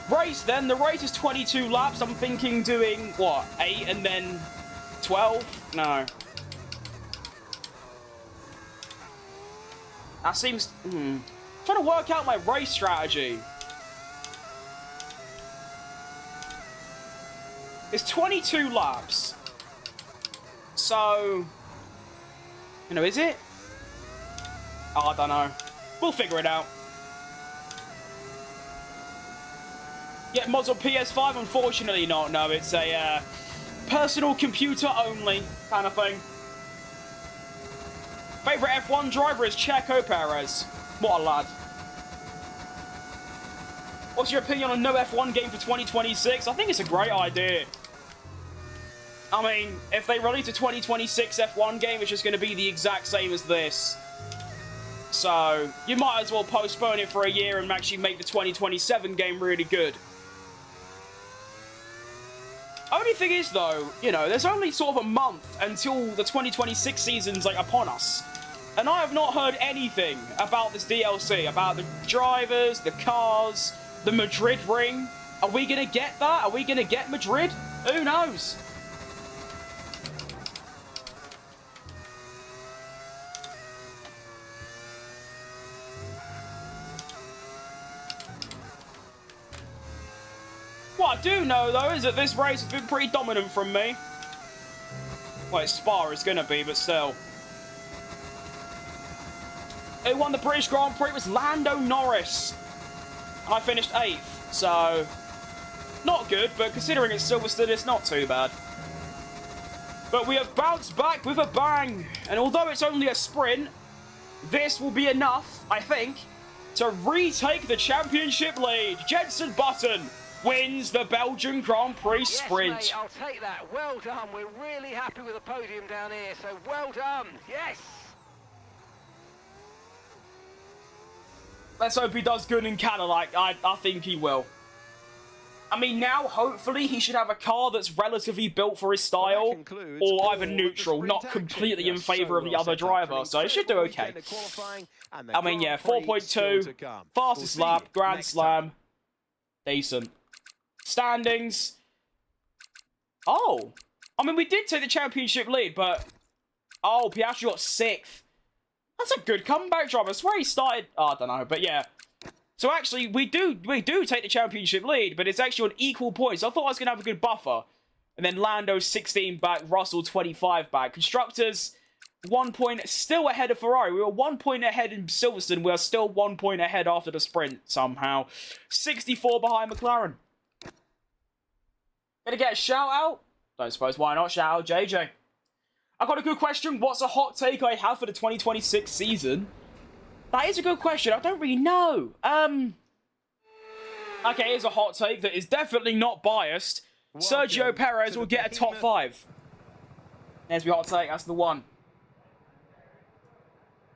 Race then. The race is 22 laps. I'm thinking doing, what, 8 and then 12? No. That seems... trying to work out my race strategy. It's 22 laps. So... you know, is it? Oh, I don't know. We'll figure it out. Yeah, mods on PS5? Unfortunately not. No, it's a personal computer only kind of thing. Favourite F1 driver is Checo Perez. What a lad. What's your opinion on no F1 game for 2026? I think it's a great idea. I mean, if they release a 2026 F1 game, it's just going to be the exact same as this. So, you might as well postpone it for a year and actually make the 2027 game really good. Only thing is, though, you know, there's only sort of a month until the 2026 season's, like, upon us. And I have not heard anything about this DLC, about the drivers, the cars, the Madrid ring. Are we going to get that? Are we going to get Madrid? Who knows? What I do know, though, is that this race has been pretty dominant from me. Well, it's Spa is going to be, but still. Who won the British Grand Prix was Lando Norris. And I finished 8th, so... not good, but considering it's Silverstone, it's not too bad. But we have bounced back with a bang. And although it's only a sprint, this will be enough, I think, to retake the championship lead. Jenson Button wins the Belgian Grand Prix sprint. Yes, mate, I'll take that. Well done. We're really happy with the podium down here, so well done. Yes. Let's hope he does good in Cadillac. I think he will. I mean, now, hopefully, he should have a car that's relatively built for his style, or either neutral, not completely in favour of the other driver, so it should do okay. I mean, yeah, 4.2, fastest lap, Grand Slam, decent. Standings. Oh. I mean, we did take the championship lead, but... oh, Piastri got 6th. That's a good comeback driver. I swear he started... oh, I don't know, but yeah. So actually, we do take the championship lead, but it's actually on equal points. I thought I was going to have a good buffer. And then Lando 16 back, Russell 25 back. Constructors, 1 point still ahead of Ferrari. We were 1 point ahead in Silverstone. We are still 1 point ahead after the sprint, somehow. 64 behind McLaren. Gonna get a shout out? Don't suppose why not. Shout out JJ. I got a good question. What's a hot take I have for the 2026 season? That is a good question. I don't really know. Okay, here's a hot take that is definitely not biased. Sergio Perez will get a top 5. There's my hot take. That's the one.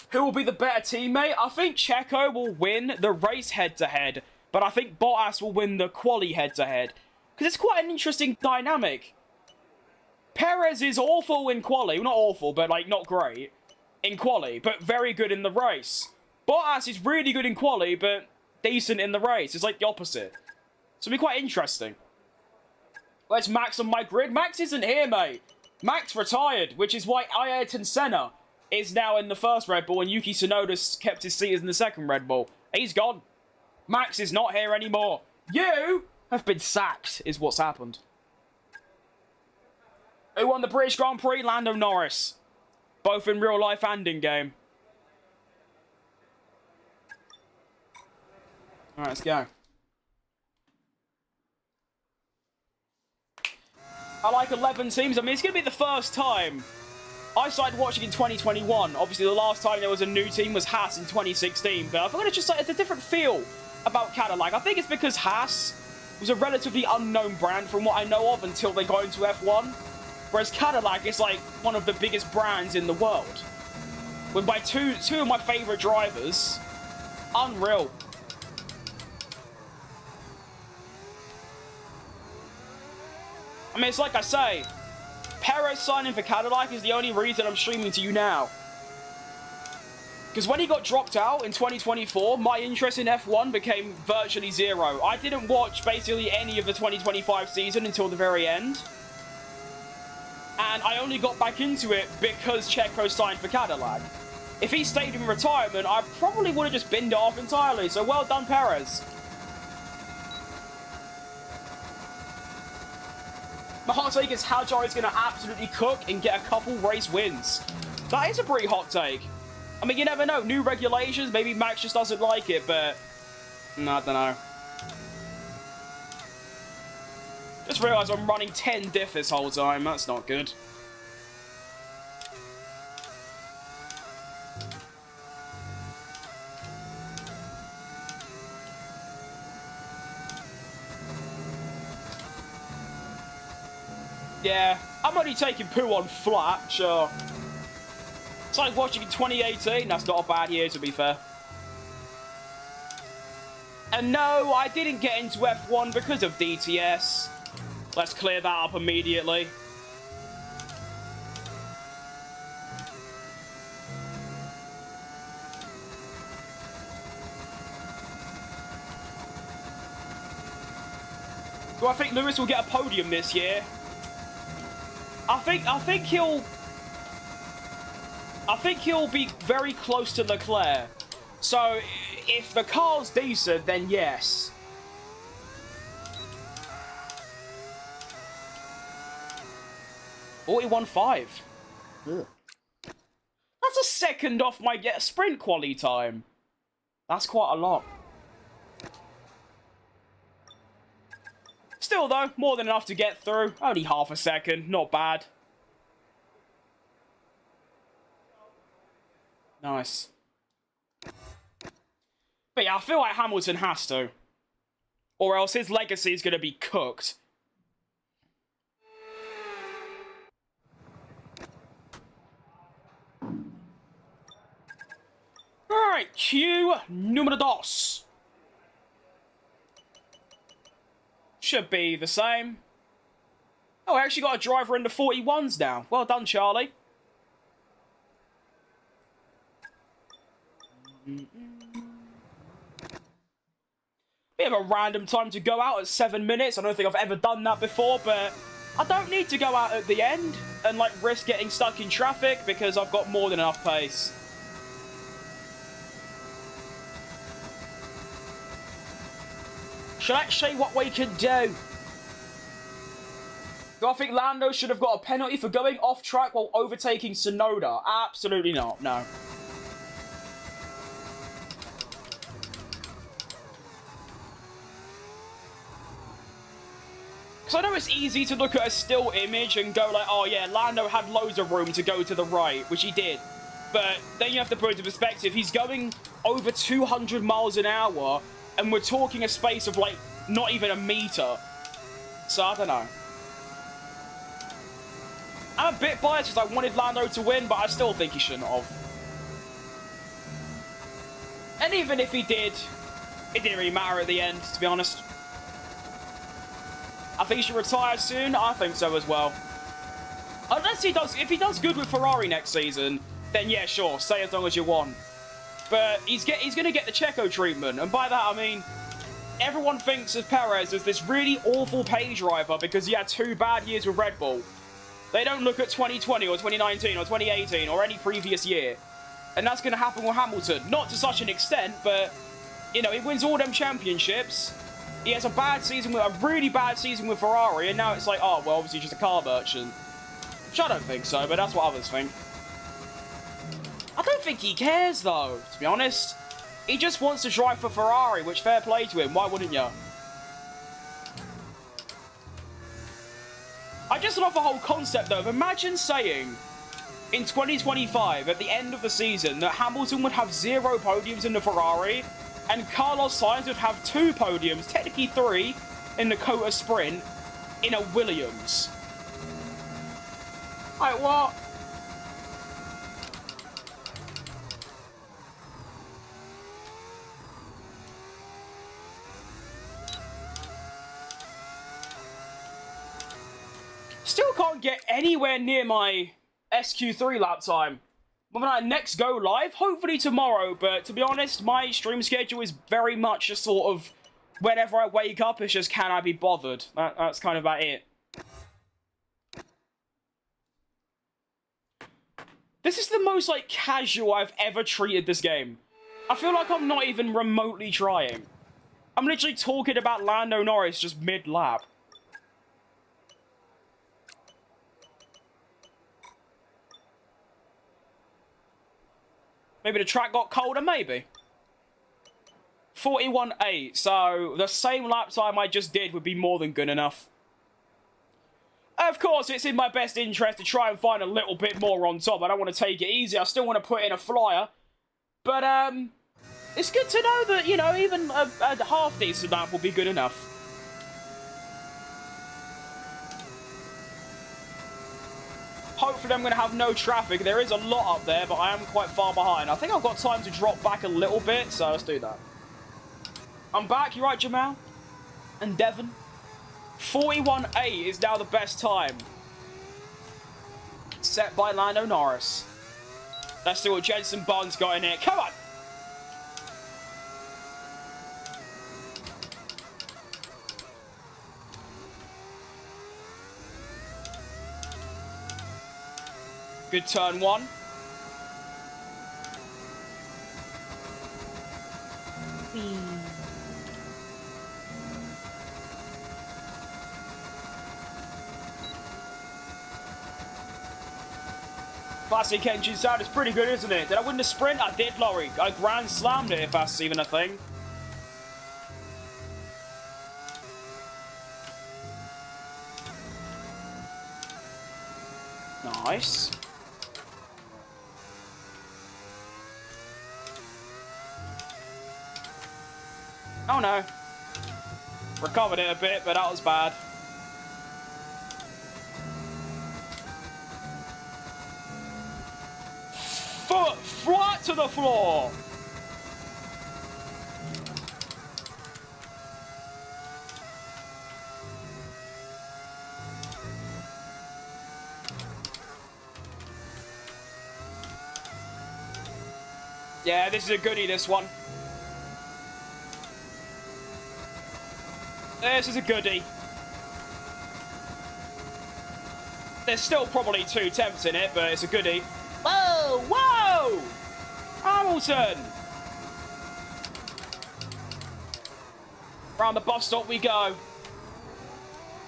Who will be the better teammate? I think Checo will win the race head-to-head, but I think Bottas will win the quali head-to-head. Because it's quite an interesting dynamic. Perez is awful in quali. Well, not awful, but like not great in quali, but very good in the race. Bottas is really good in quali, but decent in the race. It's like the opposite. So it'll be quite interesting. Where's Max on my grid? Max isn't here, mate. Max retired, which is why Ayrton Senna is now in the first Red Bull and Yuki Tsunoda kept his seat in the second Red Bull. He's gone. Max is not here anymore. You have been sacked, is what's happened. Who won the British Grand Prix? Lando Norris. Both in real life and in game. Alright, let's go. I like 11 teams. I mean, it's going to be the first time. I started watching in 2021. Obviously, the last time there was a new team was Haas in 2016. But I feel like it's just like, it's a different feel about Cadillac. I think it's because Haas was a relatively unknown brand from what I know of until they got into F1. Whereas Cadillac is like one of the biggest brands in the world. With my two of my favourite drivers. Unreal. I mean, it's like I say, Perez signing for Cadillac is the only reason I'm streaming to you now. Because when he got dropped out in 2024, my interest in F1 became virtually zero. I didn't watch basically any of the 2025 season until the very end. And I only got back into it because Checo signed for Cadillac. If he stayed in retirement, I probably would have just binned it off entirely. So well done, Perez. My hot take is Hadjar is going to absolutely cook and get a couple race wins. That is a pretty hot take. I mean, you never know. New regulations, maybe Max just doesn't like it, but... No, I don't know. Just realised I'm running 10 diff this whole time. That's not good. Yeah, I'm only taking poo on flat, sure. It's like watching in 2018. That's not a bad year, to be fair. And no, I didn't get into F1 because of DTS. Let's clear that up immediately. Do I think Lewis will get a podium this year? I think he'll be very close to Leclerc. So if the car's decent, then yes. $41.5. That's a second off my sprint quali time. That's quite a lot. Still though, more than enough to get through. Only half a second, not bad. Nice. But yeah, I feel like Hamilton has to. Or else his legacy is going to be cooked. Alright, Q numero dos. Should be the same. Oh, I actually got a driver in the 41s now. Well done, Charlie. Bit of a random time to go out at 7 minutes. I don't think I've ever done that before, but I don't need to go out at the end and like risk getting stuck in traffic because I've got more than enough pace. Shall I show you what we can do? Do I think Lando should have got a penalty for going off track while overtaking Tsunoda? Absolutely not, no. So I know it's easy to look at a still image and go like, oh yeah, Lando had loads of room to go to the right, which he did. But then you have to put it into perspective. He's going over 200 miles an hour, and we're talking a space of like not even a meter. So I don't know. I'm a bit biased because I wanted Lando to win, but I still think he shouldn't have. And even if he did, it didn't really matter at the end, to be honest. I think he should retire soon. I think so as well. Unless he does, if he does good with Ferrari next season, then yeah, sure, stay as long as you want. But he's going to get the Checo treatment, and by that I mean everyone thinks of Perez as this really awful pay driver because he had 2 bad years with Red Bull. They don't look at 2020 or 2019 or 2018 or any previous year. And that's going to happen with Hamilton. Not to such an extent, but, you know, he wins all them championships. He has a bad season, with a really bad season with Ferrari, and now it's like, oh, well, obviously just a car merchant. Which I don't think so, but that's what others think. I don't think he cares, though, to be honest. He just wants to drive for Ferrari, which fair play to him. Why wouldn't you? I just love the whole concept, though, of imagine saying in 2025, at the end of the season, that Hamilton would have 0 podiums in the Ferrari, and Carlos Sainz would have 2 podiums, technically 3, in the Cota Sprint, in a Williams. Like, what? Still can't get anywhere near my SQ3 lap time. When I next go live, hopefully tomorrow, but to be honest, my stream schedule is very much just sort of whenever I wake up, it's just can I be bothered? That's kind of about it. This is the most, like, casual I've ever treated this game. I feel like I'm not even remotely trying. I'm literally talking about Lando Norris just mid-lap. Maybe the track got colder, maybe. 41.8, so the same lap time I just did would be more than good enough. Of course, it's in my best interest to try and find a little bit more on top. I don't want to take it easy. I still want to put in a flyer. But, it's good to know that, you know, even a half-decent lap will be good enough. Hopefully I'm going to have no traffic. There is a lot up there, but I am quite far behind. I think I've got time to drop back a little bit, so let's do that. I'm back. You right, Jamal? And Devon? 41.8 is now the best time. Set by Lando Norris. Let's see what Jenson Button's got in here. Come on! Good turn 1. Classic engine sound is pretty good, isn't it? Did I win the sprint? I did, Laurie. I grand slammed it, if that's even a thing. Nice. Oh no. Recovered it a bit, but that was bad. Foot flat to the floor. Yeah, this is a goodie, this one. This is a goodie. There's still probably 2 attempts in it, but it's a goodie. Whoa! Whoa! Hamilton! Round the bus stop we go.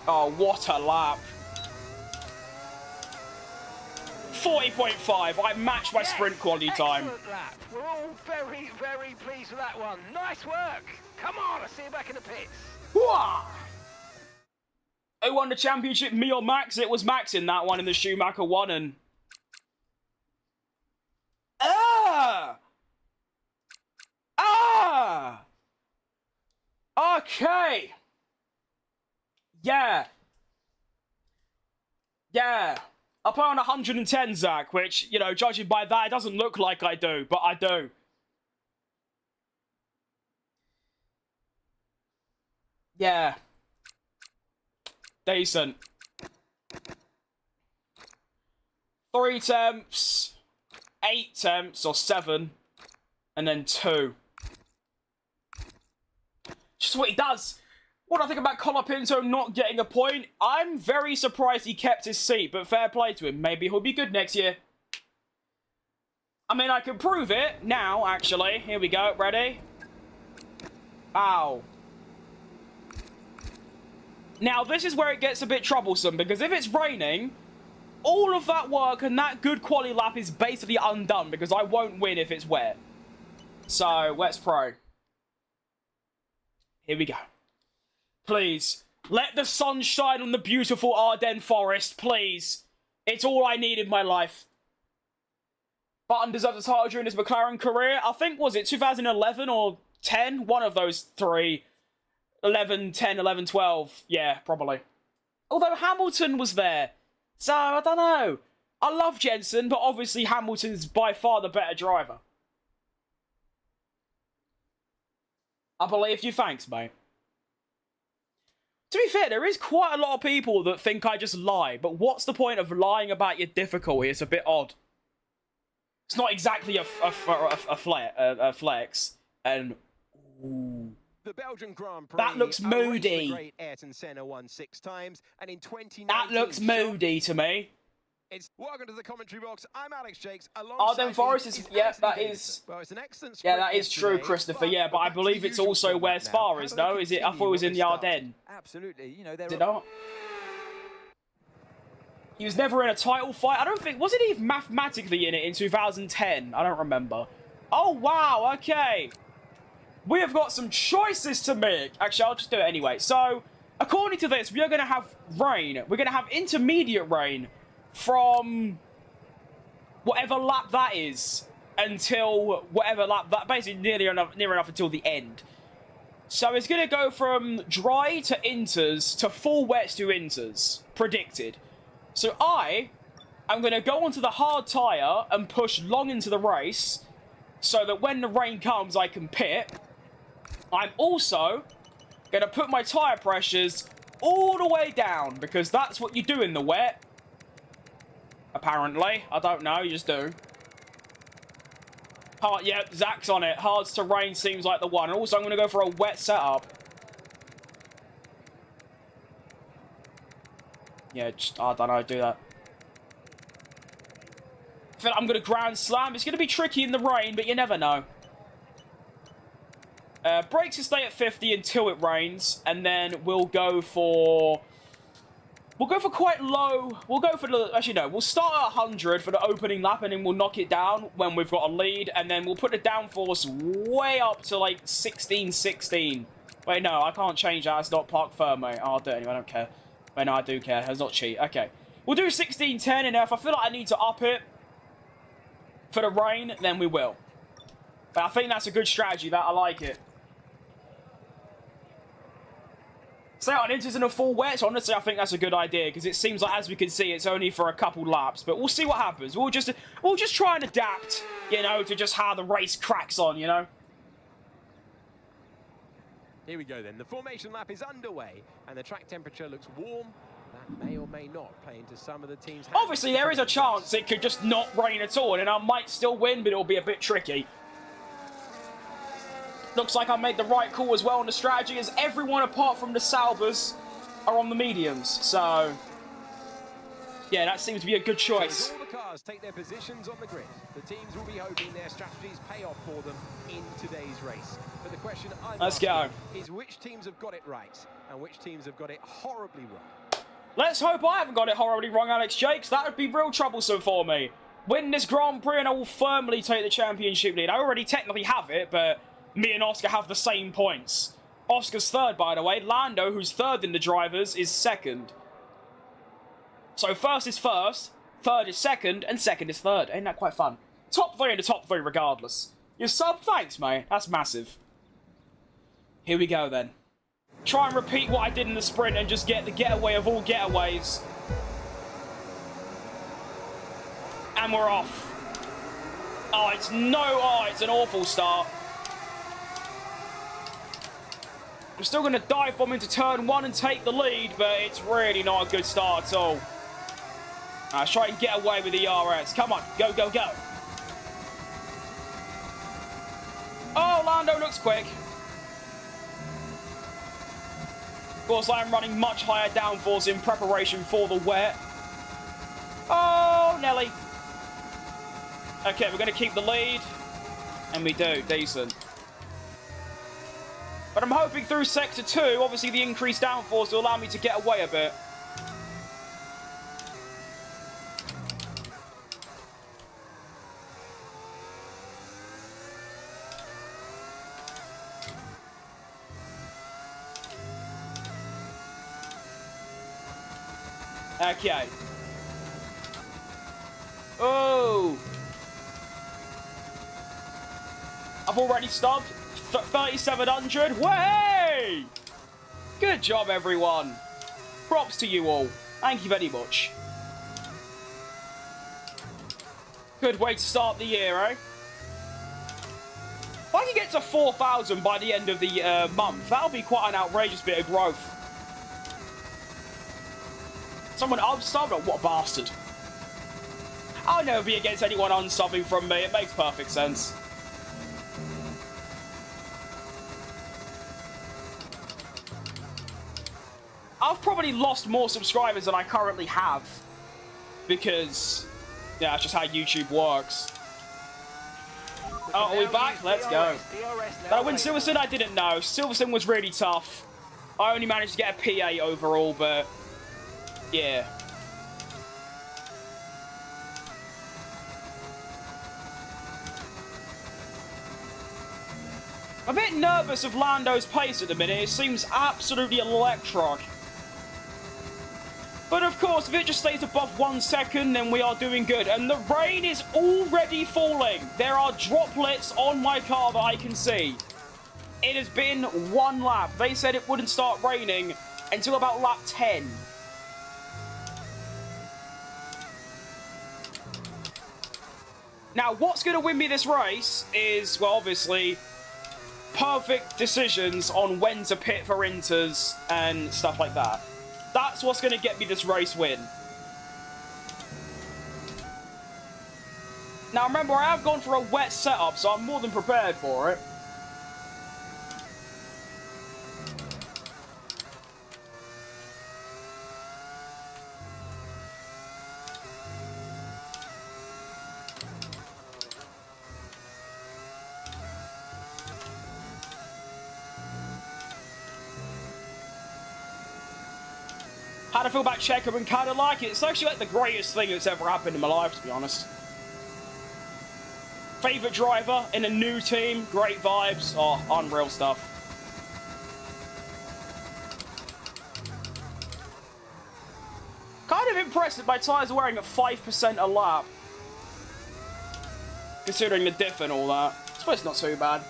Oh, what a lap. 40.5. I matched my sprint quality time. Excellent lap. We're all very, very pleased with that one. Nice work. Come on, I'll see you back in the pits. Who won the championship, me or Max? It was Max in that one, in the Schumacher one, and... Okay! Yeah. Yeah. I put on 110, Zach, which, you know, judging by that, it doesn't look like I do, but I do. Yeah. Decent. 3 temps, 8 temps, or 7, and then 2. Just what he does. What do I think about Colapinto not getting a point? I'm very surprised he kept his seat, but fair play to him. Maybe he'll be good next year. I mean, I can prove it now, actually. Here we go. Ready? Ow. Now, this is where it gets a bit troublesome, because if it's raining, all of that work and that good quality lap is basically undone, because I won't win if it's wet. So, let's pray. Here we go. Please, let the sun shine on the beautiful Ardennes forest, please. It's all I need in my life. Button deserves a title during his McLaren career. I think, was it 2011 or 10? One of those three. 11, 10, 11, 12. Yeah, probably. Although Hamilton was there. So, I don't know. I love Jensen, but obviously Hamilton's by far the better driver. I believe you, thanks, mate. To be fair, there is quite a lot of people that think I just lie, but what's the point of lying about your difficulty? It's a bit odd. It's not exactly a flex. And, ooh. The Belgian Grand Prix. That looks moody. The great Ayrton Senna won 6 times, and in 2019... That looks moody to me. Welcome to the commentary box. I'm Alex Jakes. Ardennes Forest is... Yeah, that is... Well, it's an excellent yeah, that is true, Christopher. Yeah, but I believe it's also where Spa is, no? Is it? I thought it was in the Ardennes. Absolutely. You know, is it not? He was never in a title fight. I don't think... Wasn't he mathematically in it in 2010? I don't remember. Oh, wow. Okay. We have got some choices to make. Actually, I'll just do it anyway. So, according to this, we are going to have rain. We're going to have intermediate rain from whatever lap that is until whatever lap that... Basically, near enough until the end. So, it's going to go from dry to inters to full wets to inters. Predicted. So, I'm going to go onto the hard tyre and push long into the race so that when the rain comes, I can pit. I'm also going to put my tyre pressures all the way down, because that's what you do in the wet. Apparently. I don't know, you just do. Hard, yeah, Zach's on it. Hards to rain seems like the one. And also, I'm going to go for a wet setup. Yeah, just, I don't know, do that. I feel like I'm going to ground slam. It's going to be tricky in the rain, but you never know. Brakes will stay at 50 until it rains, and then we'll go for quite low. We'll go for the... Actually, no. We'll start at 100 for the opening lap, and then we'll knock it down when we've got a lead, and then we'll put the downforce way up to, like, 16. Wait, no. I can't change that. It's not park firm, mate. I'll do it anyway. I don't care. Wait, no, I do care. It's not cheat. Okay. We'll do 16.10, and if I feel like I need to up it for the rain, then we will. But I think that's a good strategy. I like it. Stay on inters in a full wet. So honestly, I think that's a good idea, because it seems like, as we can see, it's only for a couple laps. But we'll see what happens. We'll just try and adapt, you know, to just how the race cracks on, you know. Here we go then. The formation lap is underway, and the track temperature looks warm. That may or may not play into some of the team's hands. Obviously, there is a chance it could just not rain at all, and I might still win, but it'll be a bit tricky. Looks like I made the right call as well on the strategy, as everyone apart from the Saubers are on the mediums. So, yeah, that seems to be a good choice. So as all the cars take their positions on the grid, the teams will be hoping their strategies pay off for them in today's race. But the question I'm asking is, which teams have got it right and which teams have got it horribly wrong? Let's hope I haven't got it horribly wrong, Alex Jakes. That would be real troublesome for me. Win this Grand Prix and I will firmly take the championship lead. I already technically have it, but me and Oscar have the same points. Oscar's third, by the way. Lando, who's third in the drivers, is second. So first is first, third is second, and second is third. Ain't that quite fun? Top 3 and the top 3 regardless. Your sub? Thanks, mate. That's massive. Here we go, then. Try and repeat what I did in the sprint and just get the getaway of all getaways. And we're off. Oh, it's an awful start. I'm still going to dive bomb into turn 1 and take the lead, but it's really not a good start at all. Let's try and get away with the ERS. Come on, go, go, go. Oh, Lando looks quick. Of course, I am running much higher downforce in preparation for the wet. Oh, Nelly. Okay, we're going to keep the lead. And we do. Decent. But I'm hoping through Sector 2, obviously the increased downforce will allow me to get away a bit. Okay. Oh! I've already stopped. 3,700. Way! Good job, everyone. Props to you all. Thank you very much. Good way to start the year, eh? If I can get to 4,000 by the end of the month, that'll be quite an outrageous bit of growth. Someone unsubbed? Oh, what a bastard. I'll never be against anyone unsubbing from me. It makes perfect sense. I've probably lost more subscribers than I currently have. Because, yeah, that's just how YouTube works. Oh, are we back? Let's go. Did I win Silverstone? I didn't know. Silverstone was really tough. I only managed to get a P8 overall, but... yeah. I'm a bit nervous of Lando's pace at the minute. It seems absolutely electric. But of course, if it just stays above 1 second, then we are doing good. And the rain is already falling. There are droplets on my car that I can see. It has been 1 lap. They said it wouldn't start raining until about lap 10. Now, what's going to win me this race is, well, obviously, perfect decisions on when to pit for inters and stuff like that. That's what's going to get me this race win. Now, remember, I have gone for a wet setup, so I'm more than prepared for it. How do I feel about Checker and kind of like it? It's actually like the greatest thing that's ever happened in my life, to be honest. Favourite driver in a new team, great vibes, oh, unreal stuff. Kind of impressed that my tyres are wearing at 5% a lap. Considering the diff and all that. I suppose it's not too bad.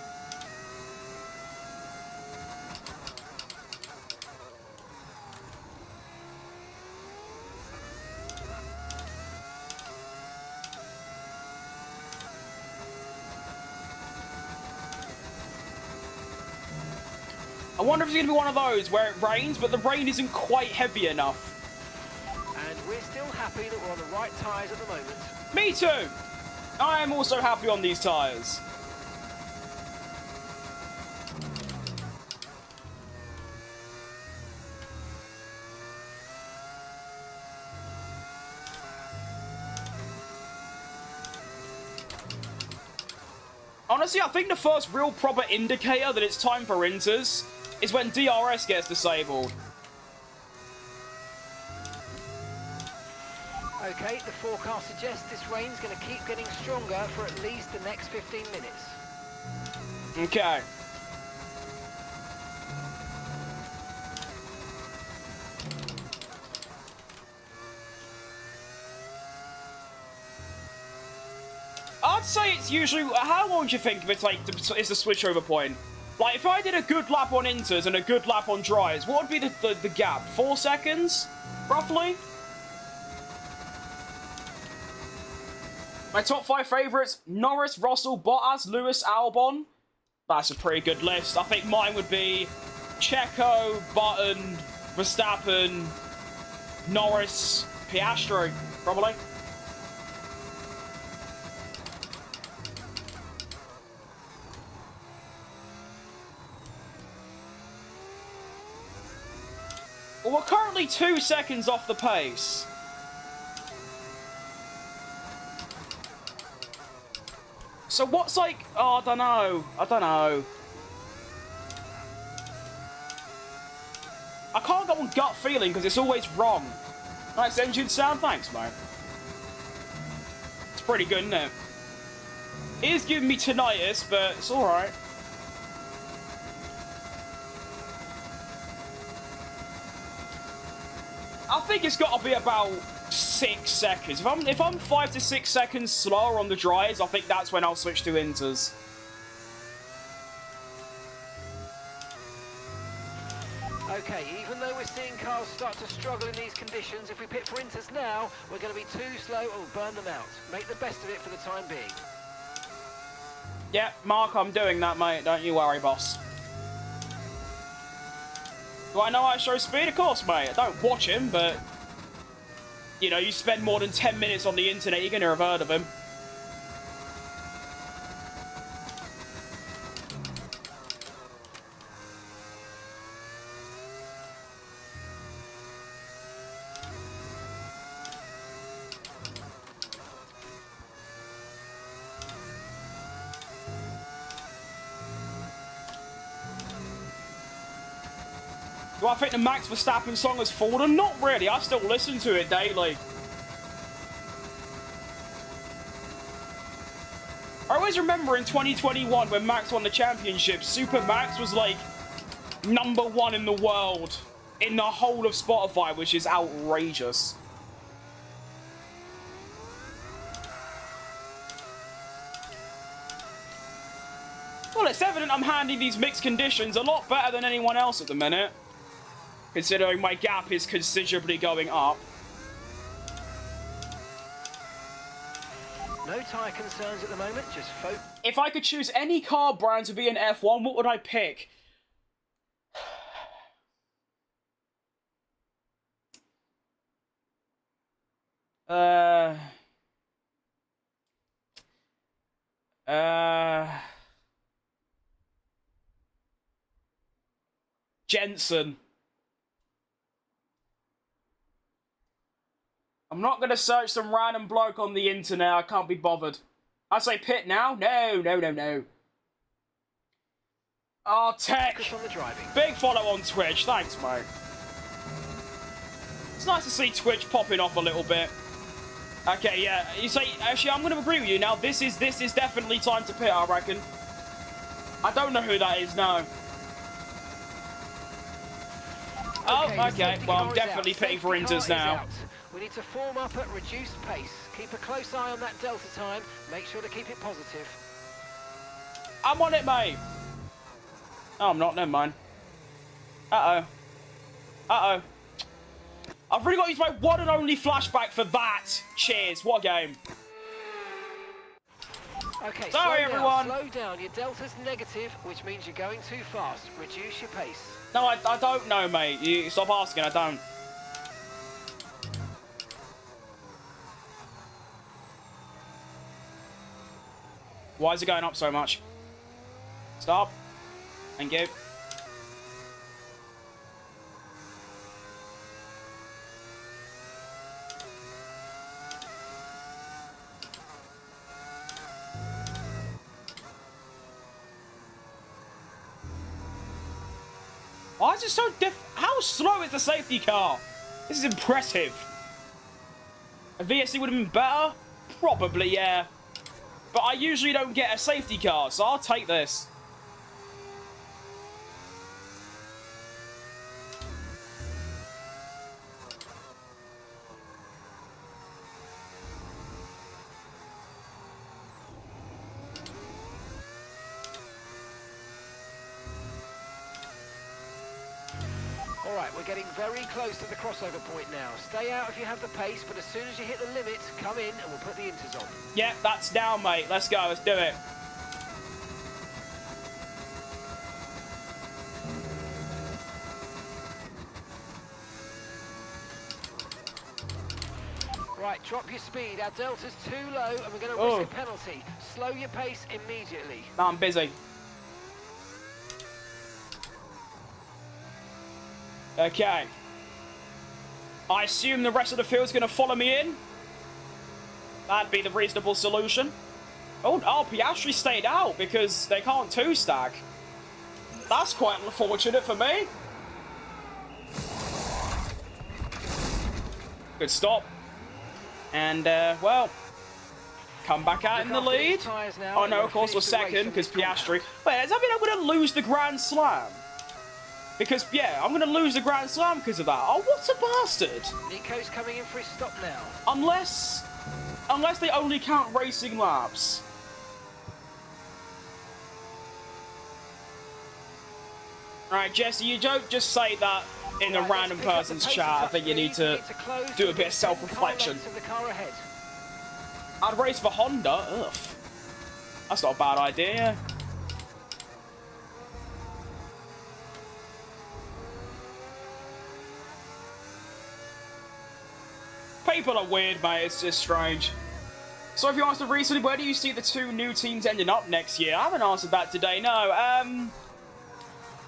I wonder if it's going to be one of those where it rains, but the rain isn't quite heavy enough. And we're still happy that we're on the right tyres at the moment. Me too! I am also happy on these tyres. Honestly, I think the first real proper indicator that it's time for inters is when DRS gets disabled. Okay, the forecast suggests this rain's going to keep getting stronger for at least the next 15 minutes. Okay. I'd say it's usually... How long do you think it's like is the switchover point? Like, if I did a good lap on inters and a good lap on dries, what would be the gap? 4 seconds? Roughly? My top 5 favourites: Norris, Russell, Bottas, Lewis, Albon. That's a pretty good list. I think mine would be Checo, Button, Verstappen, Norris, Piastri, probably. Well, we're currently 2 seconds off the pace. So what's like... Oh, I don't know. I don't know. I can't go on gut feeling because it's always wrong. Nice engine sound. Thanks, mate. It's pretty good, isn't it? It is giving me tinnitus, but it's alright. I think it's got to be about 6 seconds. If I'm 5 to 6 seconds slower on the dries, I think that's when I'll switch to inters. Okay, even though we're seeing cars start to struggle in these conditions, if we pit for inters now, we're going to be too slow and we'll burn them out. Make the best of it for the time being. Yeah, Mark, I'm doing that, mate. Don't you worry, boss. Do I know how to show speed? Of course, mate. I don't watch him, but... You know, you spend more than 10 minutes on the internet, you're going to have heard of him. Do I think the Max Verstappen song has fallen? Not really. I still listen to it daily. I always remember in 2021 when Max won the championship, Super Max was like #1 in the world in the whole of Spotify, which is outrageous. Well, it's evident I'm handling these mixed conditions a lot better than anyone else at the minute, considering my gap is considerably going up. No tyre concerns at the moment, just focus. If I could choose any car brand to be in F1, what would I pick? Jensen. I'm not going to search some random bloke on the internet. I can't be bothered. I say pit now? No, no, no, no. Oh, Tech. Big follow on Twitch. Thanks, mate. It's nice to see Twitch popping off a little bit. Okay, yeah. You say, actually, I'm going to agree with you now. This is definitely time to pit, I reckon. I don't know who that is, no. Oh, okay. Well, I'm definitely pitting for inters now. We need to form up at reduced pace. Keep a close eye on that delta time. Make sure to keep it positive. I'm on it, mate. Oh, I'm not. Never mind. Uh-oh. Uh-oh. I've really got to use my one and only flashback for that. Cheers. What a game. Okay, sorry, everyone. Slow down. Your delta's negative, which means you're going too fast. Reduce your pace. No, I don't know, mate. You stop asking. I don't. Why is it going up so much? Stop. Thank you. Why is it so How slow is the safety car? This is impressive. A VSC would have been better? Probably, yeah. But I usually don't get a safety car, so I'll take this. Right, we're getting very close to the crossover point now. Stay out if you have the pace, but as soon as you hit the limit, come in and we'll put the inters on. Yeah, that's down, mate. Let's go. Let's do it. Right, drop your speed. Our delta's too low and we're going to risk a penalty. Slow your pace immediately. No, I'm busy. Okay. I assume the rest of the field's going to follow me in. That'd be the reasonable solution. Oh, Piastri stayed out because they can't two-stack. That's quite unfortunate for me. Good stop. And, well, come back out in the lead. Oh, no, of course, we're second because Piastri... Wait, does that mean I'm going to lose the Grand Slam? Because, yeah, I'm going to lose the Grand Slam because of that. Oh, what a bastard. Nico's coming in for his stop now. Unless they only count racing laps. Alright, Jesse, you don't just say that in a random person's chat. I think you need to do a bit of self-reflection. I'd race for Honda? Ugh. That's not a bad idea. People are weird, mate. It's just strange. So if you asked recently, where do you see the two new teams ending up next year? I haven't answered that today, no.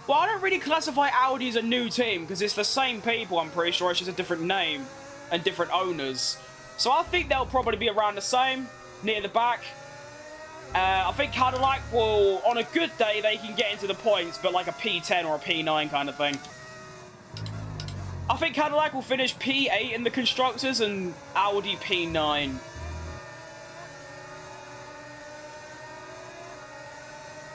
Well, I don't really classify Audi as a new team, because it's the same people, I'm pretty sure. It's just a different name and different owners. So I think they'll probably be around the same, near the back. I think Cadillac will, on a good day, they can get into the points, but like a P10 or a P9 kind of thing. I think Cadillac will finish P8 in the Constructors and Audi P9.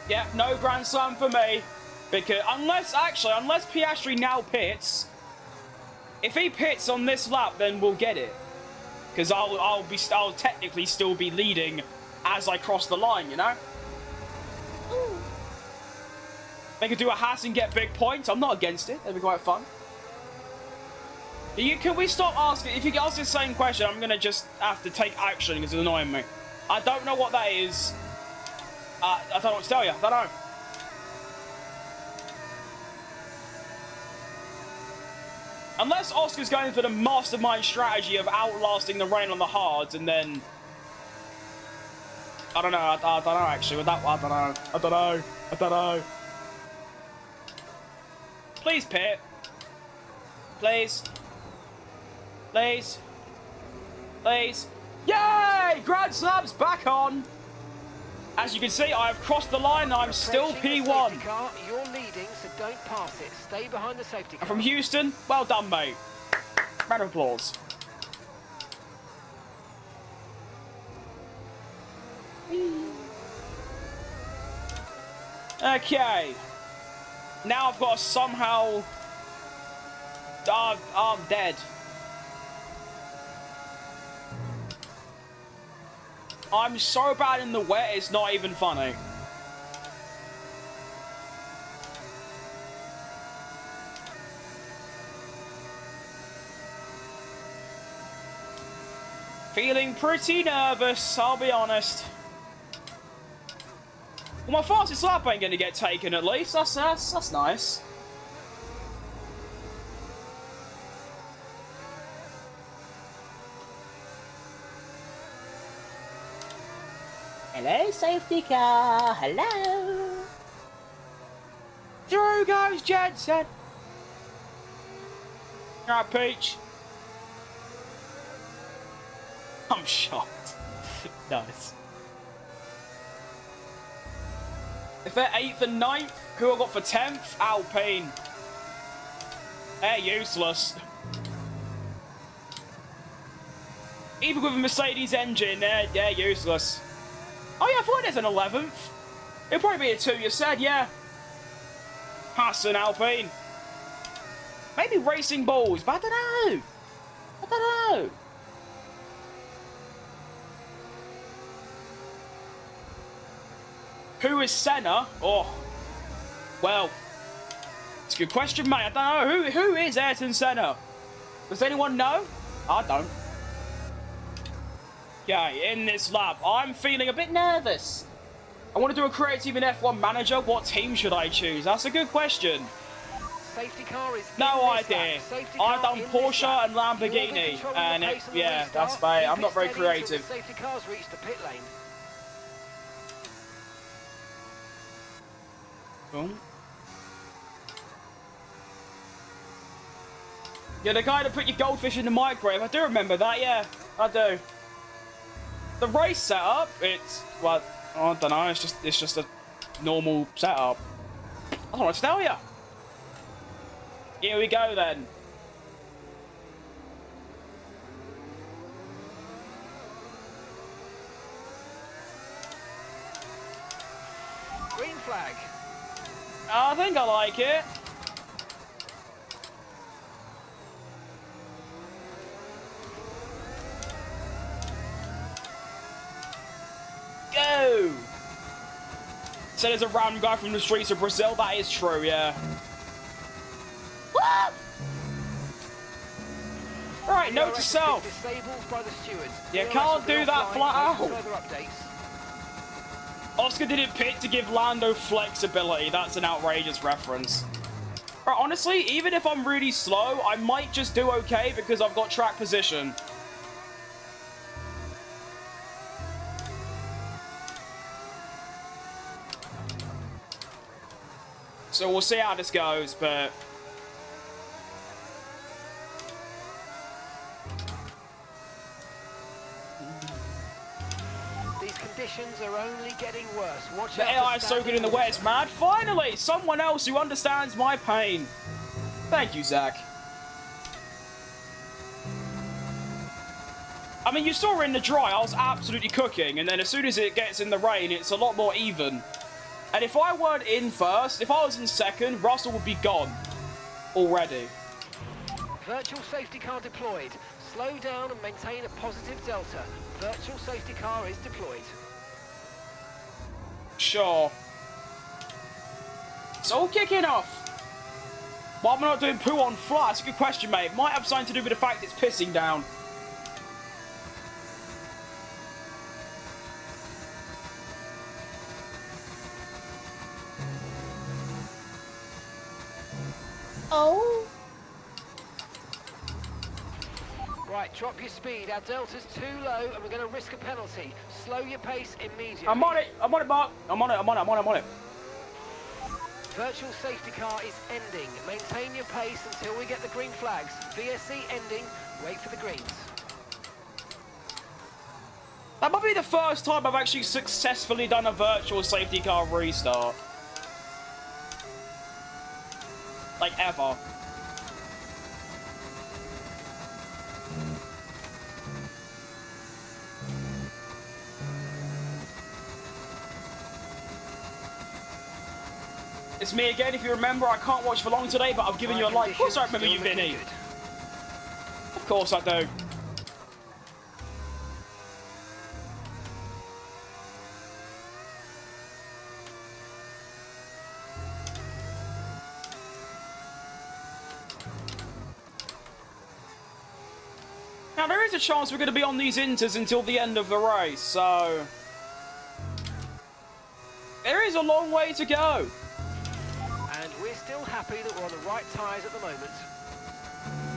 Yeah, no Grand Slam for me. Because, unless Piastri now pits, if he pits on this lap, then we'll get it. Because I'll technically still be leading as I cross the line, you know? They could do a Haas and get big points. I'm not against it. That'd be quite fun. Can we stop asking? If you ask the same question, I'm going to just have to take action because it's annoying me. I don't know what that is. I don't know what to tell you. I don't know. Unless Oscar's going for the mastermind strategy of outlasting the rain on the hards and then... I don't know. I don't know, actually. With that, I don't know. I don't know. I don't know. Please, pit. Please. Please. Please. Yay! Grand Slam's back on. As you can see, I have crossed the line and I'm still P1. Car, you're leading, so don't pass it. Stay behind the safety car. I'm from Houston. Well done, mate. Round of applause. Okay. Now I've got to somehow... I'm dead. I'm so bad in the wet, it's not even funny. Feeling pretty nervous, I'll be honest. Well, my fastest lap ain't gonna get taken at least. That's nice. Hello, safety car. Hello. Through goes Jensen. Alright, Peach. I'm shocked. Nice. If they're 8th and 9th, who I got for 10th? Alpine. They're useless. Even with a Mercedes engine, they're useless. Oh yeah, I thought there's an 11th. It'll probably be a 2, you said, yeah. Hassan Alpine. Maybe Racing Balls, but I don't know. I don't know. Who is Senna? Oh, well, It's a good question, mate. I don't know. Who is Ayrton Senna? Does anyone know? I don't. Okay, in this lap, I'm feeling a bit nervous. I want to do a creative team in F1 Manager. What team should I choose? That's a good question. Safety car is no idea. I've done Porsche and Lamborghini, and yeah, that's right. I'm not very creative. Safety cars reach the pit lane. Boom. Yeah, the guy that put your goldfish in the microwave. I do remember that. Yeah, I do. The race setup, it's well, I don't know. It's just a normal setup. I don't know what to tell you. Here we go then. Green flag. I think I like it. Go! So there's a random guy from the streets of Brazil. That is true, yeah. Alright, note to self. You can't do that flat out. Oscar didn't pick to give Lando flexibility. That's an outrageous reference. Right, honestly, even if I'm really slow, I might just do okay because I've got track position. So we'll see how this goes, but... These conditions are only getting worse. Watch the AI is soaking in the wet. It's mad. Finally, someone else who understands my pain. Thank you, Zach. I mean, you saw in the dry, I was absolutely cooking, and then as soon as it gets in the rain, it's a lot more even. And if I weren't in first, if I was in second, Russell would be gone already. Virtual safety car deployed. Slow down and maintain a positive delta. Virtual safety car is deployed. Sure. It's all kicking off. Why am I not doing poo on flat? That's a good question, mate. It might have something to do with the fact it's pissing down. Oh. Right, drop your speed. Our delta's too low and we're going to risk a penalty. Slow your pace immediately. I'm on it, Mark. I'm on it. Virtual safety car is ending. Maintain your pace until we get the green flags. VSC ending. Wait for the greens. That might be the first time I've actually successfully done a virtual safety car restart. Like, ever. It's me again. If you remember, I can't watch for long today, but I've given you a like. Of course I remember you, Vinny. Of course I do. Now, there is a chance we're going to be on these inters until the end of the race, so... there is a long way to go. And we're still happy that we're on the right tyres at the moment.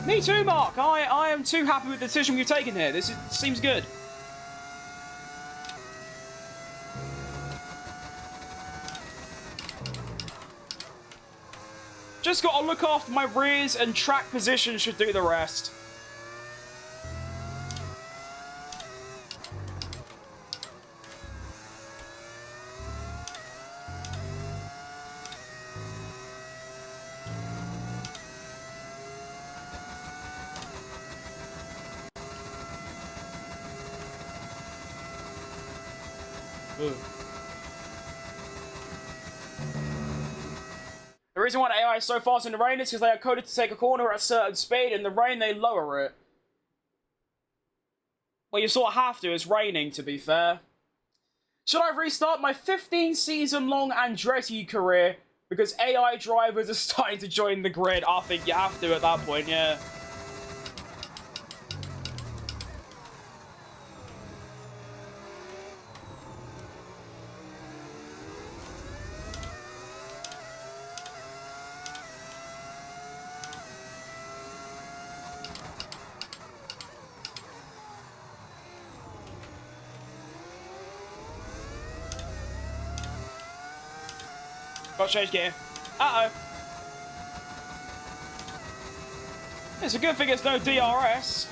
Me too, Mark. I am too happy with the decision we've taken here. Seems good. Just got to look after my rears, and track position should do the rest. The reason why the AI is so fast in the rain is because they are coded to take a corner at a certain speed. In the rain, they lower it. Well, you sort of have to. It's raining, to be fair. Should I restart my 15-season-long Andretti career Because AI drivers are starting to join the grid. I think you have to at that point, yeah. Got to change gear. Uh-oh. It's a good thing it's no DRS.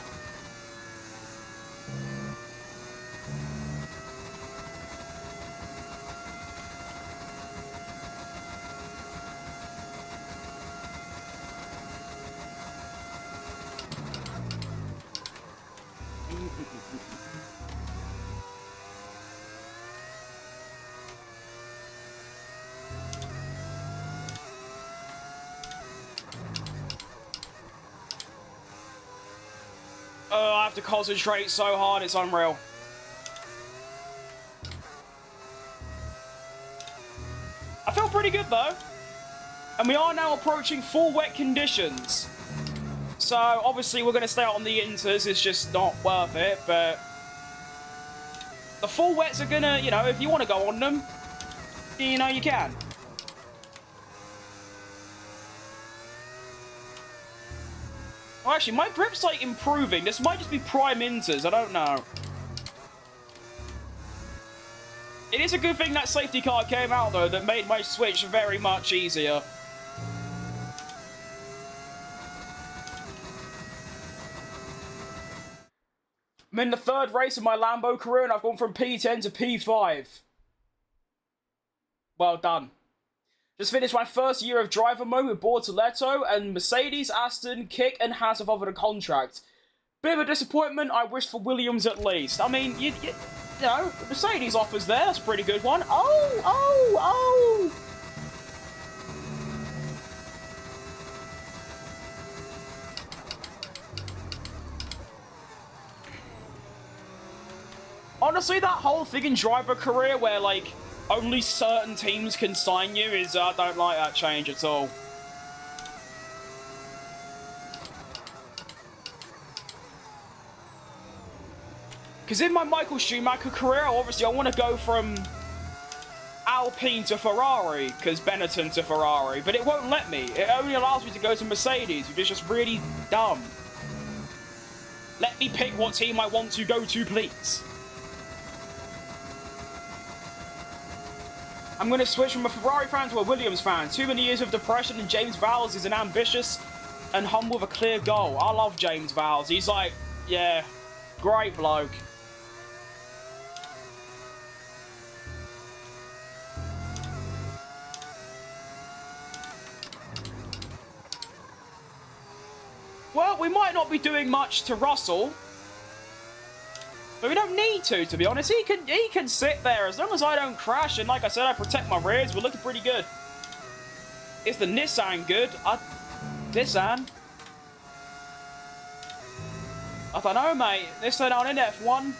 Oh, I have to concentrate so hard, it's unreal. I feel pretty good though. And we are now approaching full wet conditions. So obviously we're going to stay out on the inters, it's just not worth it, but the full wets are gonna, you know, if you want to go on them, you know, you can. Well, actually, my grip's, like, improving. This might just be prime inters. I don't know. It is a good thing that safety car came out, though, that made my switch very much easier. I'm in the third race of my Lambo career, and I've gone from P10 to P5. Well done. Just finished my first year of driver mode with Bortoletto, and Mercedes, Aston, Kick, and Haas have offered a contract. Bit of a disappointment, I wish for Williams at least. I mean, you know, Mercedes offers there, that's a pretty good one. Oh! Honestly, that whole thing in driver career where, like, only certain teams can sign you is, I don't like that change at all. Because in my Michael Schumacher career, obviously I want to go from Alpine to Ferrari, because Benetton to Ferrari, but it won't let me. It only allows me to go to Mercedes, which is just really dumb. Let me pick what team I want to go to, please. I'm going to switch from a Ferrari fan to a Williams fan. Too many years of depression, and James Vowles is an ambitious and humble with a clear goal. I love James Vowles. He's like, yeah, great bloke. Well, we might not be doing much to Russell. But we don't need to be honest. He can sit there as long as I don't crash, and like I said, I protect my rears. We're looking pretty good. Is the Nissan good? Nissan? I don't know, mate. Nissan on in F1.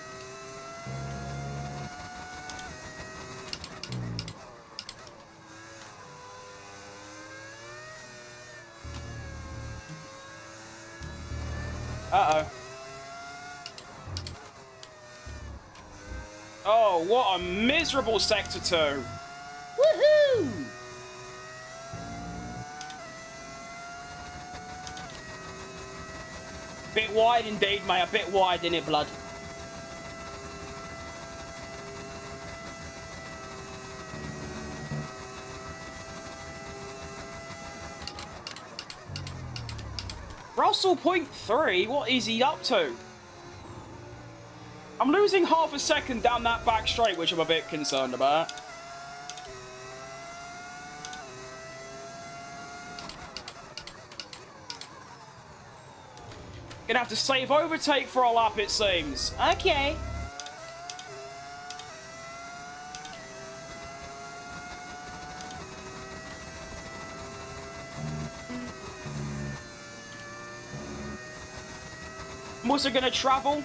Uh-oh. Oh, what a miserable Sector 2. Woohoo! Bit wide indeed, mate. A bit wide, innit, blood? Russell 0.3? What is he up to? I'm losing half a second down that back straight, which I'm a bit concerned about. Gonna have to save overtake for a lap, it seems. Okay. I'm also gonna travel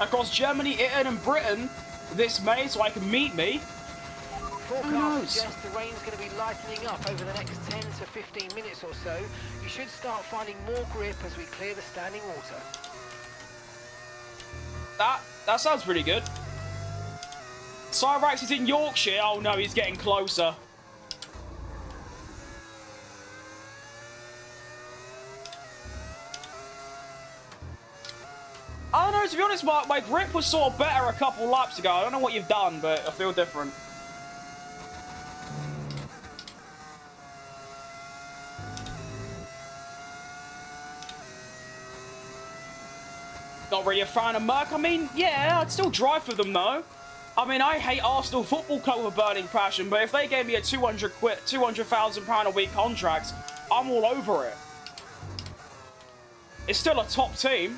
across Germany, Italy, and Britain this May so I can meet me. Forecast suggests the rain's going to be lightening up over the next 10 to 15 minutes or so. You should start finding more grip as we clear the standing water. That sounds pretty good. Cyrax is in Yorkshire. Oh no, he's getting closer. I don't know, to be honest, my grip was sort of better a couple laps ago. I don't know what you've done, but I feel different. Not really a fan of Merck. I mean, yeah, I'd still drive for them, though. I mean, I hate Arsenal Football Club with a burning passion, but if they gave me a £200,000 a week contract, I'm all over it. It's still a top team.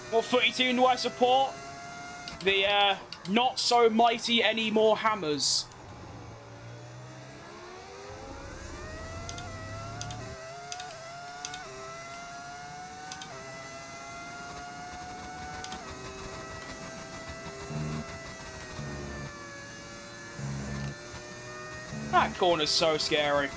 What footy team do I support? The not so mighty anymore Hammers. That corner's so scary.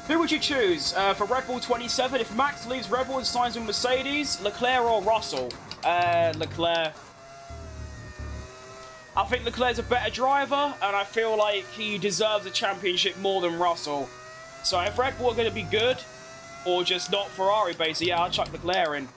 Who would you choose for Red Bull 27? If Max leaves Red Bull and signs with Mercedes, Leclerc or Russell? Leclerc. I think Leclerc's a better driver, and I feel like he deserves a championship more than Russell. So if Red Bull are going to be good, or just not Ferrari, basically, yeah, I'll chuck Leclerc in.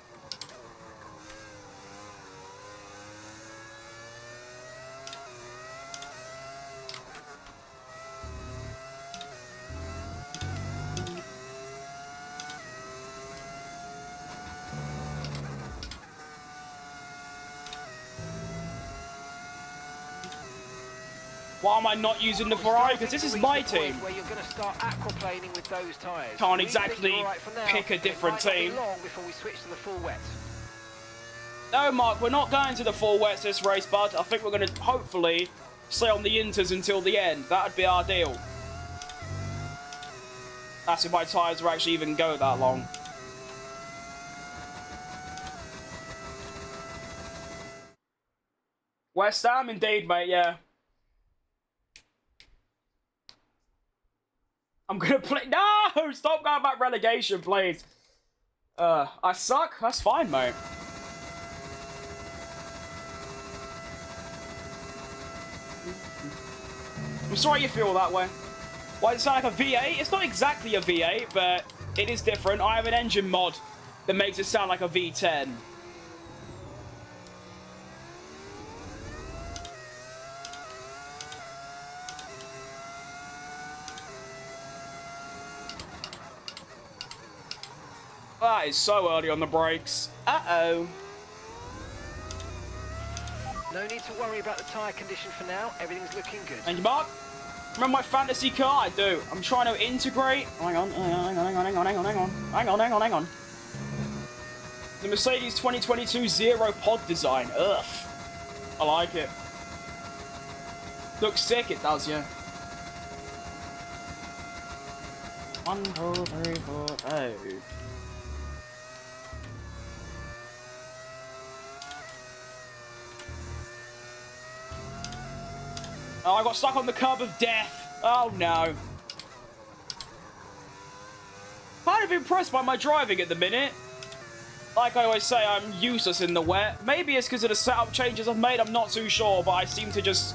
Why am I not using the Ferrari? Because this is my team. Where you're going to start aquaplaning with those tyres. Can't exactly pick a different team. Long before we switch to the full wet. No, Mark, we're not going to the full wets this race, bud. I think we're going to hopefully stay on the Inters until the end. That'd be our deal. That's if my tyres will actually even go that long. West Ham, indeed, mate, yeah. I'm gonna play. No! Stop going back relegation, please. I suck? That's fine, mate. I'm sorry you feel that way. Why does it sound like a V8? It's not exactly a V8, but it is different. I have an engine mod that makes it sound like a V10. That is so early on the brakes. Uh-oh. No need to worry about the tyre condition for now. Everything's looking good. Thank you, Mark. Remember my fantasy car? I do. I'm trying to integrate. Hang on. The Mercedes 2022 Zero Pod design. Ugh. I like it. Looks sick, it does, yeah. 1, 2, 3, 4, 5. Oh, I got stuck on the curb of death. Oh, no. Kind of impressed by my driving at the minute. Like I always say, I'm useless in the wet. Maybe it's because of the setup changes I've made, I'm not too sure, but I seem to just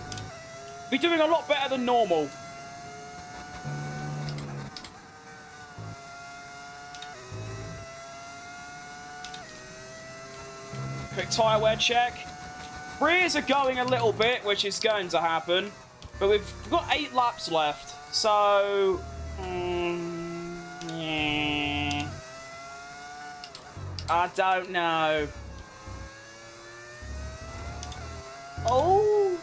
be doing a lot better than normal. Quick tyre wear check. Rears are going a little bit, which is going to happen. But we've got 8 laps left, so... yeah. I don't know. Oh.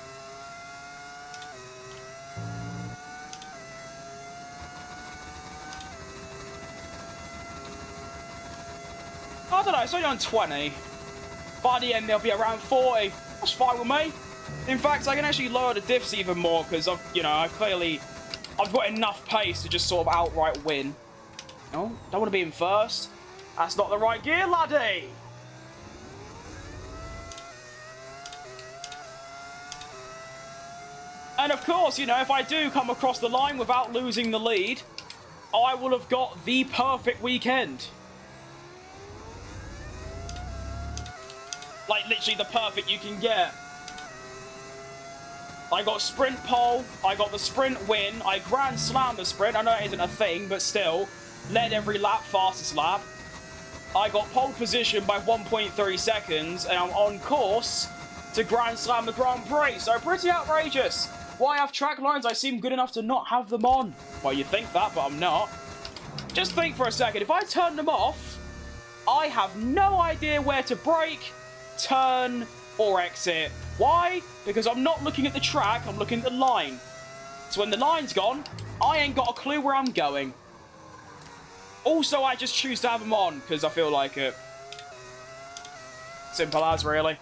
I don't know, it's only on 20. By the end, they'll be around 40. That's fine with me. In fact, I can actually lower the diffs even more because I've got enough pace to just sort of outright win. No, don't want to be in first. That's not the right gear, laddie. And of course, you know, if I do come across the line without losing the lead, I will have got the perfect weekend. Like, literally the perfect you can get. I got sprint pole, I got the sprint win, I grand slammed the sprint, I know it isn't a thing, but still, led every lap, fastest lap. I got pole position by 1.3 seconds, and I'm on course to grand slam the Grand Prix, so pretty outrageous. Why have track lines? I seem good enough to not have them on. Well, you think that, but I'm not. Just think for a second, if I turn them off, I have no idea where to brake, turn, or exit. Why? Because I'm not looking at the track, I'm looking at the line. So when the line's gone, I ain't got a clue where I'm going. Also, I just choose to have them on, because I feel like it. Simple as, really.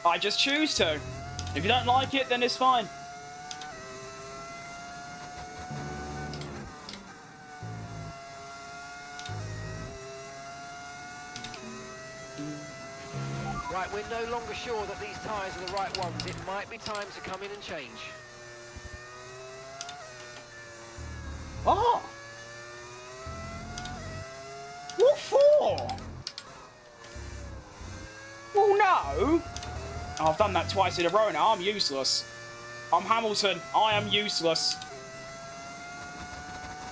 I just choose to. If you don't like it, then it's fine. Right, we're no longer sure that these tyres are the right ones. It might be time to come in and change. Oh! What for? Well, no. Oh, I've done that twice in a row now. I'm useless. I'm Hamilton. I am useless.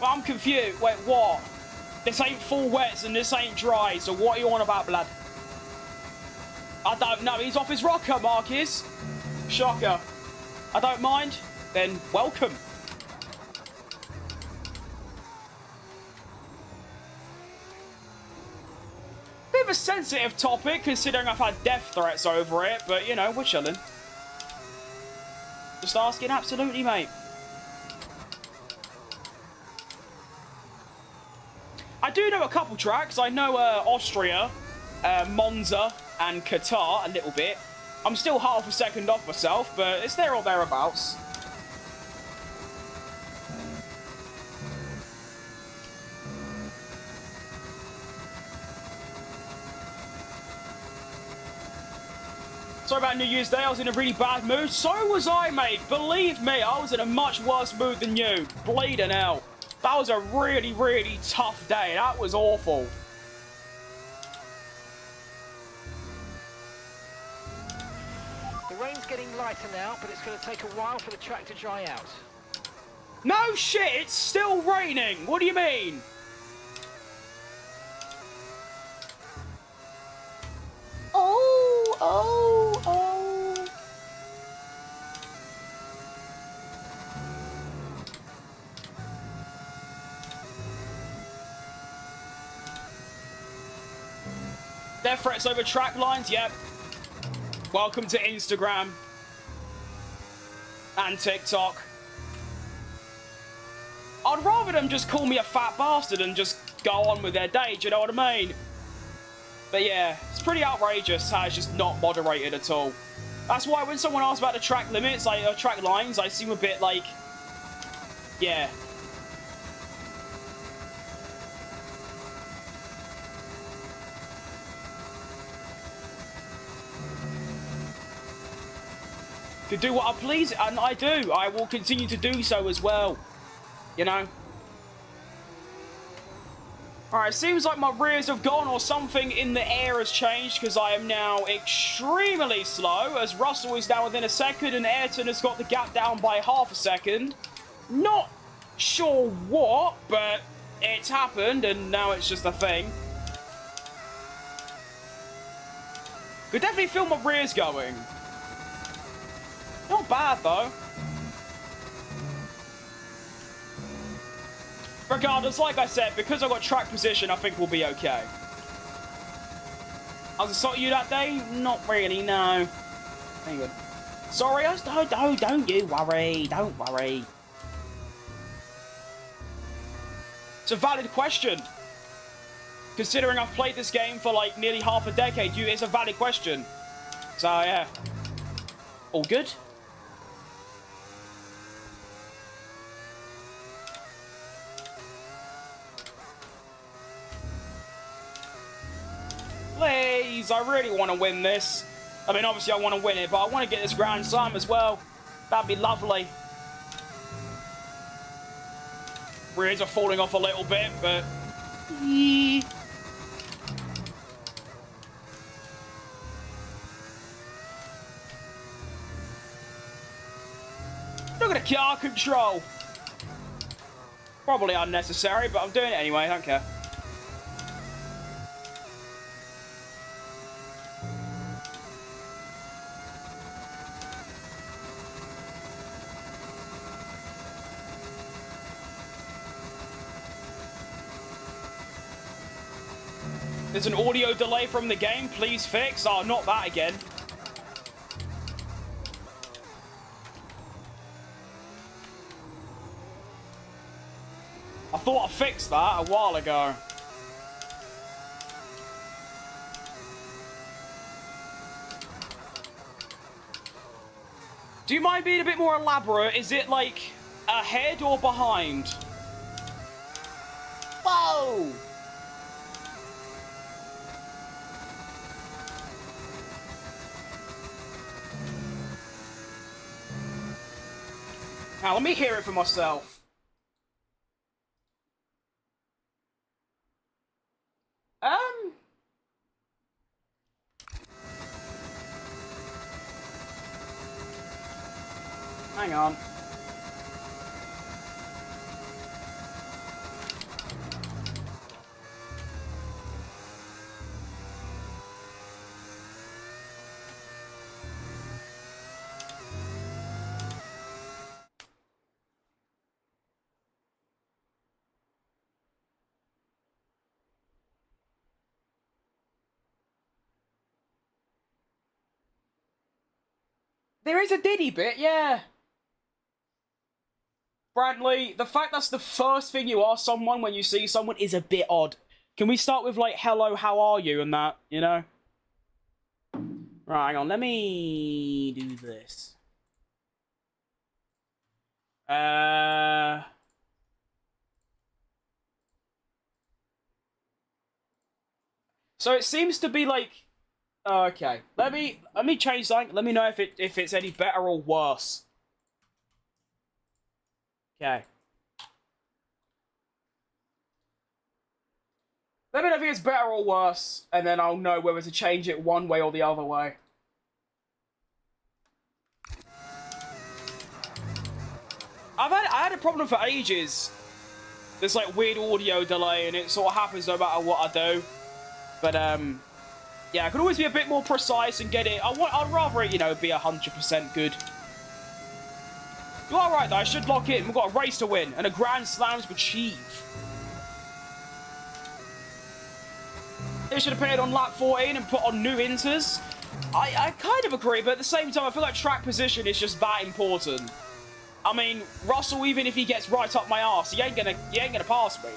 Well, I'm confused. Wait, what? This ain't full wets and this ain't dry, so what are you on about, blood? I don't know. He's off his rocker, Marcus. Shocker. I don't mind. Then welcome. Bit of a sensitive topic, considering I've had death threats over it, but, you know, we're chilling. Just asking, absolutely, mate. I do know a couple tracks. I know Austria, Monza, and Qatar a little bit. I'm still half a second off myself, but it's there or thereabouts. Sorry about New Year's Day, I was in a really bad mood. So was I, mate. Believe me, I was in a much worse mood than you. Bleeding out. That was a really, really tough day. That was awful. The rain's getting lighter now, but it's going to take a while for the track to dry out. No shit, it's still raining. What do you mean? Oh. Death threats over track lines, yep. Welcome to Instagram and TikTok. I'd rather them just call me a fat bastard and just go on with their day, do you know what I mean? But yeah, it's pretty outrageous how it's just not moderated at all. That's why when someone asks about the track limits, like track lines, I seem a bit like, yeah. To do what I please, and I do. I will continue to do so as well. You know? Alright, seems like my rears have gone or something in the air has changed because I am now extremely slow as Russell is now within a second and Ayrton has got the gap down by half a second. Not sure what, but it's happened and now it's just a thing. Could definitely feel my rears going. Not bad though. Regardless, like I said, because I got track position, I think we'll be okay. I was assaulting you that day? Not really, no. Hang on. Sorry, don't you worry. Don't worry. It's a valid question. Considering I've played this game for like nearly half a decade, it's a valid question. So, yeah. All good? Please, I really want to win this. I mean, obviously I want to win it, but I want to get this Grand Slam as well. That'd be lovely. Rears are falling off a little bit, but... Look at the car control. Probably unnecessary, but I'm doing it anyway. I don't care. There's an audio delay from the game. Please fix. Oh, not that again. I thought I fixed that a while ago. Do you mind being a bit more elaborate? Is it like ahead or behind? Whoa! Now, let me hear it for myself. Hang on. There is a Diddy bit, yeah. Bradley, the fact that's the first thing you ask someone when you see someone is a bit odd. Can we start with, like, hello, how are you, and that, you know? Right, hang on, let me do this. So it seems to be, like... Okay, let me change something. Let me know if it's any better or worse. Okay. Let me know if it's better or worse, and then I'll know whether to change it one way or the other way. I had a problem for ages. There's like weird audio delay, and it sort of happens no matter what I do. But yeah, I could always be a bit more precise and get it. I'd rather it, you know, be 100% good. You are right, though. I should lock in. We've got a race to win and a Grand Slam to achieve. They should have put it on lap 14 and put on new inters. I kind of agree, but at the same time, I feel like track position is just that important. I mean, Russell, even if he gets right up my arse, he ain't gonna pass me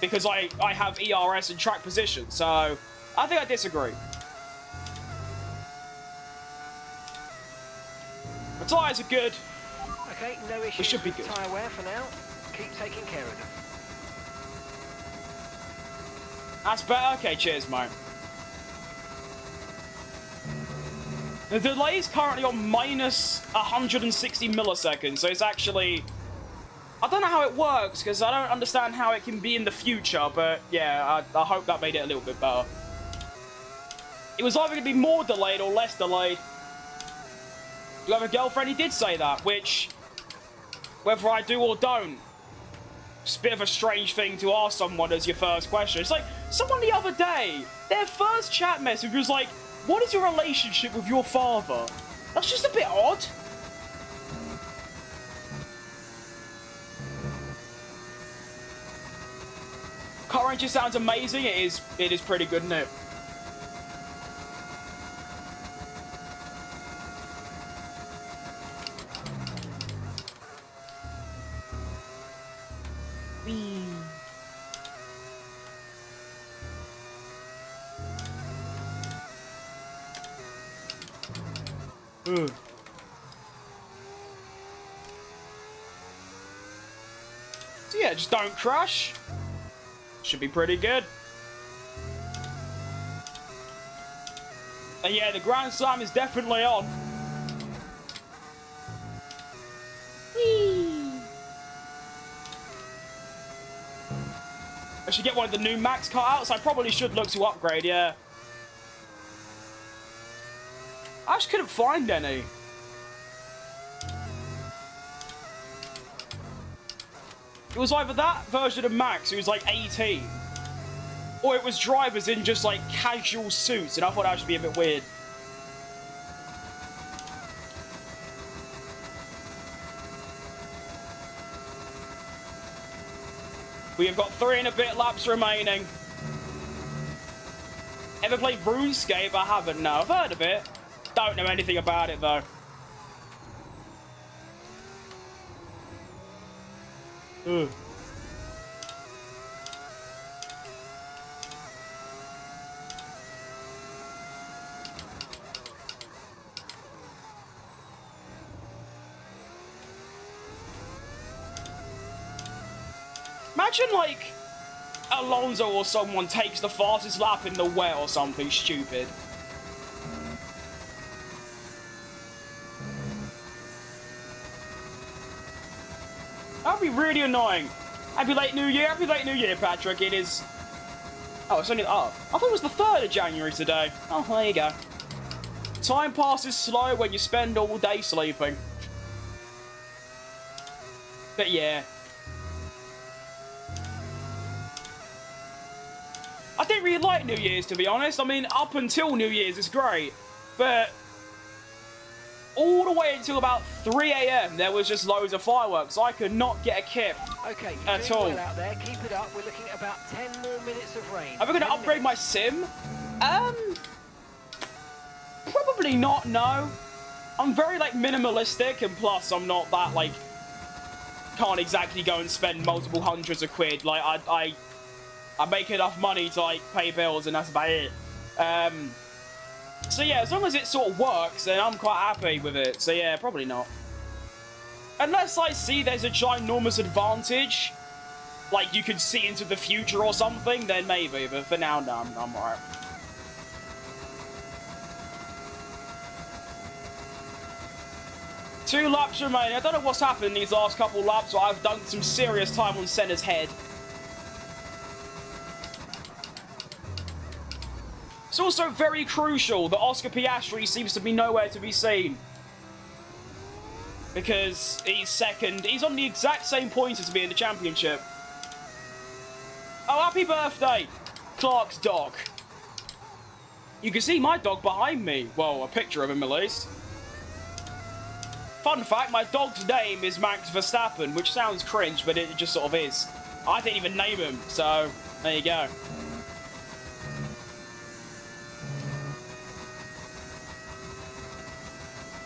because I have ERS and track position. So I think I disagree. The tyres are good. Okay, no issues. We should be good. Tyre wear for now. Keep taking care of them. That's better. Okay, cheers, mate. The delay is currently on minus 160 milliseconds, so it's actually... I don't know how it works, because I don't understand how it can be in the future, but yeah, I hope that made it a little bit better. It was either going to be more delayed or less delayed. Do you have a girlfriend? He did say that, which... Whether I do or don't, it's a bit of a strange thing to ask someone as your first question. It's like, someone the other day, their first chat message was like, what is your relationship with your father? That's just a bit odd. Car engine sounds amazing. It is pretty good, isn't it? Ugh. So yeah, just don't crash. Should be pretty good. And yeah, the Grand Slam is definitely on. Whee! I should get one of the new Max cutouts. I probably should look to upgrade, yeah. I just couldn't find any. It was either that version of Max, who was like 18, or it was drivers in just like casual suits, and I thought that should be a bit weird. We have got 3 and a bit laps remaining. Ever played RuneScape? I haven't, no. I've heard of it. Don't know anything about it, though. Ugh. Imagine, like, Alonso or someone takes the fastest lap in the wet or something stupid. That'd be really annoying. Happy late New Year, Patrick. It is... Oh, it's only... Oh, I thought it was the 3rd of January today. Oh, there you go. Time passes slow when you spend all day sleeping. But yeah. I didn't really like New Year's, to be honest. I mean, up until New Year's, it's great. But all the way until about 3 AM, there was just loads of fireworks. I could not get a kip Okay, at all. well out there. Keep it up. We're looking at about 10 more minutes of rain. Are we going to upgrade my sim? Probably not, no. I'm very, like, minimalistic, and plus I'm not that, like, can't exactly go and spend multiple hundreds of quid. Like, I make enough money to, like, pay bills, and that's about it. So, yeah, as long as it sort of works, then I'm quite happy with it. So, yeah, probably not. Unless I see there's a ginormous advantage, like you could see into the future or something, then maybe. But for now, no, I'm alright. Two laps remain. I don't know what's happened these last couple laps, but I've done some serious time on Senna's head. It's also very crucial that Oscar Piastri seems to be nowhere to be seen. Because he's second. He's on the exact same points as me in the championship. Oh, happy birthday, Clark's dog. You can see my dog behind me. Well, a picture of him at least. Fun fact, my dog's name is Max Verstappen, which sounds cringe, but it just sort of is. I didn't even name him, so there you go.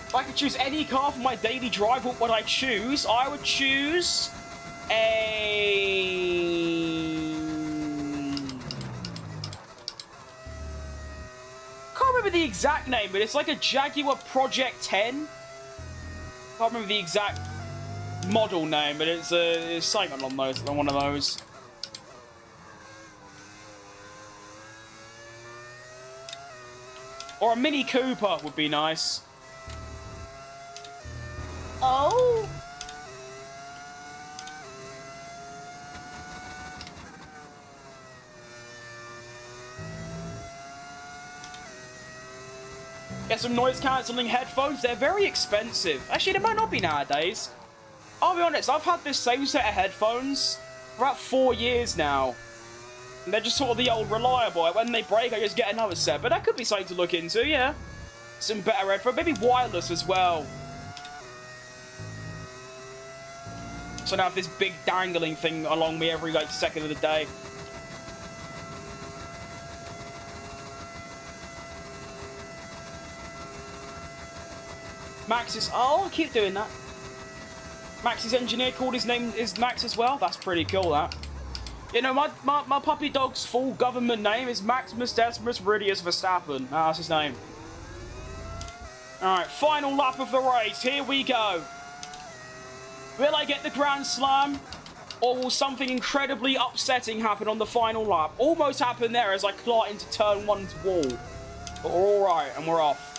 If I could choose any car for my daily drive, what would I choose? I would choose a... Can't remember the exact name, but it's like a Jaguar Project 10. Can't remember the exact model name, but it's something along those, one of those. Or a Mini Cooper would be nice. Oh. Get some noise-cancelling headphones. They're very expensive. Actually, they might not be nowadays. I'll be honest, I've had this same set of headphones for about 4 years now. And they're just sort of the old reliable. When they break, I just get another set. But that could be something to look into, yeah. Some better headphones. Maybe wireless as well. So now I have this big dangling thing along me every, like, second of the day. Max is... Oh, I keep doing that. Max's engineer called his name is Max as well. That's pretty cool, that. You know, my puppy dog's full government name is Maximus Decimus Meridius Verstappen. That's his name. Alright, final lap of the race. Here we go. Will I get the Grand Slam? Or will something incredibly upsetting happen on the final lap? Almost happened there as I clot into turn 1's wall. But we're alright, and we're off.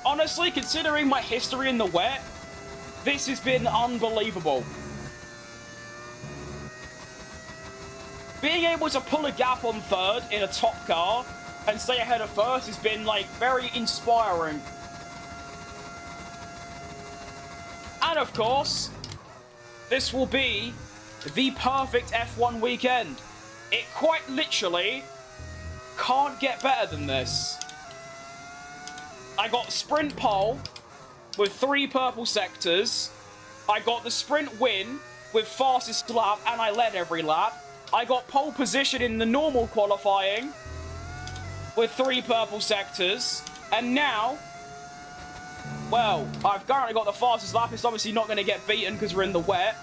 Honestly, considering my history in the wet, this has been unbelievable. Being able to pull a gap on third in a top car and stay ahead of first has been, like, very inspiring. And, of course, this will be the perfect F1 weekend. It quite literally can't get better than this. I got sprint pole with 3 purple sectors. I got the sprint win with fastest lap, and I led every lap. I got pole position in the normal qualifying with 3 purple sectors. And now, well, I've currently got the fastest lap. It's obviously not going to get beaten because we're in the wet.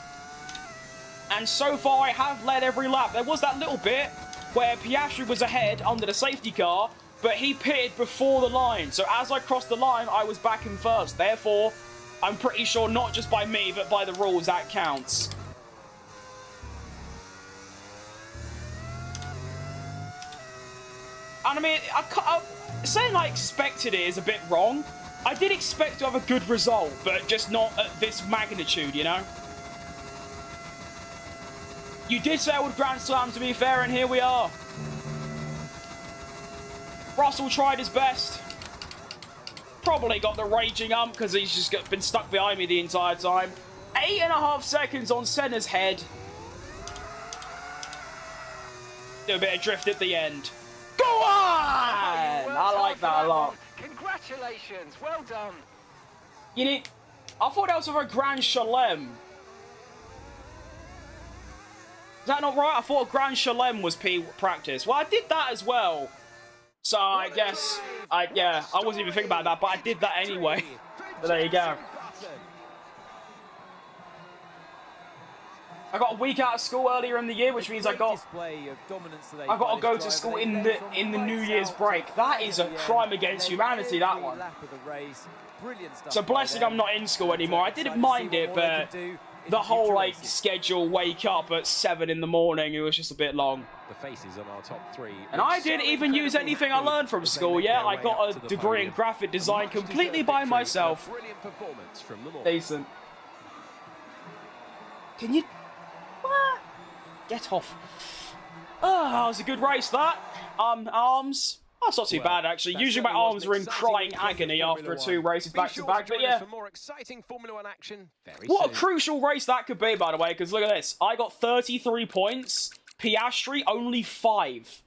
And so far, I have led every lap. There was that little bit where Piastri was ahead under the safety car, but he pitted before the line. So as I crossed the line, I was back in first. Therefore, I'm pretty sure not just by me, but by the rules, that counts. And I mean, saying I expected it is a bit wrong. I did expect to have a good result, but just not at this magnitude, you know? You did say I would Grand Slam, to be fair, and here we are. Russell tried his best. Probably got the raging ump because he's just been stuck behind me the entire time. 8.5 seconds on Senna's head. Do a bit of drift at the end. Go on! I like that a lot. Congratulations, well done. You need... I thought that was for a Grand Chelem. Is that not right? I thought Grand Chelem was P practice. Well, I did that as well. So I guess, yeah, I wasn't even thinking about that, but I did that anyway. But there you go. I got a week out of school earlier in the year, which means I got to go to school in the New Year's break. That is a crime against humanity, that one. It's a blessing I'm not in school anymore. I didn't mind it, but the whole, like, schedule, wake up at 7 in the morning, it was just a bit long. The faces on our top 3. And I didn't even use anything I learned from school, yeah? I got a degree in graphic design completely by myself. Decent. Can you... What? Get off. Oh, that was a good race, that. Arms. Oh, it's not too bad, actually. Usually my arms are in crying agony after 2 races back-to-back, but yeah. What a crucial race that could be, by the way, because look at this. I got 33 points. Piastri, only 5.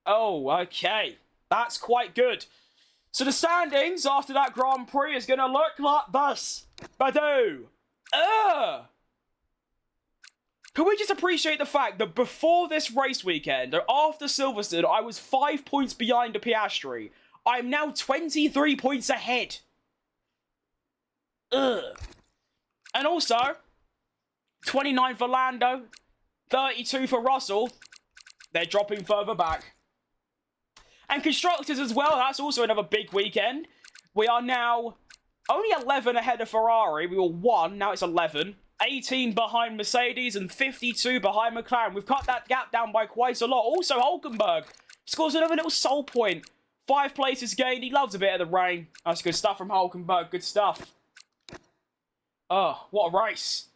Oh, okay. That's quite good. So the standings after that Grand Prix is going to look like this. Badoo. Can we just appreciate the fact that before this race weekend, or after Silverstone, I was 5 points behind the Piastri. I am now 23 points ahead. And also, 29 for Lando, 32 for Russell. They're dropping further back. And Constructors as well, that's also another big weekend. We are now only 11 ahead of Ferrari. We were 1, now it's 11. 18 behind Mercedes and 52 behind McLaren. We've cut that gap down by quite a lot. Also, Hulkenberg scores another little soul point. 5 places gained. He loves a bit of the rain. That's good stuff from Hulkenberg. Good stuff. Oh, what a race.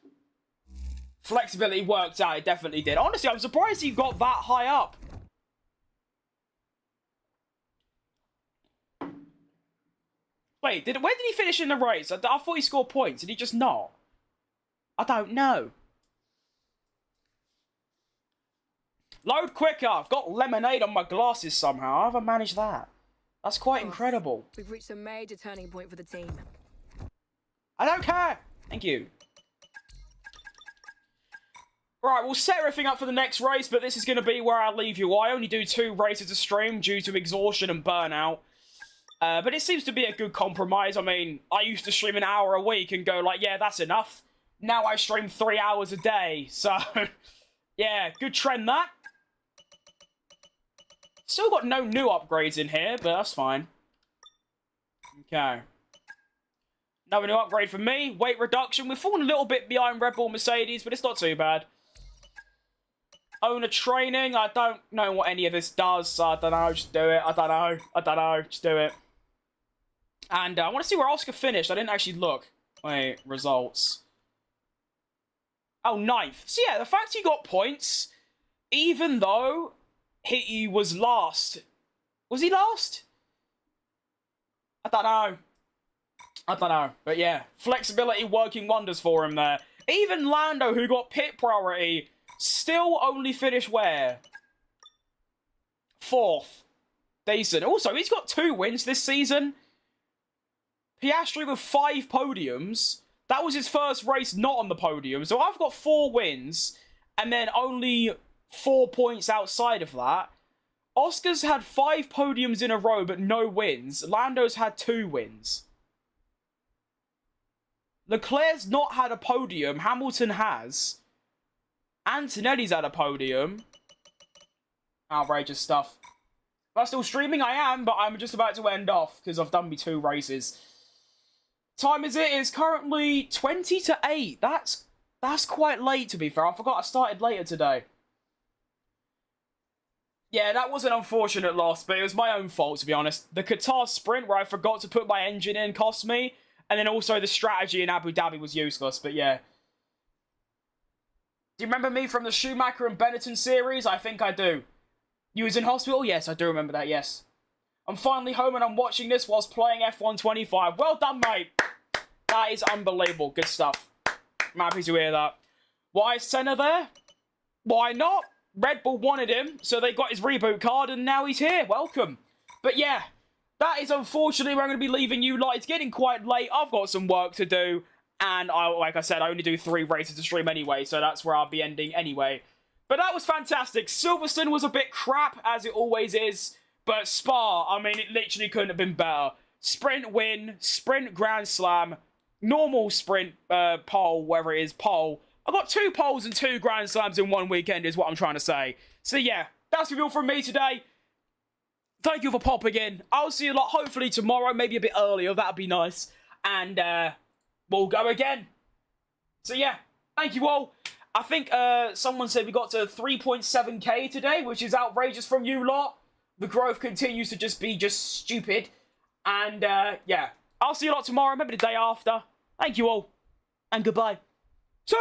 Flexibility worked out. It definitely did. Honestly, I'm surprised he got that high up. Wait, where did he finish in the race? I thought he scored points. Did he just not? I don't know. Load quicker. I've got lemonade on my glasses somehow. How have I managed that? That's quite incredible. We've reached a major turning point for the team. I don't care. Thank you. Right, we'll set everything up for the next race, but this is going to be where I leave you. I only do 2 races a stream due to exhaustion and burnout. But it seems to be a good compromise. I mean, I used to stream an hour a week and go like, yeah, that's enough. Now I stream 3 hours a day. So, yeah, good trend that. Still got no new upgrades in here, but that's fine. Okay. Another new upgrade for me. Weight reduction. We've fallen a little bit behind Red Bull Mercedes, but it's not too bad. Owner training. I don't know what any of this does, so I don't know. Just do it. I don't know. Just do it. And I want to see where Oscar finished. I didn't actually look. Wait, results. Oh, 9th. So yeah, the fact he got points, even though he was last. Was he last? I don't know. But yeah, flexibility working wonders for him there. Even Lando, who got pit priority, still only finished where? 4th. Decent. Also, he's got 2 wins this season. Piastri with 5 podiums. That was his first race not on the podium. So I've got 4 wins, and then only 4 points outside of that. Oscar's had 5 podiums in a row, but no wins. Lando's had 2 wins. Leclerc's not had a podium. Hamilton has. Antonelli's had a podium. Outrageous stuff. Am I still streaming? I am, but I'm just about to end off because I've done me 2 races. Time is it? It's currently 20 to 8. That's quite late, to be fair. I forgot I started later today. Yeah, that was an unfortunate loss, but it was my own fault, to be honest. The Qatar sprint, where I forgot to put my engine in, cost me. And then also the strategy in Abu Dhabi was useless, but yeah. Do you remember me from the Schumacher and Benetton series? I think I do. You was in hospital? Yes, I do remember that, yes. I'm finally home and I'm watching this whilst playing F1 25. Well done, mate. That is unbelievable. Good stuff. I'm happy to hear that. Why is Senna there? Why not? Red Bull wanted him, so they got his reboot card, and now he's here. Welcome. But yeah, that is unfortunately where I'm going to be leaving you lot. It's getting quite late. I've got some work to do, and like I said, I only do 3 races to stream anyway, so that's where I'll be ending anyway. But that was fantastic. Silverstone was a bit crap, as it always is, but Spa, I mean, it literally couldn't have been better. Sprint win, sprint Grand Slam, normal sprint pole, whatever it is, pole. I got 2 poles and 2 Grand Slams in one weekend is what I'm trying to say. So yeah, that's all from me today. Thank you for popping in. I'll see you a lot hopefully tomorrow, maybe a bit earlier. That'd be nice. And we'll go again. So yeah, thank you all. I think someone said we got to 3.7k today, which is outrageous from you lot. The growth continues to just be stupid. And yeah, I'll see you lot tomorrow, maybe the day after. Thank you all. And goodbye. So